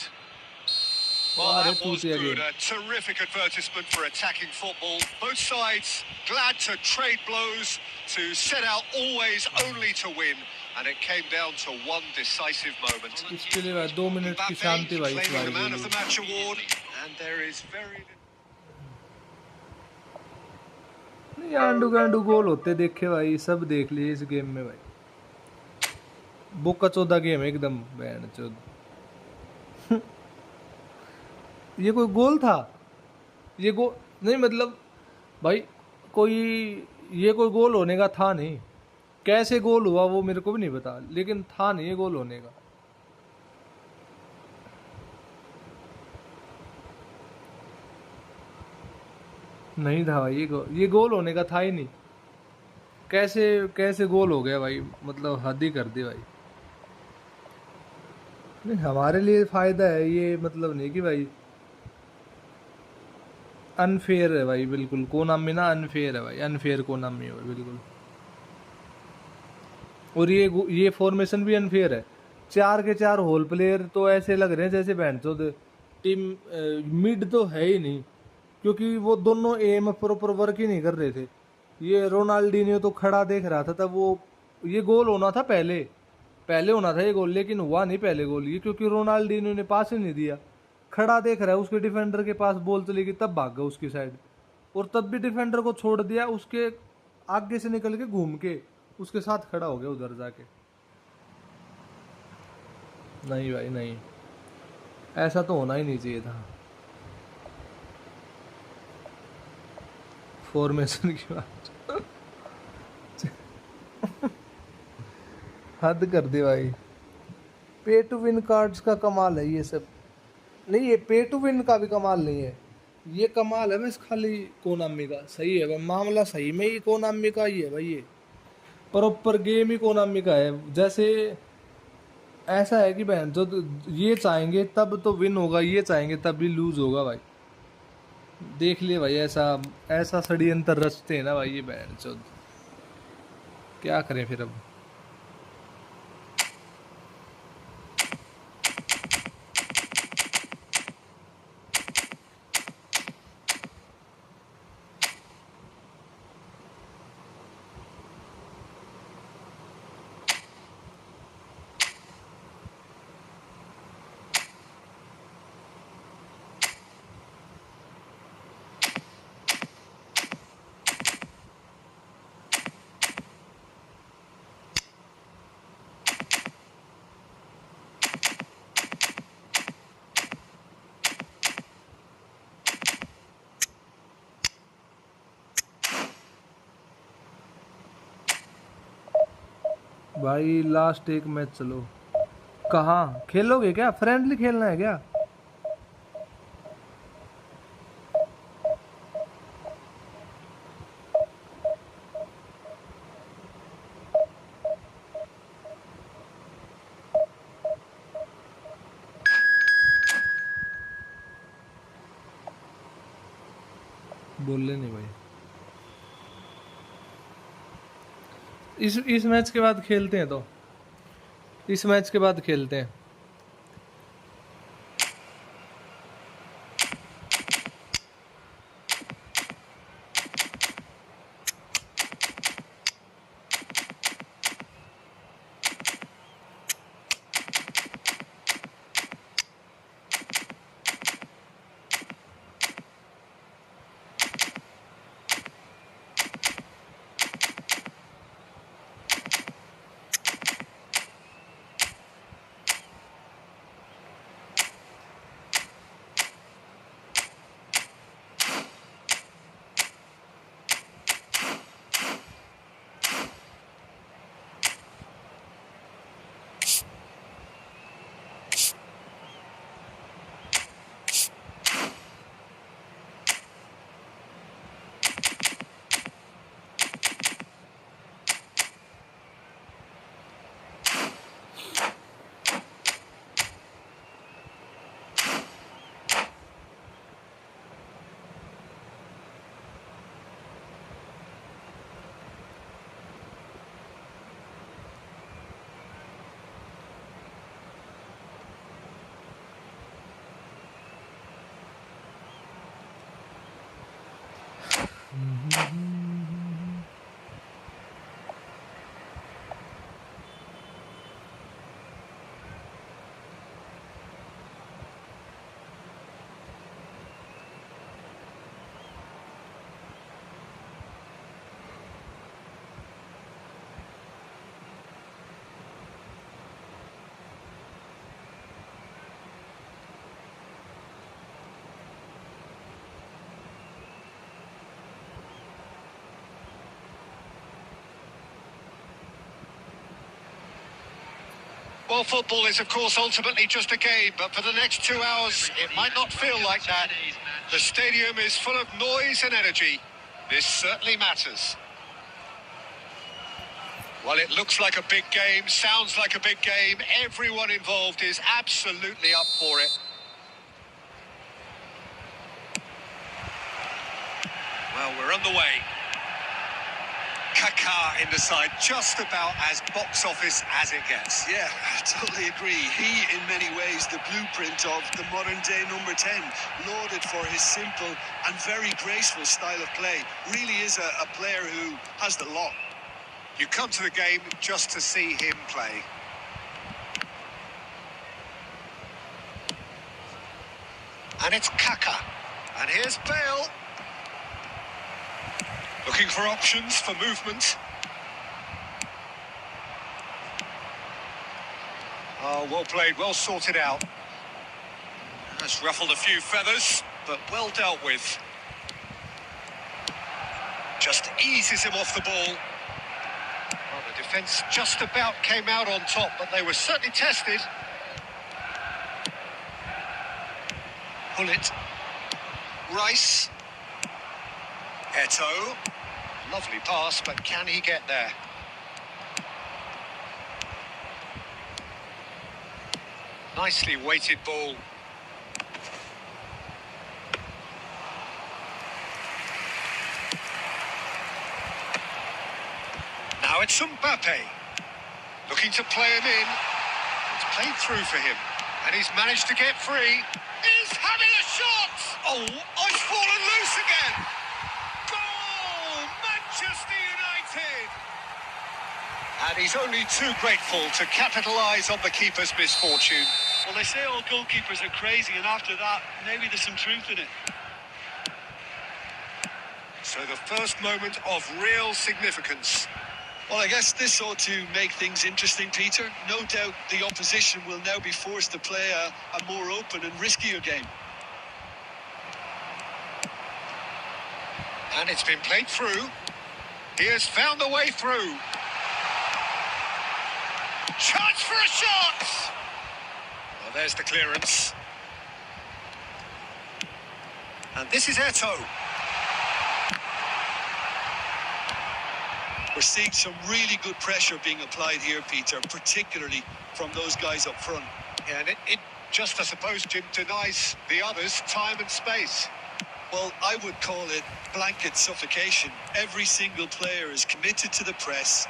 Well, What a that was two-tier good. game. A terrific advertisement for attacking football. Both sides glad to trade blows, to set out always only to win. And it came down to one decisive moment. इसके लिए भाई 2 minute की शांति भाई इस claiming the man बारी of the match award. And there is very little... नहीं एंडू गैंडू गोल होते देखे भाई, सब देख लिए इस गेम में भाई। बोका चौदा गेम है एकदम बहन चौद। ये कोई गोल था? ये गोल नहीं, मतलब भाई कोई ये कोई गोल होने का था नहीं। कैसे गोल हुआ वो मेरे को भी नहीं पता, लेकिन था नहीं ये गोल होने का। नहीं था भाई ये गोल होने का था ही नहीं। कैसे कैसे गोल हो गया भाई, मतलब हद ही कर दी भाई। नहीं हमारे लिए फायदा है ये, मतलब नहीं कि भाई अनफेयर है भाई, बिल्कुल कोनामी ना अनफेयर है भाई, अनफेयर कोनामी है भाई बिल्कुल। और ये फॉर्मेशन भी अनफेयर है। 4 के 4 होल प्लेयर तो ऐसे लग रहे हैं जैसे बैंचोद टीम मिड तो है ही नहीं, क्योंकि वो दोनों एम प्रॉपर वर्क ही नहीं कर रहे थे। ये रोनाल्डिनियो तो खड़ा देख रहा था तब वो, ये गोल होना था पहले होना था ये गोल, लेकिन हुआ नहीं पहले गोल ये, क्योंकि रोनाल्डिनियो ने पास ही नहीं दिया। खड़ा देख रहा है, उसके डिफेंडर के पास बॉल चली गई तब भाग गया उसकी साइड, और तब भी डिफेंडर को छोड़ दिया, उसके आगे से निकल के घूम के उसके साथ खड़ा हो गया उधर जाके। नहीं भाई नहीं, ऐसा तो होना ही नहीं चाहिए था। फॉर्मेशन की बात हद कर दी भाई। पे टू विन कार्ड्स का कमाल है ये सब। नहीं ये पे टू विन का भी कमाल नहीं है, ये कमाल है बस खाली कोनामी का। सही है भाई, मामला सही में ही कोनामी का ही है भाई, ये प्रॉपर गेम ही कोनामी का है। जैसे ऐसा है कि बहन तो ये चाहेंगे तब तो विन होगा, ये चाहेंगे तब भी लूज होगा भाई। देख लिए भाई, ऐसा ऐसा षड्यंत्र रचते हैं ना भाई ये बहन चोद। क्या करें फिर अब। भाई लास्ट एक मैच चलो। कहाँ खेलोगे क्या, फ्रेंडली खेलना है क्या? बोले नहीं भाई। इस मैच के बाद खेलते हैं, तो इस मैच के बाद खेलते हैं। Well, football is, of course, ultimately just a game, but for the next 2 hours, it might not feel like that. The stadium is full of noise and energy. This certainly matters. Well, it looks like a big game, sounds like a big game. Everyone involved is absolutely up for it. Well, we're on the way. Kaká in the side, just about as box office as it gets. Yeah, I totally agree. He, in many ways, the blueprint of the modern-day number 10, lauded for his simple and very graceful style of play. Really is a player who has the lot. You come to the game just to see him play. And it's Kaká. And here's Bale. Looking for options for movement. Oh, well played, well sorted out. That's ruffled a few feathers, but well dealt with. Just eases him off the ball. Well, the defence just about came out on top, but they were certainly tested. Hullet. Rice. Eto'o. Lovely pass, but can he get there? Nicely weighted ball. Mbappe. Looking to play him in. It's played through for him. And he's managed to get free. He's having a shot! Oh, it's fallen loose again! Goal! Manchester United! And he's only too grateful to capitalise on the keeper's misfortune. Well, they say all goalkeepers are crazy, and after that, maybe there's some truth in it. So the first moment of real significance. Well, I guess this ought to make things interesting, Peter. No doubt the opposition will now be forced to play a more open and riskier game. And it's been played through. He has found the way through. Chance for a shot! Well, there's the clearance. And this is Eto'o. We're seeing some really good pressure being applied here, Peter, particularly from those guys up front. Yeah, and it just, I suppose, Jim, denies the others time and space. Well, I would call it blanket suffocation. Every single player is committed to the press,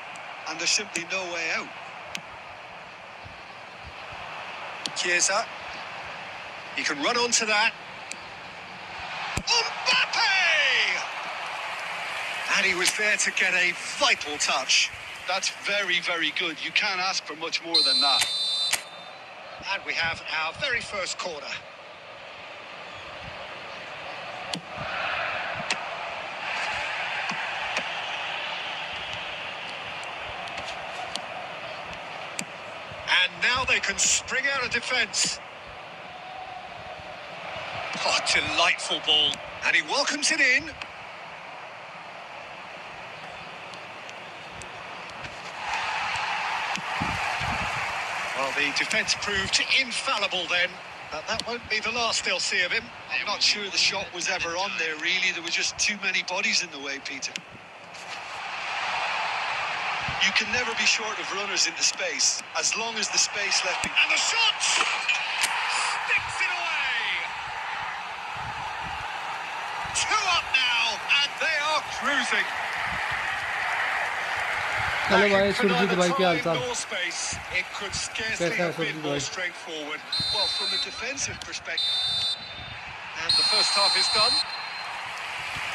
and there's simply no way out. Chiesa. He can run onto that. Mbappe! And he was there to get a vital touch. That's very, very good. You can't ask for much more than that. And we have our very first corner. And now they can spring out of defence. Oh, delightful ball. And he welcomes it in. Well, the defence proved infallible then, but that won't be the last they'll see of him. I'm not sure the shot was ever on there, really. There were just too many bodies in the way, Peter. You can never be short of runners into space, as long as the space left... And the shot! Sticks it away! 2 up now, and they are cruising. Hello भाई सुरजीत भाई क्या हाल चाल It could scarcely कैसा है have been Surjit more भाई straightforward. Well, from a defensive perspective... And the first half is done.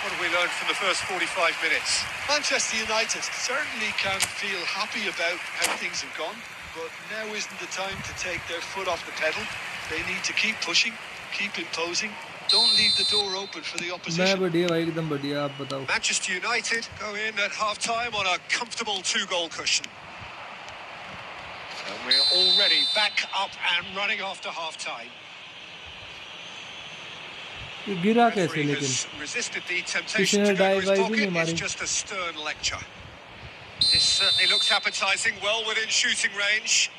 What have we learned from the first 45 minutes? Manchester United certainly can feel happy about how things have gone, but now isn't the time to take their foot off the pedal. They need to keep pushing, keep imposing. Don't leave the door open for the मैं opposition. बढ़िया भाई एकदम बढ़िया आप बताओ Manchester United go in at half-time on a comfortable 2-goal cushion. And we're already back up and running after half-time. ये गिरा कैसे Referee लेकिन has resisted the किसी temptation ने to go to die his वाई भी pocket. नहीं मारी It's just a stern lecture. This certainly looks appetising, well within shooting range.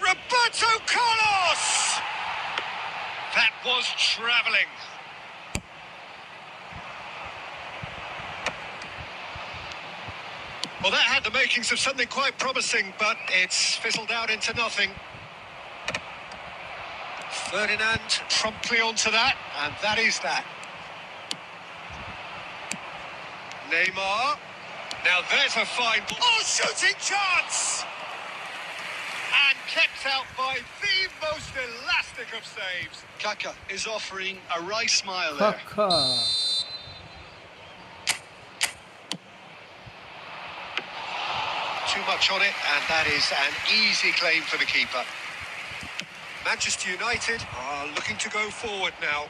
Roberto Carlos! That was travelling. Well, that had the makings of something quite promising, but it's fizzled out into nothing. Ferdinand promptly onto that, and that is that. Neymar. Now there's a fine... Oh, shooting chance! And kept out by the most elastic of saves. Kaka is offering a wry smile there. खक्का Too much on it, and that is an easy claim for the keeper. Manchester United are looking to go forward now.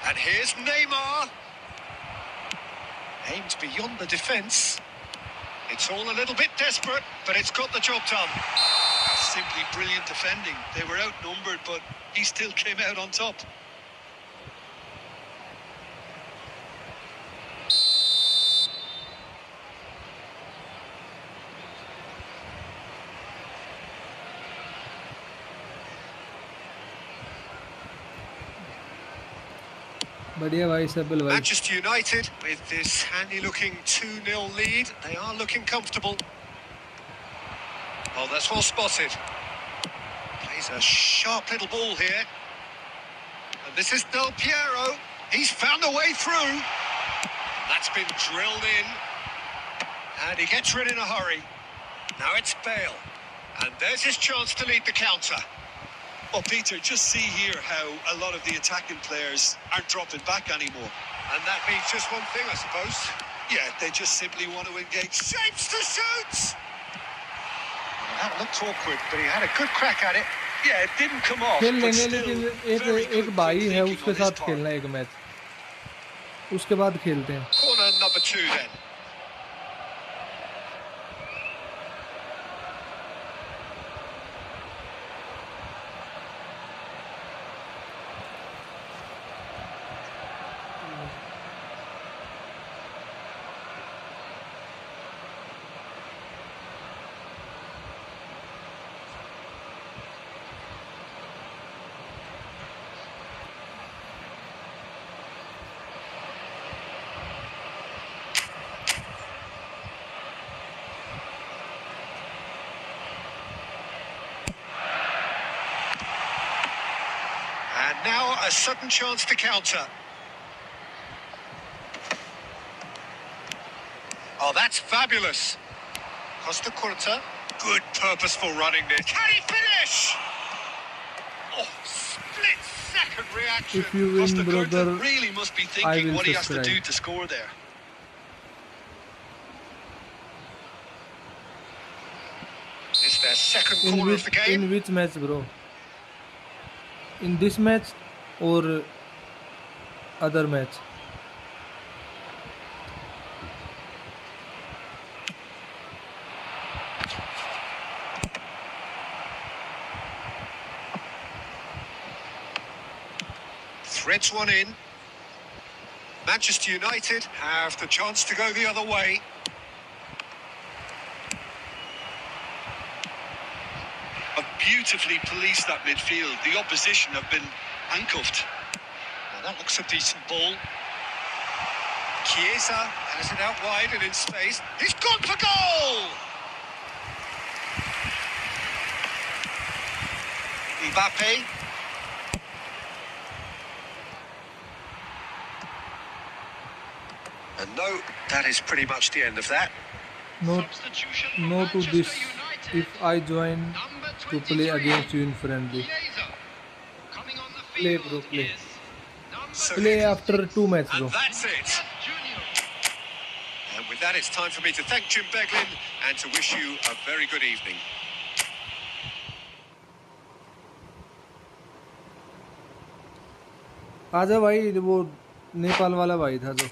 And here's Neymar. Aimed beyond the defence. It's all a little bit desperate, but it's got the job done. Simply brilliant defending. They were outnumbered, but he still came out on top. बढ़िया भाई सबिल भाई Manchester United, with this handy-looking 2-0 lead, they are looking comfortable. Well, that's well spotted. Plays a sharp little ball here. And this is Del Piero. He's found a way through. That's been drilled in. And he gets rid in a hurry. Now it's Bale. And there's his chance to lead the counter. Well, Peter, just see here how a lot of the attacking players aren't dropping back anymore. And that means just one thing, I suppose. Yeah, they just simply want to engage. Shapes to shoot! That looked awkward, but he had a good crack at it. Yeah, it didn't come off, खेल but लेंगे still, लेकिन very एक good भाई है thinking उसके on his साथ part. खेलना एक मैच, उसके बाद खेलते हैं. Corner number 2 then. And now a sudden chance to counter. Oh, that's fabulous. Costa Curta. Good purposeful running there. Can he finish? Oh, split-second reaction. If you win, Costa Curta brother, really must be I thinking will what he has to subscribe. do to score there. It's their second corner of the game. in which match, bro? In this match or other match? Threads one in. Manchester United have the chance to go the other way. Have beautifully policed that midfield. The opposition have been handcuffed. Well, that looks a decent ball. Chiesa has it out wide and in space. He's gone for goal! Mbappe. And no, that is pretty much the end of that. No, Substitution for no to Manchester this. United. If I join Number to play 23, against you in friendly, Chiesa. Coming on the Play, field bro, play. is number So play after 2 matches, bro. And that's it. Junior. And with that, it's time for me to thank Jim Beglin and to wish you a very good evening. आजा भाई, वो नेपाल वाला भाई था जो.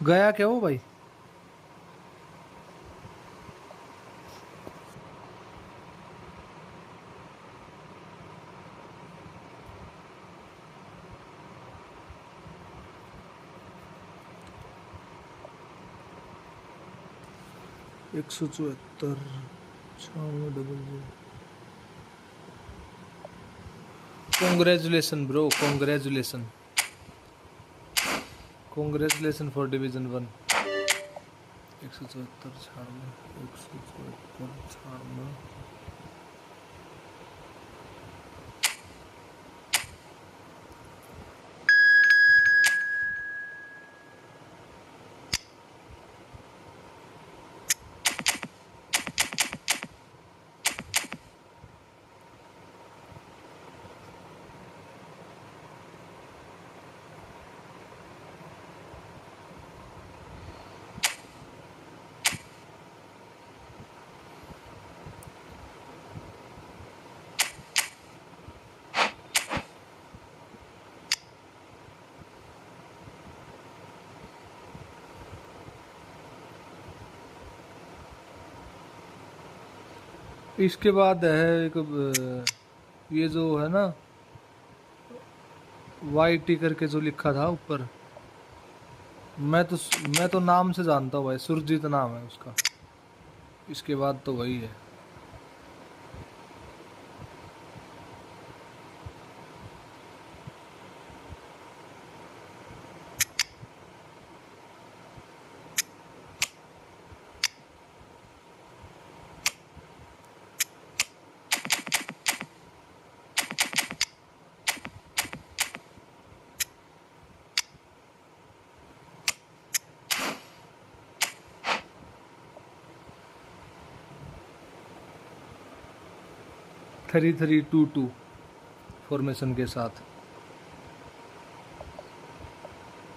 गया क्या वो भाई? एक 174 600. Congratulations, bro. Congratulations. Congratulations for Division 1. 174 छाड़ना, 174 छाड़ना. इसके बाद है एक ये जो है ना YT करके जो लिखा था ऊपर, मैं तो नाम से जानता हूँ भाई, सुरजीत नाम है उसका. इसके बाद तो वही है. 3-3-2-2 फॉर्मेशन के साथ।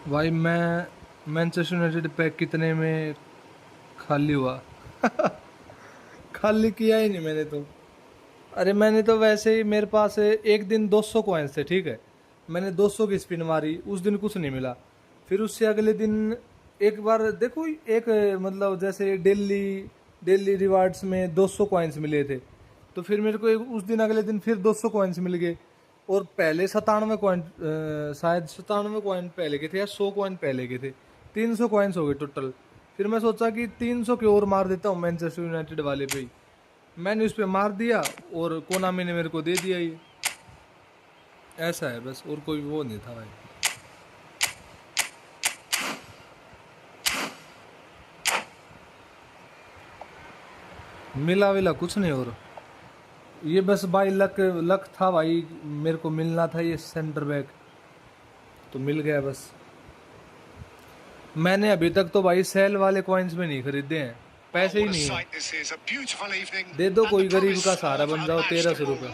भाई मैं मैनचेस्टर यूनाइटेड पैक कितने में खाली हुआ खाली किया ही नहीं मैंने तो। अरे मैंने तो वैसे ही, मेरे पास एक दिन 200 कॉइन्स थे, ठीक है, मैंने 200 की स्पिन मारी, उस दिन कुछ नहीं मिला। फिर उससे अगले दिन एक बार देखो, एक मतलब जैसे डेली रिवार्ड्स में 200 कॉइन्स मिले थे, तो फिर मेरे को उस दिन अगले दिन फिर 200 कॉइन्स मिल गए। और पहले 97 कॉइन, शायद 97 कॉइन पहले के थे या 100 कॉइन पहले के थे, 300 कॉइन्स हो गए टोटल। फिर मैं सोचा कि 300 के और मार देता हूँ मैनचेस्टर यूनाइटेड वाले पे ही। मैंने उस पर मार दिया और कोनामी ने मेरे को दे दिया। ये ऐसा है बस, और कोई वो नहीं था भाई। मिला विला कुछ नहीं। और ये बस भाई लक था भाई, मेरे को मिलना था ये सेंटर बैक, तो मिल गया बस। मैंने अभी तक तो भाई सेल वाले कॉइन्स में नहीं खरीदे हैं, पैसे ही नहीं है। दे दो कोई, गरीब का सहारा बन जाओ। 1300 रुपये,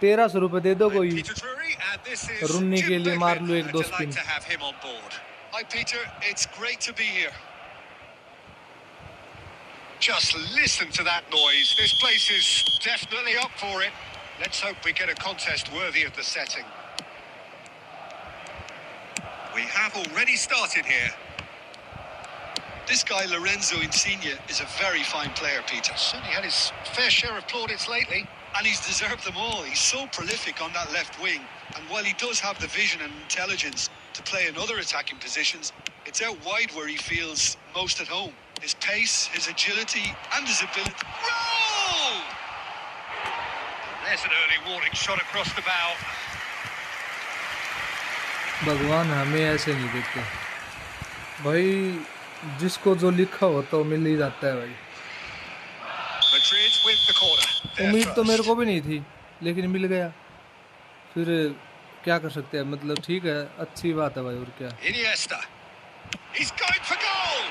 1300 रुपये दे दो कोई, रुन्नी के लिए मार लो 1-2 spin. Just listen to that noise. This place is definitely up for it. Let's hope we get a contest worthy of the setting. We have already started here. This guy Lorenzo Insigne is a very fine player, Peter. Certainly had his fair share of plaudits lately. And he's deserved them all. He's so prolific on that left wing. And while he does have the vision and intelligence to play in other attacking positions, it's out wide where he feels most at home. His pace, his agility, and his ability. Roll! There's an early warning shot across the bow. भगवान हमें ऐसे नहीं देते भाई, जिसको जो लिखा होता है वो मिल ही जाता है भाई। Madrid with the corner. उम्मीद तो मेरे को भी नहीं थी, लेकिन मिल गया। फिर क्या कर सकते हैं, मतलब ठीक है, अच्छी बात है भाई, और क्या। Iniesta. He's going for goal.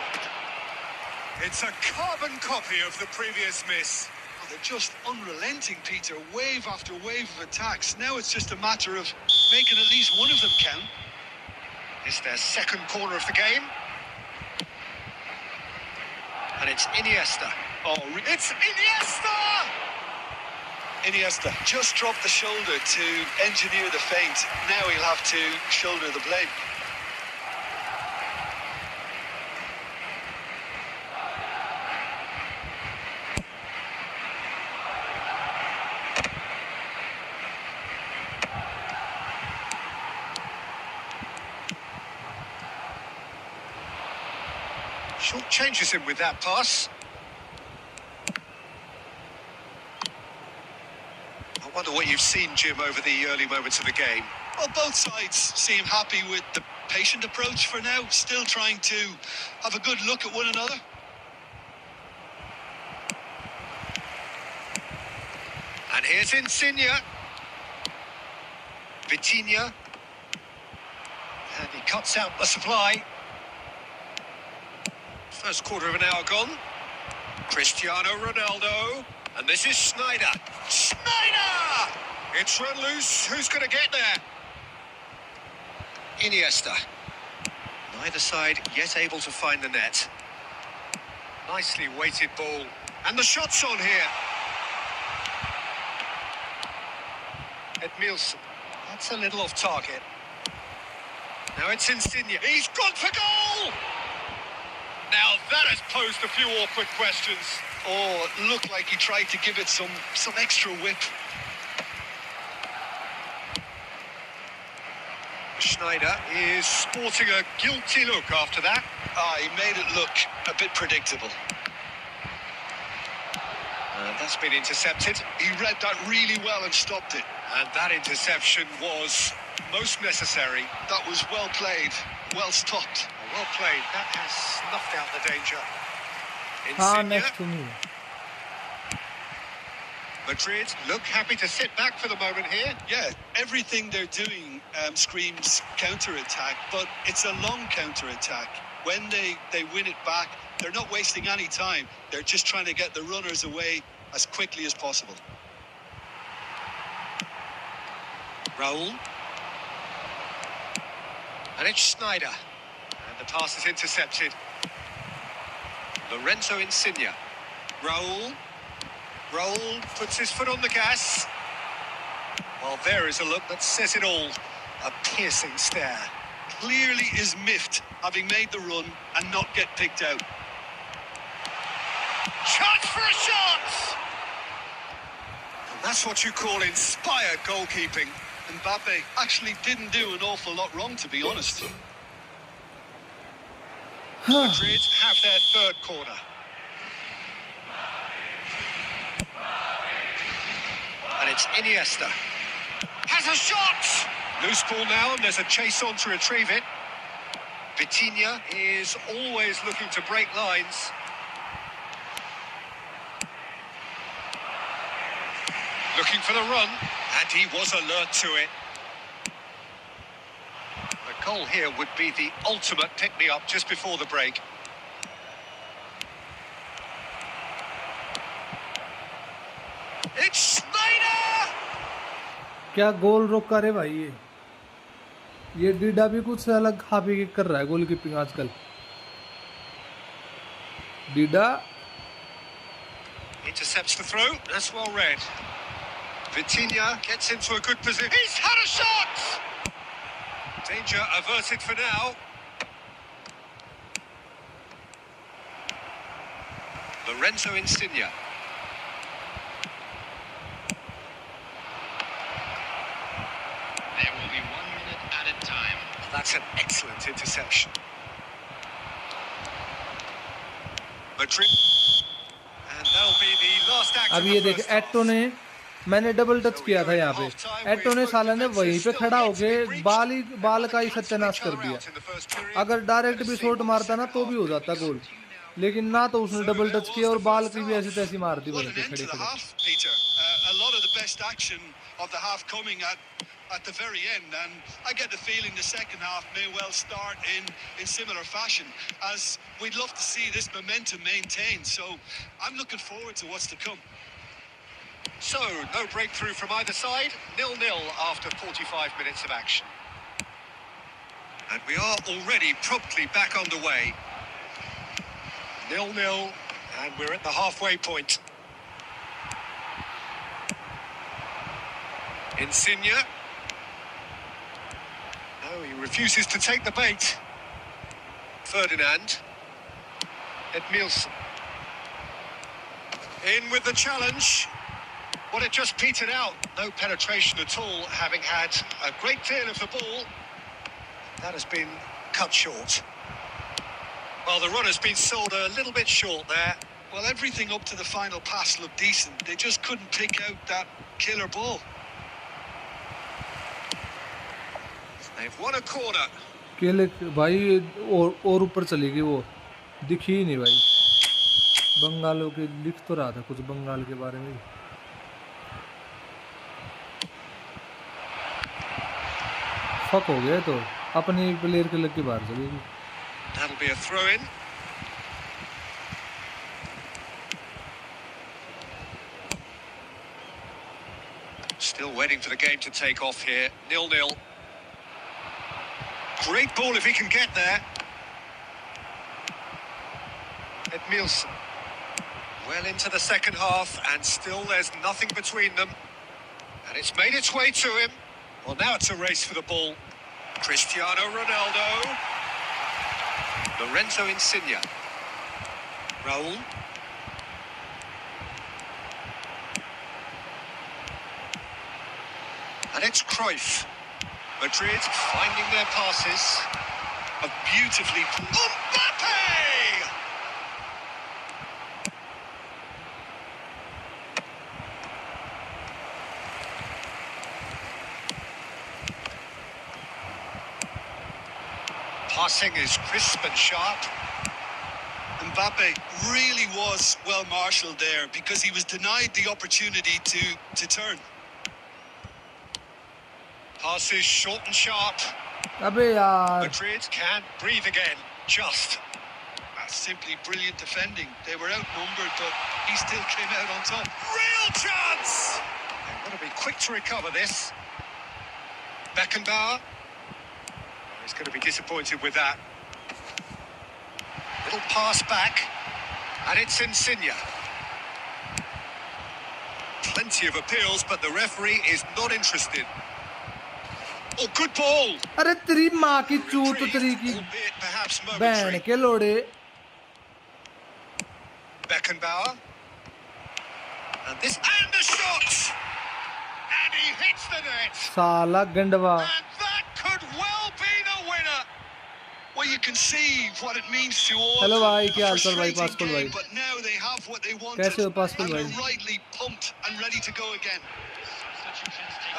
It's a carbon copy of the previous miss. Oh, they're just unrelenting, Peter. Wave after wave of attacks. Now it's just a matter of making at least one of them count. It's their second corner of the game. And it's Iniesta. Oh, it's Iniesta! Iniesta just dropped the shoulder to engineer the feint. Now he'll have to shoulder the blame. Short changes him with that pass. I wonder what you've seen, Jim, over the early moments of the game. Well, both sides seem happy with the patient approach for now, still trying to have a good look at one another. And here's Insigne. Vitinha. And he cuts out the supply. First quarter of an hour gone. Cristiano Ronaldo. And this is Sneijder. Sneijder! It's run loose. Who's going to get there? Iniesta. Neither side yet able to find the net. Nicely weighted ball. And the shot's on here. Edmilson. That's a little off target. Now it's Insigne. He's gone for goal! Now that has posed a few awkward questions. Oh, it looked like he tried to give it some extra whip. Sneijder is sporting a guilty look after that. He made it look a bit predictable. That's been intercepted. He read that really well and stopped it. And that interception was most necessary. That was well played, well stopped. Well played. That has snuffed out the danger. हाँ, Insigne. next to me. Madrid look happy to sit back for the moment here. Yeah, everything they're doing screams counter-attack, but it's a long counter-attack. When they win it back, they're not wasting any time. They're just trying to get the runners away as quickly as possible. Raul. And it's Snyder. And the pass is intercepted. Lorenzo Insigne. Raul. Raul puts his foot on the gas. Well, there is a look that says it all. A piercing stare. Clearly is miffed, having made the run and not get picked out. Chance for a shot! And that's what you call inspired goalkeeping. Mbappe actually didn't do an awful lot wrong, to be honest. Madrid have their third corner. And it's Iniesta. Has a shot! Loose ball now, and there's a chase on to retrieve it. Vitinha is always looking to break lines. Looking for the run, and he was alert to it. The goal here would be the ultimate pick-me-up just before the break. It's Snyder! क्या गोल रोका रे भाई ये डीडा भी कुछ अलग खा P के कर रहा है गोलकीपिंग आजकल Dida Intercepts the throw, that's well read. Vitinha gets into a good position. He's had a shot! Danger averted for now. Lorenzo Insigne. There will be 1 minute added time. That's an excellent interception. Madrid. And that'll be the last act अब of ये the देख first half. एटो ने मैंने double touch किया था यहाँ पे एटो ने साला ने वहीं पे खड़ा होके बाल का ही सत्यानाश कर दिया अगर डायरेक्ट भी शॉट मारता ना तो भी हो जाता गोल लेकिन ना तो उसने डबल टच किया और बाल की भी ऐसी तैसी मार दी What बड़े an end खड़े to the खड़े half, Peter. A lot of the best action of the half coming at the very end, and I get the feeling the second half may well start in similar fashion, as we'd love to see this momentum maintained. So I'm looking forward to what's to come. So, no breakthrough from either side. 0-0 after 45 minutes of action. And we are already promptly back underway. 0-0, and we're at the halfway point. Insigne. No, he refuses to take the bait. Ferdinand. Edmilson. In with the challenge. Well, it just petered out. No penetration at all, having had a great deal of the ball. That has been cut short. Well, the run has been sold a little bit short there. Well, everything up to the final pass looked decent. They just couldn't pick out that killer ball. They've won a corner. केले भाई और ऊपर चली गई वो दिखी ही नहीं भाई बंगालों के लिख तो रहा था कुछ बंगाल के बारे में फक हो गया तो अपने प्लेयर के लग के बाहर चलेगी That'll be a throw-in. Still waiting for the game to take off here. 0-0. Great ball if he can get there. Edmilson. Well into the second half, and still there's nothing between them. And it's made its way to him. Well, now it's a race for the ball. Cristiano Ronaldo. Lorenzo Insigne. Raul. And it's Cruyff. Madrid finding their passes. A beautifully... Mbappe! Passing is crisp and sharp. Mbappe really was well marshalled there because he was denied the opportunity to turn. Passes short and sharp. अबे यार Madrid can't breathe again. Just. Simply brilliant defending. They were outnumbered, but he still came out on top. Real chance! They've got to be quick to recover this. Beckenbauer. He's going to be disappointed with that. Little pass back. And it's Insigne. Plenty of appeals, but the referee is not interested. Oh, good ball. अरे तेरी माँ की चूत तेरी की Albeit perhaps बहन momentary. के लोड़े Beckenbauer. And the shot! And he hits the net. साला गंडवा And that could well be the winner. Well, you can see what it means to all. Hello भाई क्या हाल चाल भाई Frustrating पास्कुल game, भाई but now they have what they wanted. कैसे हो पास्कुल And भाई they're rightly pumped and ready to go again.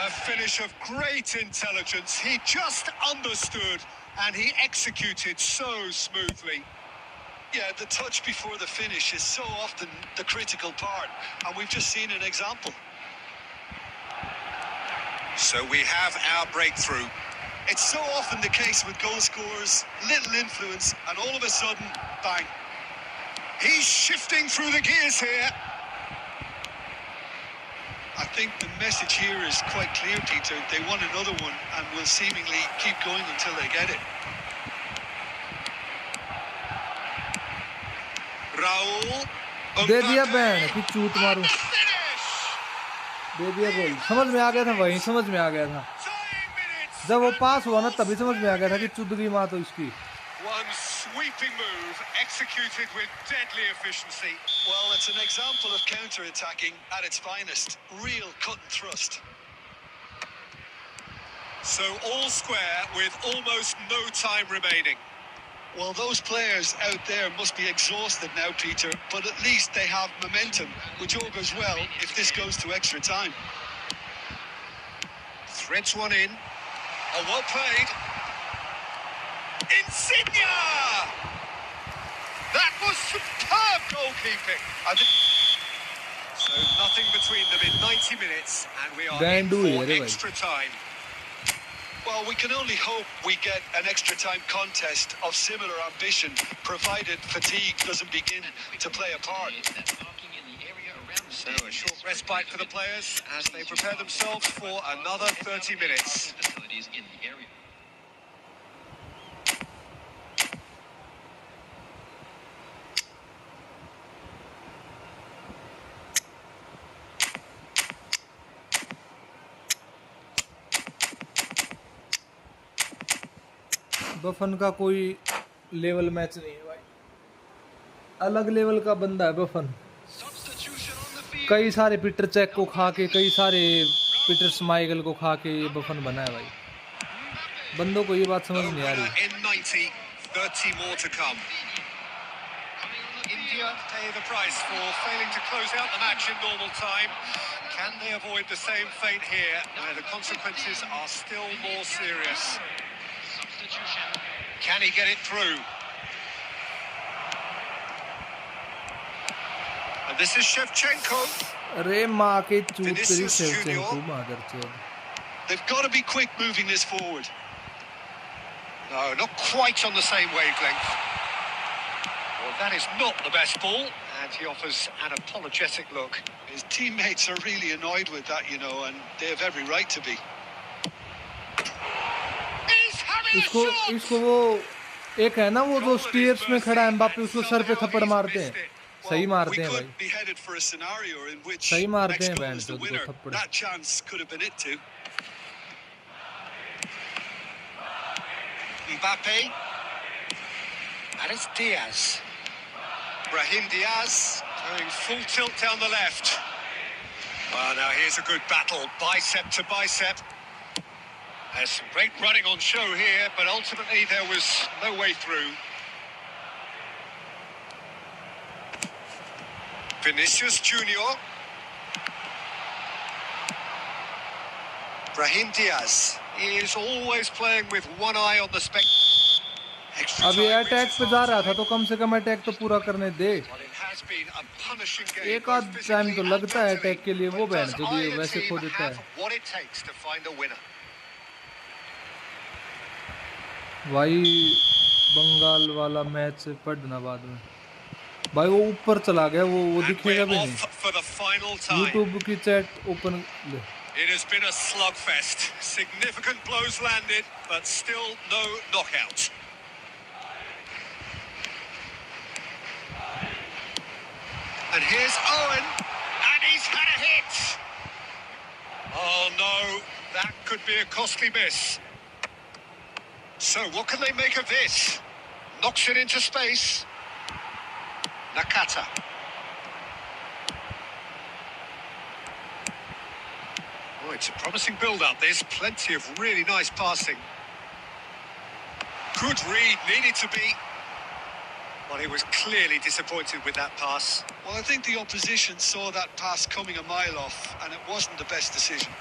A finish of great intelligence. He just understood and he executed so smoothly. Yeah, the touch before the finish is so often the critical part, and we've just seen an example. So we have our breakthrough. It's so often the case with goal scorers, little influence, and all of a sudden, bang. He's shifting through the gears here. I think the message here is quite clear, Peter. They want another one and will seemingly keep going until they get it. Raul. दे दिया बहन की चूत मारूं And the finish! दे दिया गोल समझ में आ गया था वहीं समझ में आ गया था Dying minutes. जब वो पास हुआ ना तभी समझ में आ गया था कि चुद गई माँ तो इसकी One sweeping move executed with deadly efficiency. Well, it's an example of counter-attacking at its finest. Real cut and thrust. So all square with almost no time remaining. Well, those players out there must be exhausted now, Peter, but at least they have momentum, which augurs well if this goes to extra time. Threads one in. Oh, well played. Insigne! That was superb goalkeeping. So nothing between them in 90 minutes, and we are in Gandu for here, eh, extra time. Well, we can only hope we get an extra time contest of similar ambition, provided fatigue doesn't begin to play a part. So a short respite for the players as they prepare themselves for another 30 minutes. बफन का कोई level match नहीं है भाई अलग level का बंदा है बफन कई सारे पीटर चेक को खा के कई सारे पीटर स्माइगल को खा के ये बफन बना है भाई बंदों को ये बात समझ नहीं आ रही In 90, 30 more to come. India pay the price for failing to close out the match in normal time. Can they avoid the same fate here, where the consequences are still more serious? Can he get it through? And this is Shevchenko. अरे माँ के चूत तेरी Vinicius Shevchenko Junior. मादर चोद They've got to be quick moving this forward. No, not quite on the same wavelength. Well, that is not the best ball, and he offers an apologetic look. His teammates are really annoyed with that, you know, and they have every right to be. He's having a इसको shot! इसको वो एक है ना वो जो stairs में खड़ा है एम्बापे उसको सर पे थप्पड़ मारते हैं सही Well, मारते we हैं could भाई be headed for a scenario in which सही मारते next हैं goal बैंड is the चोद को winner. थप्पड़ That chance could have been it too. Mbappe. And it's Diaz. Brahim Diaz going full tilt down the left. Well, now here's a good battle, bicep to bicep. There's some great running on show here, but ultimately there was no way through. Vinicius Junior. Brahim Diaz. He is always playing with one eye on the Extra अब ये time attack reaches पे जा half रहा था time. तो कम से कम attack तो पूरा करने दे Well, it has been a punishing game, एक both आध टाइम तो physically लगता है and अटैक के लिए वो mentally. बैंड But जो does ये either वैसे खो team देता have है what it takes to find a winner? भाई बंगाल वाला मैच पढ़ना बाद में भाई। वो ऊपर चला गया, वो And दिखेगा we're भी नहीं। off for the final time. YouTube की चैट ओपन ले। It has been a slugfest. Significant blows landed, but still no knockout. And here's Owen, and he's had a hit. Oh no, that could be a costly miss. So what can they make of this? Knocks it into space. Nakata. Oh, it's a promising build-up. There's plenty of really nice passing. Good read, needed to be. Well, he was clearly disappointed with that pass. Well, I think the opposition saw that pass coming a mile off, and it wasn't the best decision.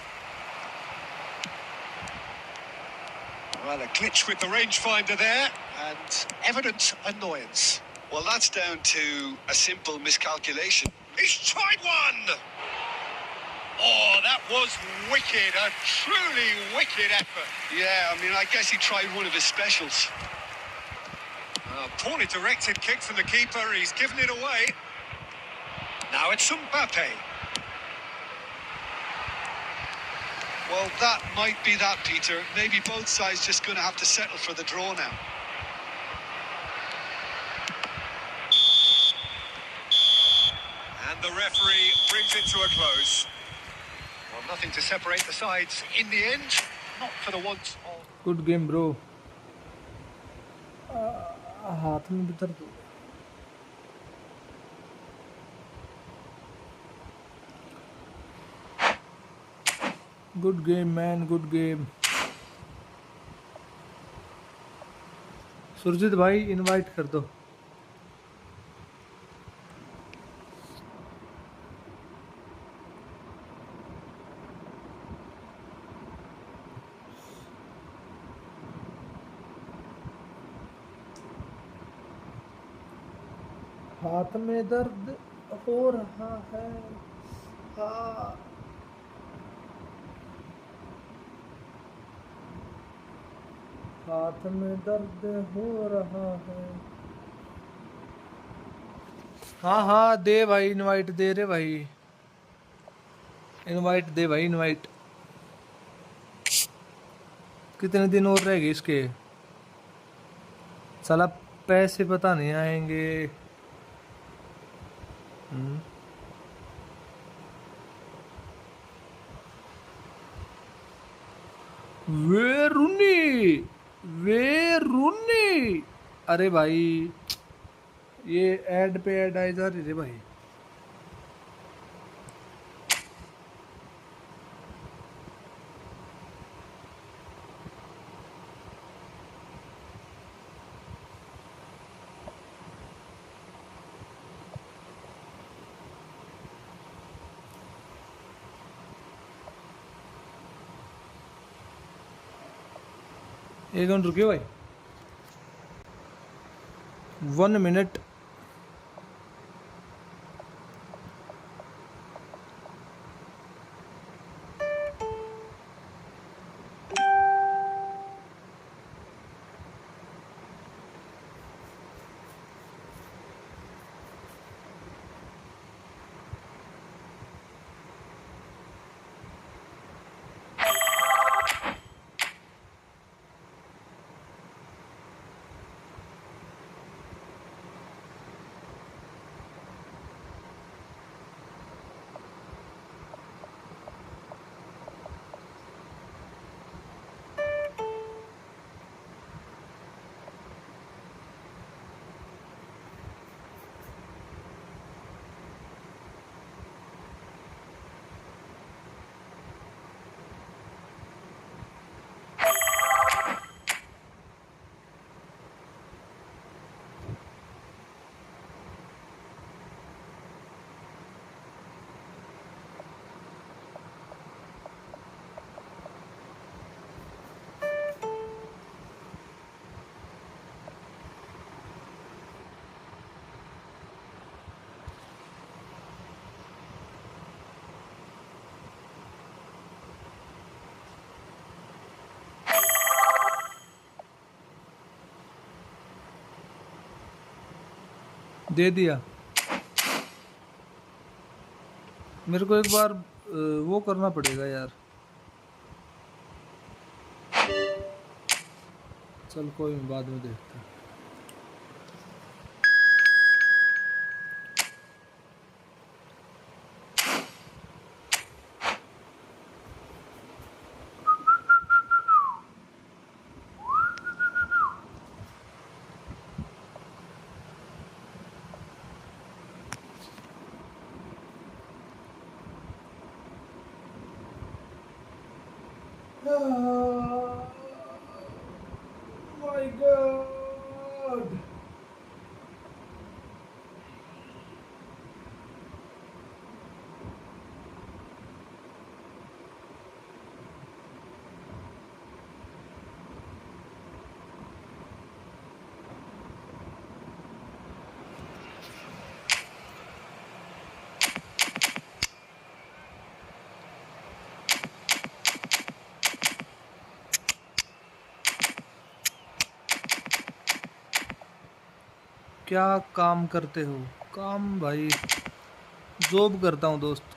Well, a glitch with the rangefinder there, and evident annoyance. Well, that's down to a simple miscalculation. He's tried one! Oh, that was wicked, a truly wicked effort. Yeah, I mean, I guess he tried one of his specials. Poorly directed kick from the keeper, he's given it away. Now it's Mbappe. Well, that might be that, Peter. Maybe both sides just going to have to settle for the draw now. And the referee brings it to a close. Well, nothing to separate the sides in the end. Not for the want of... good game bro. हाथ में भी दर्द हो गया। Good game man, good game. Surjeet भाई invite कर दो। हाथ में दर्द हो रहा है। हाँ हाथ में दर्द हो रहा है। हाँ हाँ दे भाई, इनवाइट दे रे भाई, इनवाइट दे भाई, इनवाइट। कितने दिन और रह गए इसके? साला पैसे पता नहीं आएंगे। वेरुनी वेरुनी, अरे भाई ये ऐड पे ऐड आई जा रही रे भाई। एक मिनट रुकिए भाई, 1 मिनट। दे दिया। मेरे को एक बार वो करना पड़ेगा यार। चल कोई नहीं, बाद में देखते हैं। My God! क्या काम करते हो? काम भाई, जॉब करता हूँ दोस्त।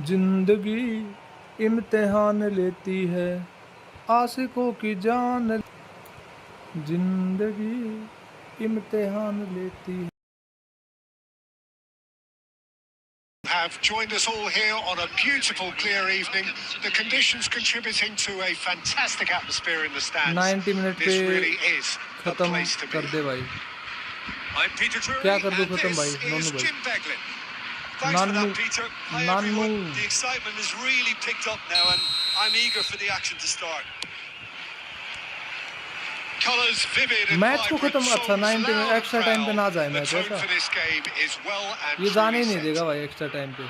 जिंदगी इम्तिहान लेती है आशिकों की जान, जिंदगी इम्तिहान लेती है। Have joined us all here on a beautiful clear evening. The conditions contributing to a fantastic atmosphere in the stands. 90 minute This पे really is a खत्म place to कर be. दे भाई। I'm Peter Drury, क्या कर दूं and खत्म this भाई? is Nannu भाई, Jim Beglin. Thanks for Nanu that, Peter. Hi Nanu. everyone. The excitement has really picked up now, and I'm eager for the action to start. Colours vivid and match को vibrant, खत्म, अच्छा songs 90 में loud and extra time पे proud. ना जाए The match, tone ऐसा? for this game is well and ये जाने ही truly नहीं set. देगा भाई एक्स्ट्रा टाइम पे,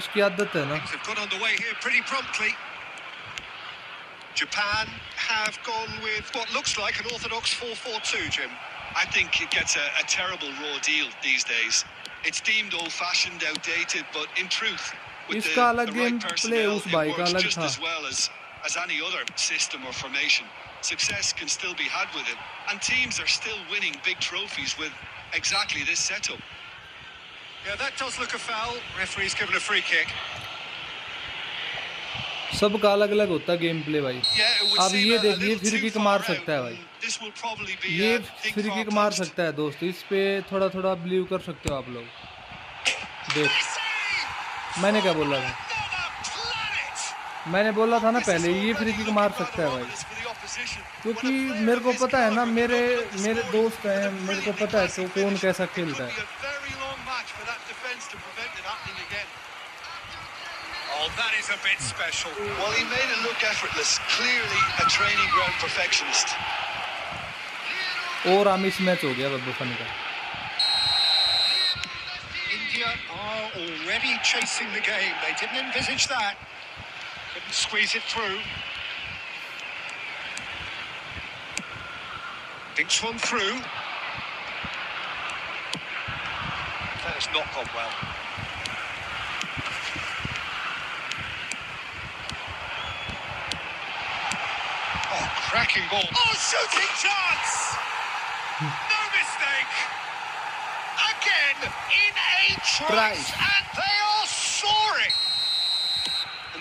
इसकी आदत है ना। Things have got underway here pretty promptly. Japan have gone with what looks like an orthodox 4-4-2, Jim. I think it gets a terrible raw deal these days. It's deemed old-fashioned, outdated, but in truth, with इसका अलग the game right play personnel, उस it भाई का works अलग just था। as well as any other system or formation. Success can still be had with it, and teams are still winning big trophies with exactly this setup. Yeah, that does look a foul. Referee's given a free kick. सबका अलग अलग होता है game play भाई। Yeah, it would अब seem ये a देखिए little free too kick far मार out, सकता है भाई, and this will probably be ये a big free far kick मार post. सकता है दोस्त, इस पे थोड़ा थोड़ा बिलीव कर सकते हो आप लोग। देख, मैंने क्या बोला था? मैंने बोला था ना पहले, ये फ्री किक मार सकता है भाई, क्योंकि मेरे को पता है ना, मेरे दोस्त हैं, मेरे को पता है तो कौन कैसा खेलता है। Oh, that is a bit special. Well, he made it look effortless. Clearly a training ground perfectionist. और आमिस मैच हो गया बफन का। India are already chasing the game. They didn't envisage that. Couldn't squeeze it through. Dinks one through. That has not gone well. Oh, cracking ball. Oh, shooting chance! No mistake! Again, in a trice, and they are soaring!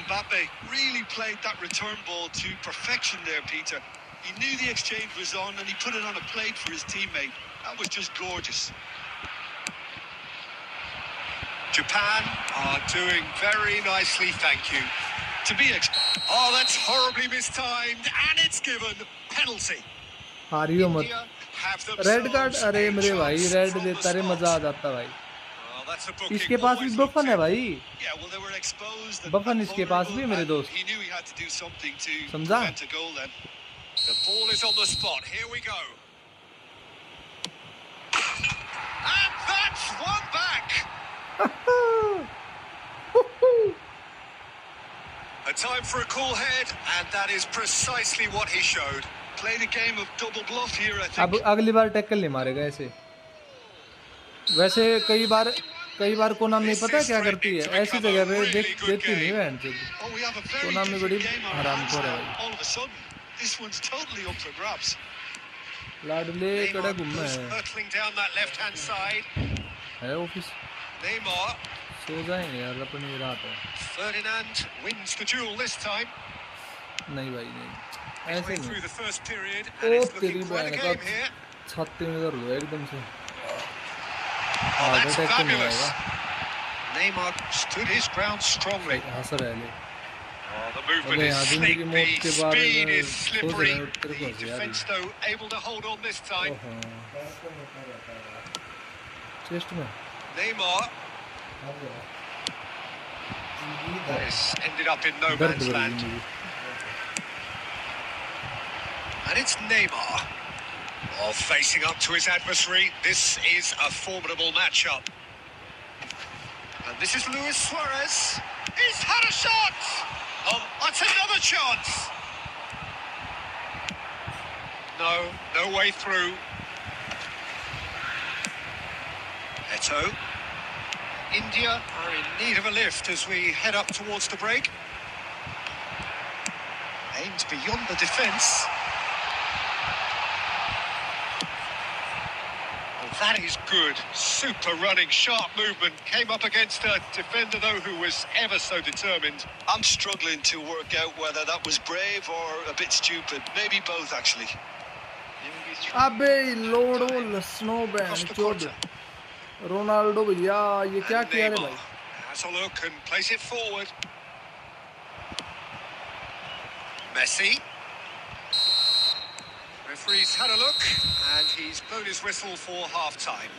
Mbappe really played that return ball to perfection there, Peter. He knew the exchange was on and he put it on a plate for his teammate. That was just gorgeous. Japan are doing very nicely, thank you. To be Oh, that's horribly mistimed, and it's given penalty. हारी हो मत। India have red card, themselves अरे a मेरे भाई chance red from the देता रे, spot. मजा आ जाता भाई। Oh, that's a booking. इसके पास भी Always बफन है looked भाई, Yeah, well, they were exposed and बफन इसके पास भी है मेरे vulnerable, दोस्त, and he knew he had to do something to समझा? prevent a goal then. The ball is on the spot. Here we go. And that's one back. A A time for a cool head, and that is precisely what he showed. Played a game of double bluff here, I अब think. अगली बार tackle नहीं मारेगा ऐसे। वैसे कई बार Konami पता है क्या करती है, ऐसी जगह पे देती नहीं है। Oh, we have a very Konami बड़ी different game on our हराम hands खोर है now. भाई। All of a sudden, this one's totally up for grabs. लाडले कड़ा Neymar घूमना goes है hurtling down that left-hand side. Office. Neymar. सो जाएंगे यार, अपनी रात है। Ferdinand wins the duel this time. नहीं भाई नहीं, ऐसे Halfway नहीं। through the first period, O and it's looking तेरी quite a बहन game का here. छाती में दर्द हुआ एकदम से। Oh, हार्ट that's अटैक तो नहीं fabulous. आएगा। Neymar stood his ground strongly. हंस रहा है ले। Oh, the movement अबे is यहाँ जिंदगी sleek, मौत the के बारे speed में is सोच slippery. रहे हो, तेरे को The हंसी आ रही defence, है। though, able to hold on this time. ओहो। चेस्ट में। Neymar. This ended up in no दर्द man's भरी land. जिंदगी। And it's Neymar. Oh, facing up to his adversary. This is a formidable matchup. And this is Luis Suarez. He's had a shot! Oh, that's another chance! No way through. Eto. India are in need of a lift as we head up towards the break. Aimed beyond the defence. That is good. Super running, sharp movement. Came up against a defender, though, who was ever so determined. I'm struggling to work out whether that was brave or a bit stupid. Maybe both, actually. अबे ludo snow ban Across the चोद। quarter. Ronaldo भैया ये क्या And किया रे Neymar भाई? has a look and plays it forward. Messi. Referee's had a look and he's blown his whistle for half-time.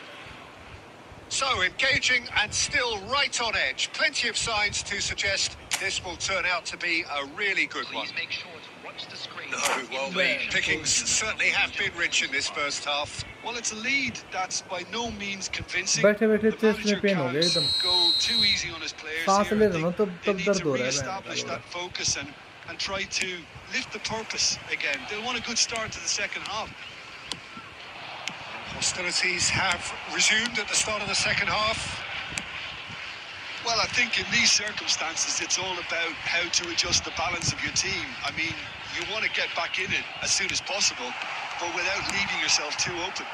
So engaging and still right on edge. Plenty of signs to suggest this will turn out to be a really good one. Please make sure to watch the screen. No, well, the pickings certainly have been rich in this first half. Well, it's a lead that's by no means convincing. बैठे-बैठे The chest में manager pen हो गया can't एकदम। go too easy on his players सांस here. ले I रहा हूँ think तब they need दर्द to हो रहा है re-establish मैं। that focus and try to lift the purpose again. They'll want a good start to the second half. Hostilities have resumed at the start of the second half. Well, I think in these circumstances, it's all about how to adjust the balance of your team. I mean, you want to get back in it as soon as possible, but without leaving yourself too open.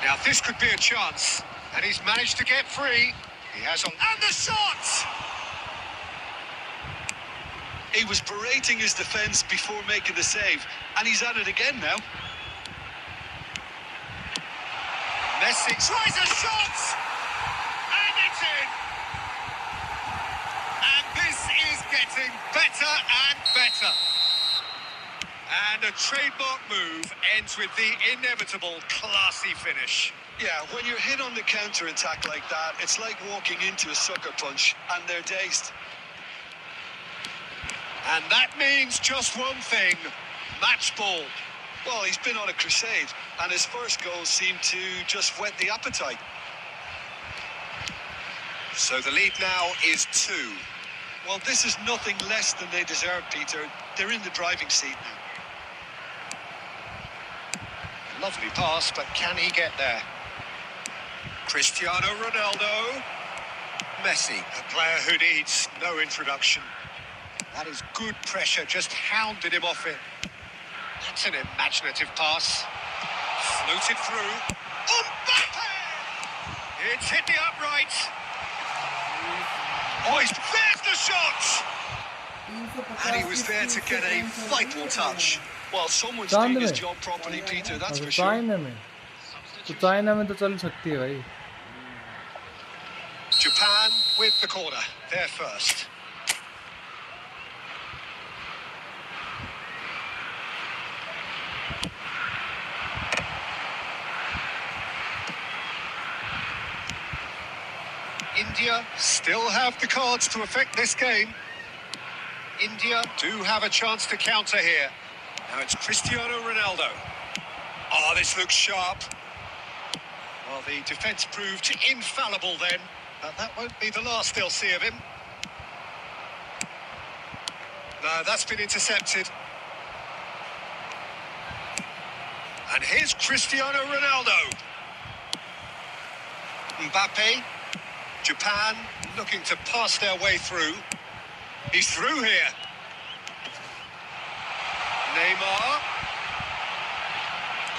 Now this could be a chance, and he's managed to get free. He has on, and the shot! He was berating his defence before making the save, and he's at it again now. Messi tries a shot, and it's in. And this is getting better and better. And a trademark move ends with the inevitable classy finish. Yeah, when you're hit on the counter-attack like that, it's like walking into a sucker punch, and they're dazed. And that means just one thing, match ball. Well, he's been on a crusade, and his first goal seemed to just whet the appetite. So the lead now is 2. Well, this is nothing less than they deserve, Peter. They're in the driving seat now. Lovely pass, but can he get there? Cristiano Ronaldo. Messi, a player who needs no introduction. That is good pressure, just hounded him off it. That's an imaginative pass. Floated through. Mbappe! It's hit the upright. Oh, there's the shot! And he was there to get a vital touch. Well, someone's चांद doing his में? job properly, Peter, that's for अच्छा sure. China में, तो China में तो चल सकती है भाई। Japan with the corner. They're first. India still have the cards to affect this game. India do have a chance to counter here. Now it's Cristiano Ronaldo. Oh, this looks sharp. Well, the defence proved infallible then, but that won't be the last they'll see of him. No, that's been intercepted. And here's Cristiano Ronaldo. Mbappe. Japan looking to pass their way through. He's through here. Neymar.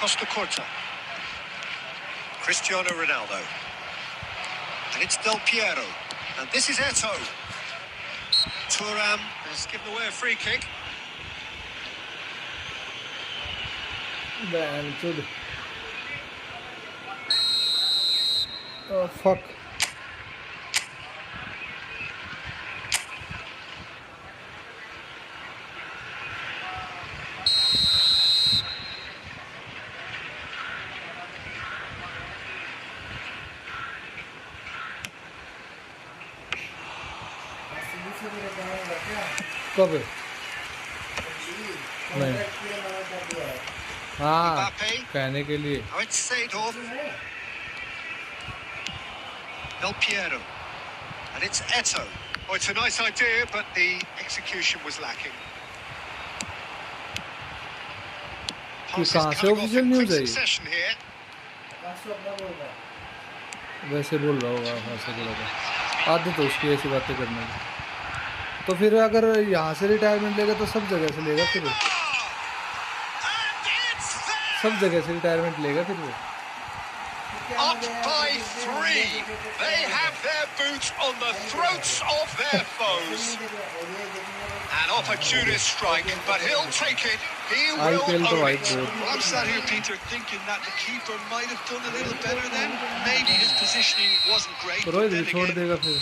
Costa Curta. Cristiano Ronaldo. And it's Del Piero. And this is Eto'o. Thuram has given away a free kick. Damn, dude. Oh, fuck. कब नहीं हाँ कहने के लिए Oh, it's Seedorf. Del Piero. And it's Eto'o. Oh, it's a nice idea, but the execution was lacking. Passes कहाँ से coming off official in news quick है ये? succession here. वैसे बोल रहा होगा वैसे बोला था आदत तो उसकी ऐसी बातें करने की तो फिर अगर यहाँ से रिटायरमेंट लेगा तो सब जगह से लेगा फिर वो। And it's there! सब जगह से रिटायरमेंट लेगा फिर वो Up by 3. They have their boots on the throats of their foes. An opportunist strike, but he'll take it. He will IPL तो own white it. board Well, I'm sat here, Peter, thinking that the keeper might have done a little better then. Maybe his positioning wasn't great, तो but Rohit भी then छोड़ again, देगा फिर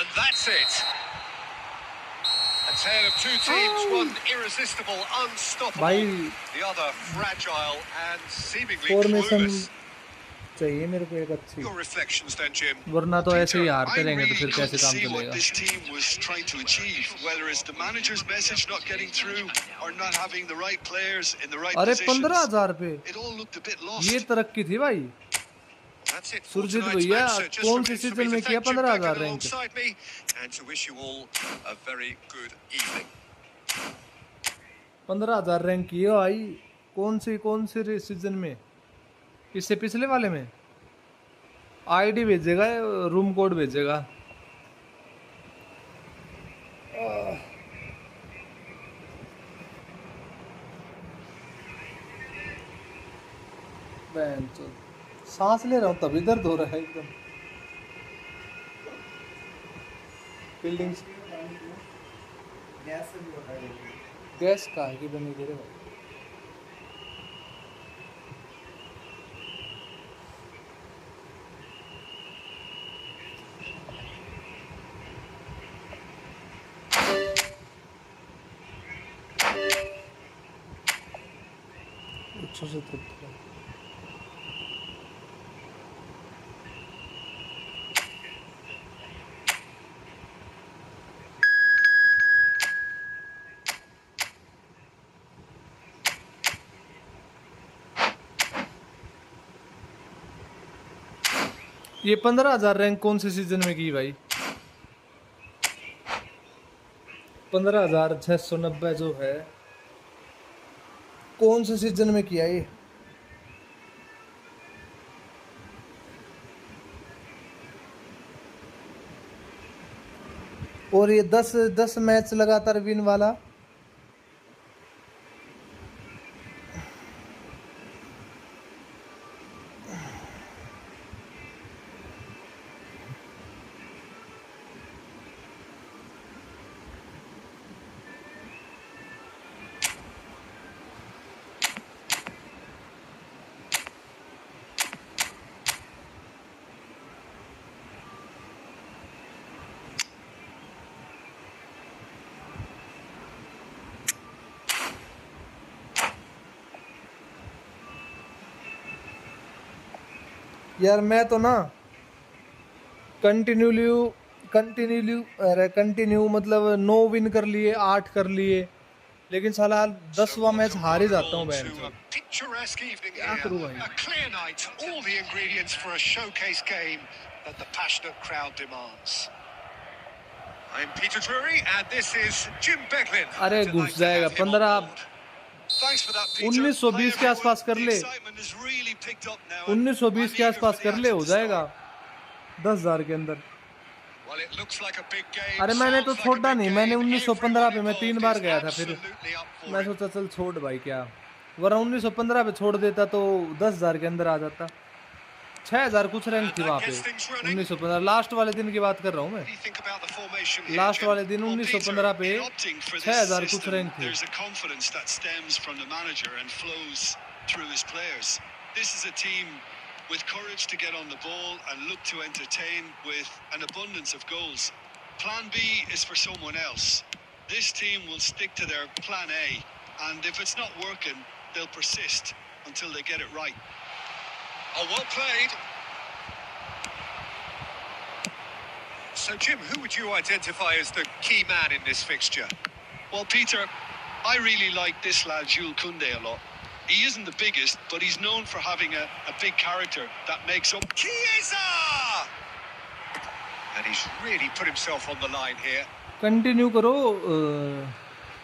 And that's it. A tale of two teams, one irresistible, unstoppable, भाई the other fragile and seemingly formation clueless. चाहिए मेरे को एक अच्छी Your reflections then, Jim. वरना तो ऐसे ही Peter, हारते I रहेंगे तो really फिर कैसे couldn't काम see what चलेगा this team was trying to achieve, whether it's the manager's message not getting through or not having the right players in the right अरे positions. 15,000 पे It all looked a bit ये lost. तरक्की थी भाई That's it for Surjit tonight's भैया match. Just कौन सी remains for me season to में किया thank Jim 15,000 Beckett rank alongside me and to wish you all a very good evening. 15,000 rank किए भाई कौन सी सीजन में इससे पिछले वाले में आईडी भेजेगा रूम कोड भेजेगा सांस ले रहा हूँ तभी दर्द हो रहा है एकदम बिल्डिंग गैस कहाँ की बनी दे रहे भाई अच्छे से ये 15,000 रैंक कौन से सीजन में की भाई 15,690 जो है कौन से सीजन में किया ये और ये 10 मैच लगातार विन वाला यार मैं तो ना कंटिन्यू मतलब 9 विन कर लिए 8 कर लिए लेकिन साला 10वां मैच हार ही जाता हूँ बहन To a picturesque evening क्या करूँ here. भाई A clear night, all the ingredients for a showcase game that the passionate crowd demands. I'm Peter Drury, and this is Jim Beglin. अरे घुस जाएगा 15 Thanks for that, Peter. 1920 के आसपास कर ले, 1920 के आसपास कर ले, हो जाएगा 10,000 के अंदर। Well, it looks like a big game. अरे मैंने तो Sounds like a छोड़ा big नहीं, game. मैंने 1915 पे मैं 3 Everyone बार involved गया is था, फिर absolutely up for मैं it. सोचा चल छोड़ भाई क्या, वरना 1915 पे छोड़ देता तो 10,000 के अंदर आ जाता। 6,000 कुछ रैंक थी वहाँ पे 1915, लास्ट वाले दिन की बात कर रहा हूँ मैं। What do you think about the formation here, last Jim? वाले दिन Well, 1915 पे Peter, in opting for this 6,000 कुछ system, रैंक थी। there's a confidence that stems from the manager and flows through his players. This is a team with courage to get on the ball and look to entertain with an abundance of goals. Plan B is for someone else. This team will stick to their plan A, and if it's not working, they'll persist until they get it right. Oh, well played. So, Jim, who would you identify as the key man in this fixture? Well, Peter, I really like this lad Jules Koundé a lot. He isn't the biggest, but he's known for having a big character that makes up. Chiesa! And he's really put himself on the line here. Continue करो,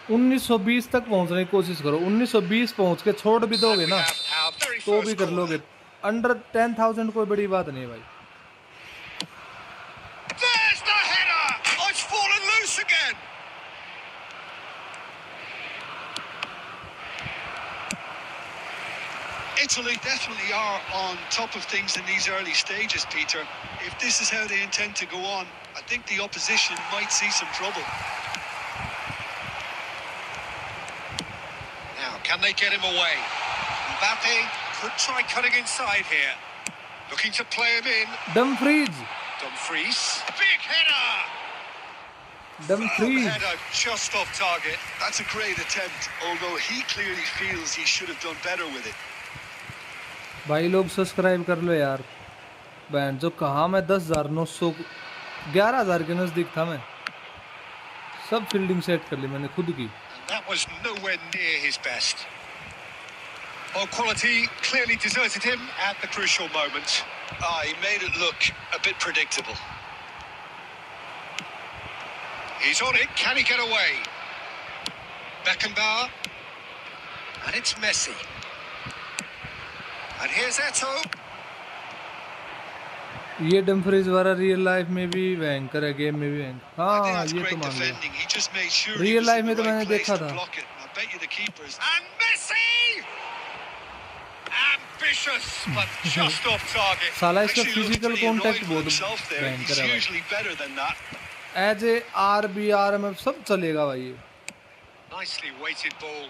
1920 तक पहुंचने की कोशिश करो। 1920 पहुंच के छोड़ भी दोगे And we ना have our very तो भी first कर corner. लोगे। अंडर 10,000 कोई बड़ी बात नहीं है भाई। There's the header! Oh, it's fallen loose again! Italy definitely are on top of things in these early stages, Peter. If this is how they intend to go on, I think the opposition might see some trouble. Now, can they get him away? Mbappe could try cutting inside here. Looking to play him in. Dumfries, Dumfries. Big header! Dumfries, Header just off target. That's a great attempt, although he clearly feels he should have done better with it. भाई लोग subscribe कर लो यार। Band जो कहा मैं 10,900 11,000 के नजदीक था मैं। सब फील्डिंग सेट कर ली मैंने खुद की। And that was nowhere near his best. Oh, quality clearly deserted him at the crucial moment. He made it look a bit predictable. He's on it. Can he get away? Beckenbauer. And it's Messi. And here's Eto'o. ये Dumfries वाला real life में भी भयंकर है, game में भी भयंकर। I think हाँ that's ये तो great मान लिया। defending. He just made sure he Real was life in में the तो मैंने right place देखा to था। block it. I bet you the keepers. And Messi! Ambitious, but just off target. साला इसका Actually looked physical pretty annoyed contact with बहुत himself there. भयंकर He's है भाई। usually better than that. As a RBR में सब चलेगा भाई ये। Nicely weighted ball.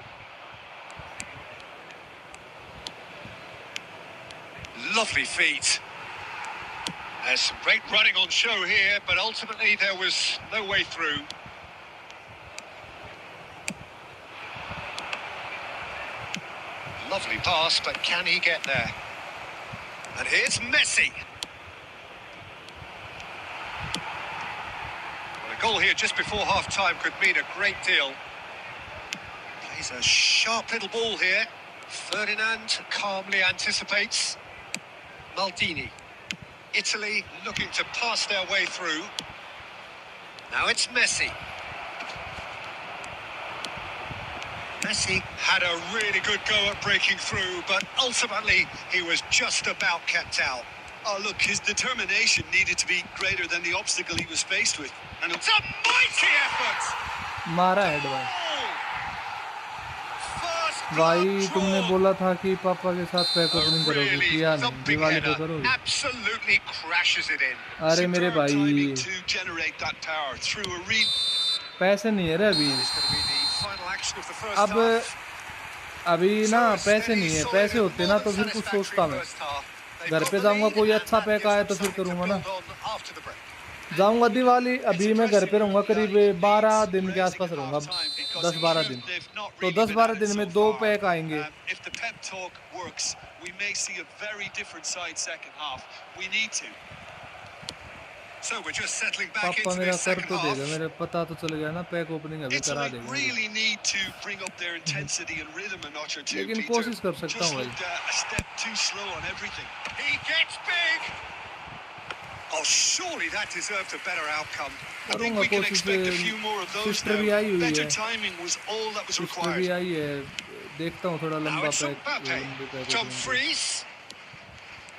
Lovely feet. There's some great running on show here, but ultimately there was no way through. Lovely pass, but can he get there? And here's Messi. Well, a goal here just before half-time could mean a great deal. Plays a sharp little ball here. Ferdinand calmly anticipates. Maldini. Italy looking to pass their way through. Now it's Messi. Messi had a really good go at breaking through, but ultimately he was just about kept out. Oh, look, his determination needed to be greater than the obstacle he was faced with. And It's a mighty effort! मारा head भाई। First भाई blood तुमने drawn. बोला था कि पापा के साथ पैक A ओपनिंग करोगे, really किया नहीं, thumping दिवाली पे header. करोगे। Absolutely crashes it in. अरे मेरे superb timing भाई to generate that power through a read. पैसे नहीं है रे अभी। It's going to be the final action of the first अब half. अभी ना So a पैसे steady, नहीं है, solid, पैसे होते ना more तो than फिर कुछ satisfactory सोचता मैं। first half. They've घर got पे the जाऊंगा lead कोई and अच्छा that पैक gives आया them तो फिर something to करूंगा ना। build on after the break. जाऊंगा दिवाली, अभी मैं घर पे रहूंगा करीब 12 दिन के आसपास रहूंगा, 10-12 दिन। तो 10-12 दिन में 2 पैक आएंगे। If the pep talk works, we may see a very different side second half. We need to. So we're just settling back पापा into मेरा this कर second तो देगा, half. मेरे पता तो चल गया ना, पैक ओपनिंग अभी करा Italy देंगे। really need to bring up their intensity and rhythm a notch or two, लेकिन Peter. कोशिश कर सकता Just हूँ भाई। looked a step too slow on everything. He gets big. Oh, surely that deserved a better outcome. I think करूँगा we can कोशिश। expect a few more of those sister भी आई now. हुई Better है, timing was all that was sister भी required. आई है। देखता हूँ थोड़ा Now लंबा it's पैक, Mbappe. लंबे पैकेज होंगे। Dumfries.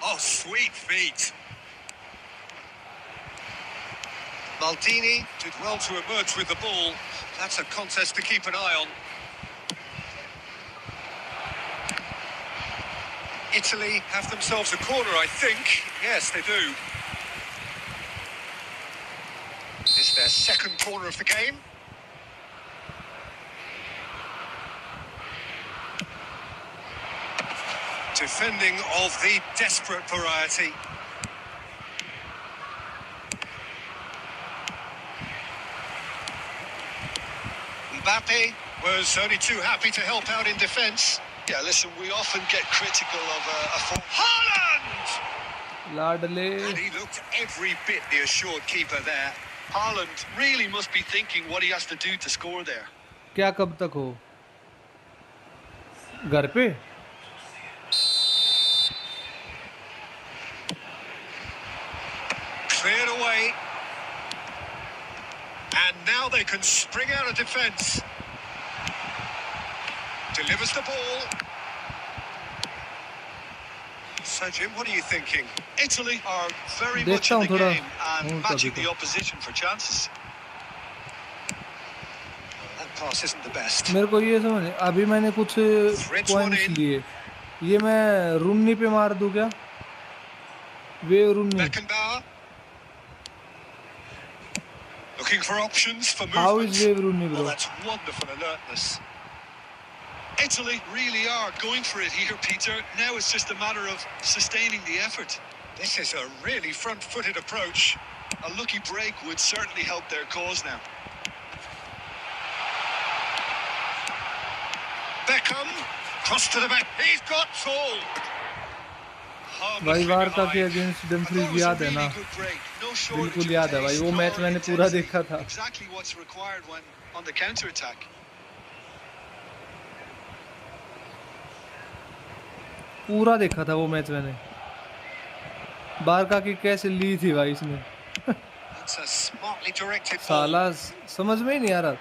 Oh, sweet feet. Maldini did well to emerge with the ball. That's a contest to keep an eye on. Italy have themselves a corner, I think. Yes, they do. It's their second corner of the game. Defending of the desperate variety. Mbappe was only too happy to help out in defence. Yeah, listen, we often get critical of a Haaland! लाडले And he looked every bit the assured keeper there. Haaland really must be thinking what he has to do to score there. क्या कब तक हो घर पे? Cleared away. And now they can spring out of defence. Delivers the ball. So, Jim, what are you thinking? Italy are very much देखता in हूँ the थोड़ा game and हूँ matching कभी the opposition for chances. That pass isn't the best. मेरे को ये समझ नहीं, अभी मैंने कुछ पॉइंट्स लिए, ये मैं रूनी पे मार दूं क्या? वे रूनी। Beckenbauer. Looking for options for movement. How is Wave Rooney, bro? Oh, that's wonderful alertness. Italy really are going for it here, Peter. Now it's just a matter of sustaining the effort. This is a really front-footed approach. A lucky break would certainly help their cause now. Beckham, cross to the back. He's got full. भाई वार्ता के against Dumfries याद है ना? बिल्कुल याद है भाई, वो मैच मैंने पूरा देखा था। Exactly what's required when on the counter attack. पूरा देखा था वो मैच मैंने। बारका की कैसे ली थी भाई इसने। That's a smartly directed ball. साला समझ में ही नहीं आ रहा।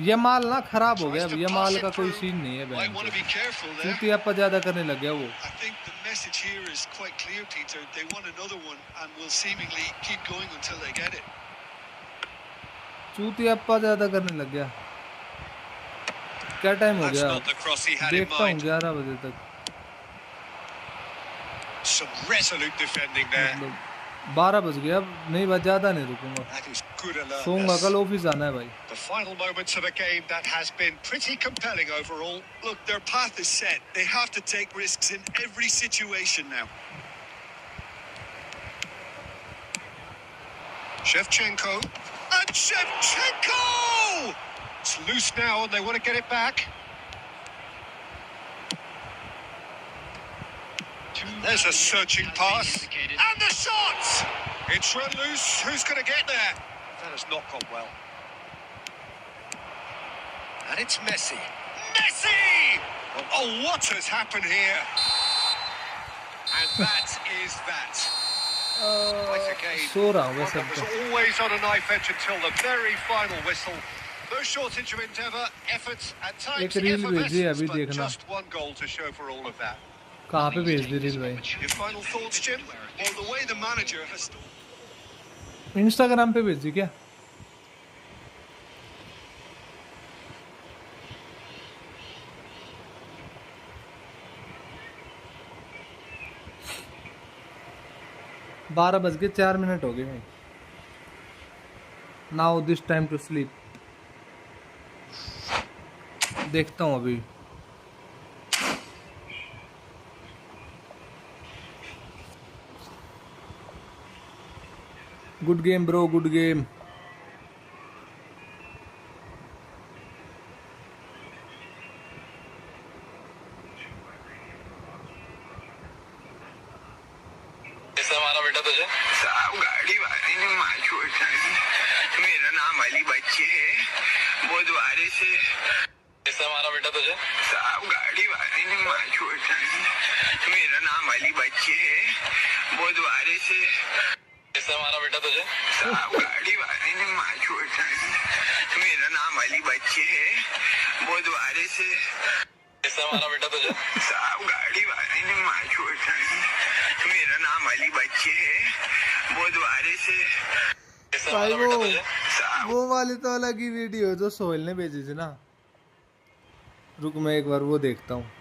ये माल ना खराब हो गया, अब ये माल का कोई सीन नहीं है Might भाई। want to be careful there. चूती आपा ज्यादा करने लग गया वो। I think the message here is quite clear, Peter. They want another one and will seemingly keep going until they get it. चूती आपा ज्यादा करने लग गया। क्या टाइम हो That's गया? not the cross he had in देखता हूँ mind. 11 बजे तक। Some resolute defending there. मतलब 12 बज गया, अब नहीं बस ज्यादा नहीं रुकूंगा। That is good सोऊंगा, alertness. कल ऑफिस आना है भाई। The final moments of a game that has been pretty compelling overall. Look, their path is set. They have to take risks in every situation now. Shevchenko. And Shevchenko! It's loose now and they want to get it back. There's a searching pass. And the shot! It's run loose. Who's going to get there? That has not gone well. And it's Messi. Messi! Oh, what has happened here? And that is that. Quite a game. सो रहा हूँ वैसे One अब that तो। was always on a knife edge until the very final whistle. No shortage of endeavour, efforts, at times एक reel भेजी है अभी effervescence, but देखना। just one goal to show for all of that. कहाँ पे भेज दी reel भाई? Your final thoughts, Jim? Well, the way the manager has Instagram पे भेज दी क्या? बारह बज के 4 मिनट हो गए भाई। Now this time to sleep. देखता हूँ अभी। Good game bro, good game. हमारा बेटा तुझे साहब गाड़ी वाले ने मार छोड़ा। मेरा नाम अली बच्चे है, बुधवारे से हमारा बेटा तुझे साहब गाड़ी वाले ने मार छोड़ा। मेरा नाम अली बच्चे है, बुधवारे से किसने मारा बेटा तुझे? साहब गाड़ी वाले ने मार छोड़ा। मेरा नाम अली बच्चे है, बुधवारे से। किसने मारा बेटा तुझे? साहब गाड़ी वाले ने मार छोड़ा। मेरा नाम अली बच्चे है, बुधवारे से। किसने भाई मारा बेटा तुझे? वो वाली तो अलग ही वीडियो जो सोहेल ने भेजी थी ना। रुक मैं एक बार वो देखता हूँ।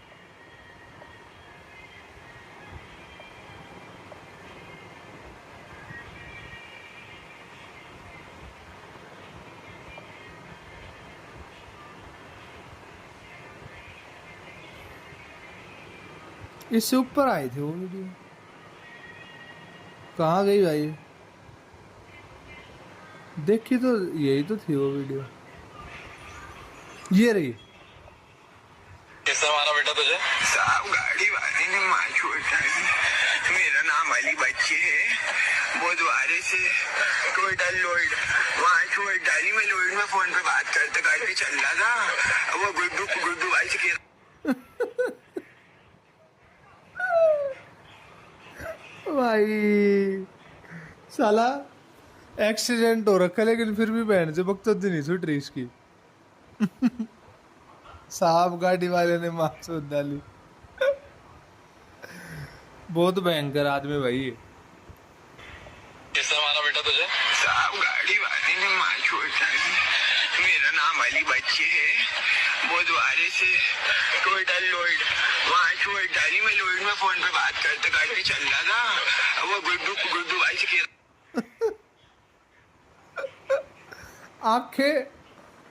इससे ऊपर आई थी वो वीडियो, कहाँ गई भाई? देखी तो यही तो थी वो वीडियो, ये रही। किसने मारा बेटा तुझे? साहब गाड़ी वाले ने मार छोड़ा। मेरा नाम अली बच्चे है, बुधवारे से टोटल लोड वहाँ छोड़ डाली। मैं लोड में फोन पे बात करते करते चल रहा था, वो गुड्डू भाई से कह भाई साला एक्सीडेंट हो रखा, लेकिन फिर भी बहन से बकचोदी नहीं छूट रही इसकी। साहब गाड़ी वाले ने मार चोद डाली। बहुत भयंकर आदमी भाई ये। किसने मारा बेटा तुझे? साहब गाड़ी वाले ने मार छोड़ा। मेरा नाम अली बच्चे है, बुधवारे से टोटल लोड वहाँ छोड़ डाली। मैं लोड में फोन पे बात करते करते चल रहा था, वो गुड्डू भाई से कह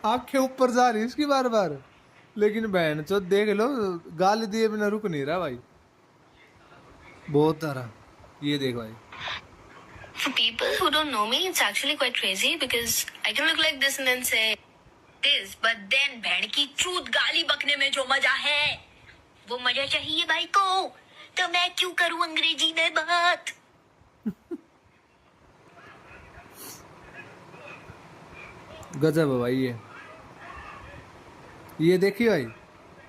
आंखें ऊपर जा रही इसकी बार बार, लेकिन बहन चो देख लो गाली दिए बिना रुक नहीं रहा भाई। बहुत तरह ये देख भाई। For people who don't know me, it's actually quite crazy because I can look like this and then say this, but then भेड़ की चूत गाली बकने में जो मजा है, वो मजा चाहिए भाई को, तो मैं क्यों करूं अंग्रेजी में बात। गजब है भाई ये देखिए भाई।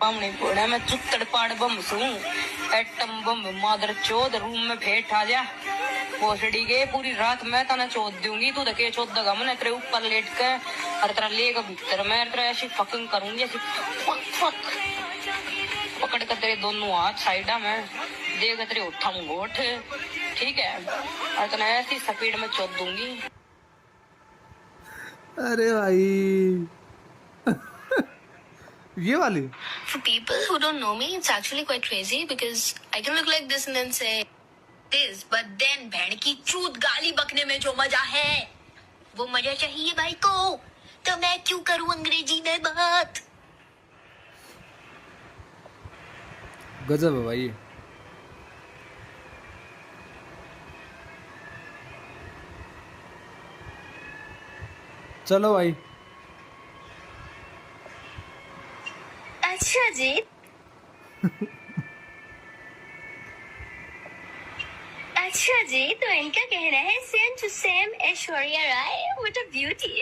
हमने बोला मैं चुत्तड़ पाड़ बम सू, एटम बम मादर चौध रूम में भेंट आ जा। पोसड़ी के पूरी रात मैं तना चोद दूंगी, तू धके चोद दगा मैं तेरे ऊपर लेट के और तेरा लेगा भीतर मैं तेरा ऐसी फकिंग करूंगी, ऐसी फक पकड़ कर तेरे दोनों हाथ साइडा में देगा तेरे उठा मुंगोठ, ठीक है, और तना ऐसी स्पीड में चोद दूंगी। अरे भाई ये वाली। For people who don't know me, it's actually quite crazy because I can look like this and then say this, but then भेड़ की चूत गाली बकने में जो मजा है, वो मजा चाहिए भाई को, तो मैं क्यों करूं अंग्रेजी में बात। गजब है भाई। चलो भाई। अच्छा जी। अच्छा जी, तो इनका कहना है same to same Aishwarya Rai, what a beauty.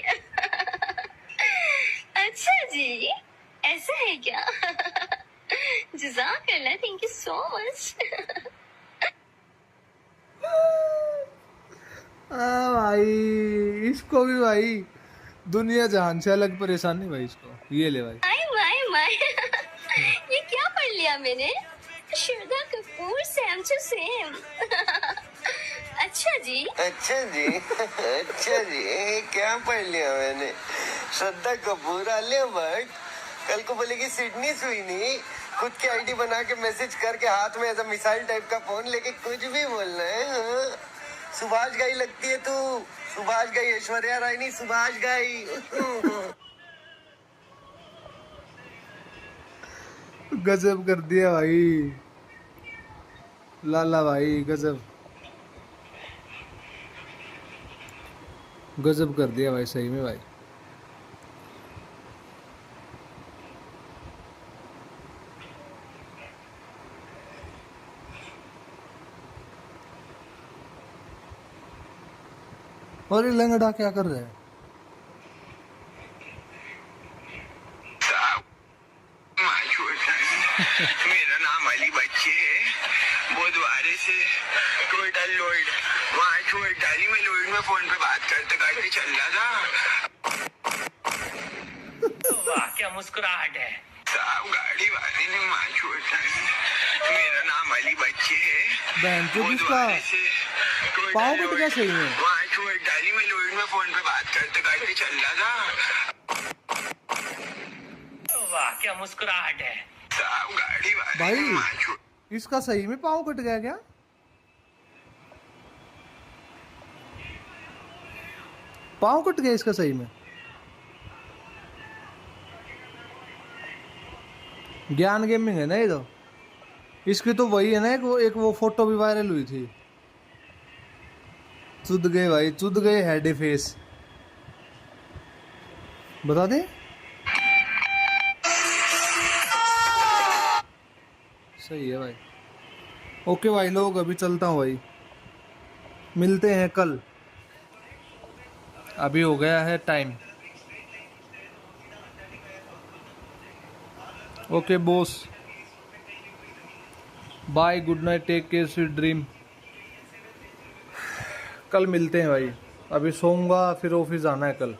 अच्छा जी, ऐसा है क्या? जज़ाकल्लाह, थैंक यू सो मच। भाई इसको भी भाई दुनिया जहान से अलग परेशानी भाई इसको। ये ले भाई। माय ये क्या पढ़ लिया मैंने? Shraddha Kapoor same to same. अच्छा जी। अच्छा जी अच्छा जी, क्या पढ़ लिया मैंने? श्रद्धा कपूर, आलिया भट्ट, कल को बोलेगी सिडनी सुईनी, खुद की आईडी बना के मैसेज करके हाथ में ऐसा मिसाइल टाइप का फोन लेके कुछ भी बोलना है। हाँ? सुभाष गाई लगती है तू, सुभाष गाई, ऐश्वर्या राय नहीं, सुभाष गाई। गजब कर दिया भाई लाला भाई, गजब गजब कर दिया भाई सही में भाई। और ये लंगड़ा क्या कर रहा है? मेरा नाम अली बच्चे है, बुधवारे से टोटल लोड वहाँ छोड़ डाली, मैं लोड में फोन पे बात करते करते चल रहा था। वाह क्या मुस्कुराहट है। साहब गाड़ी वाले ने वहाँ छोड़ डाली। मेरा नाम अली बच्चे है। बहन चो किसका पाँव कट गया सही में। वहाँ छोड़ डाली, मैं लोड में फोन पे बात करते करते चल रहा था। वाह क्या मुस्कुराहट है। साहब गाड़ी वाले भाई ने वहाँ छोड़। इसका सही में पाँव कट गया क्या? पाँव कट गया इसका सही में। ज्ञान गेमिंग है ना ये तो। इसकी तो वही है ना, एक वो फोटो भी वायरल हुई थी। चुद गए भाई, चुद गए हेड फेस। बता दे। सही है भाई। ओके भाई लोग, अभी चलता हूँ भाई, मिलते हैं कल। अभी हो गया है time. Okay boss, bye, good night, take care, sweet dream. कल मिलते हैं भाई। अभी सोऊंगा, फिर ऑफिस आना है कल।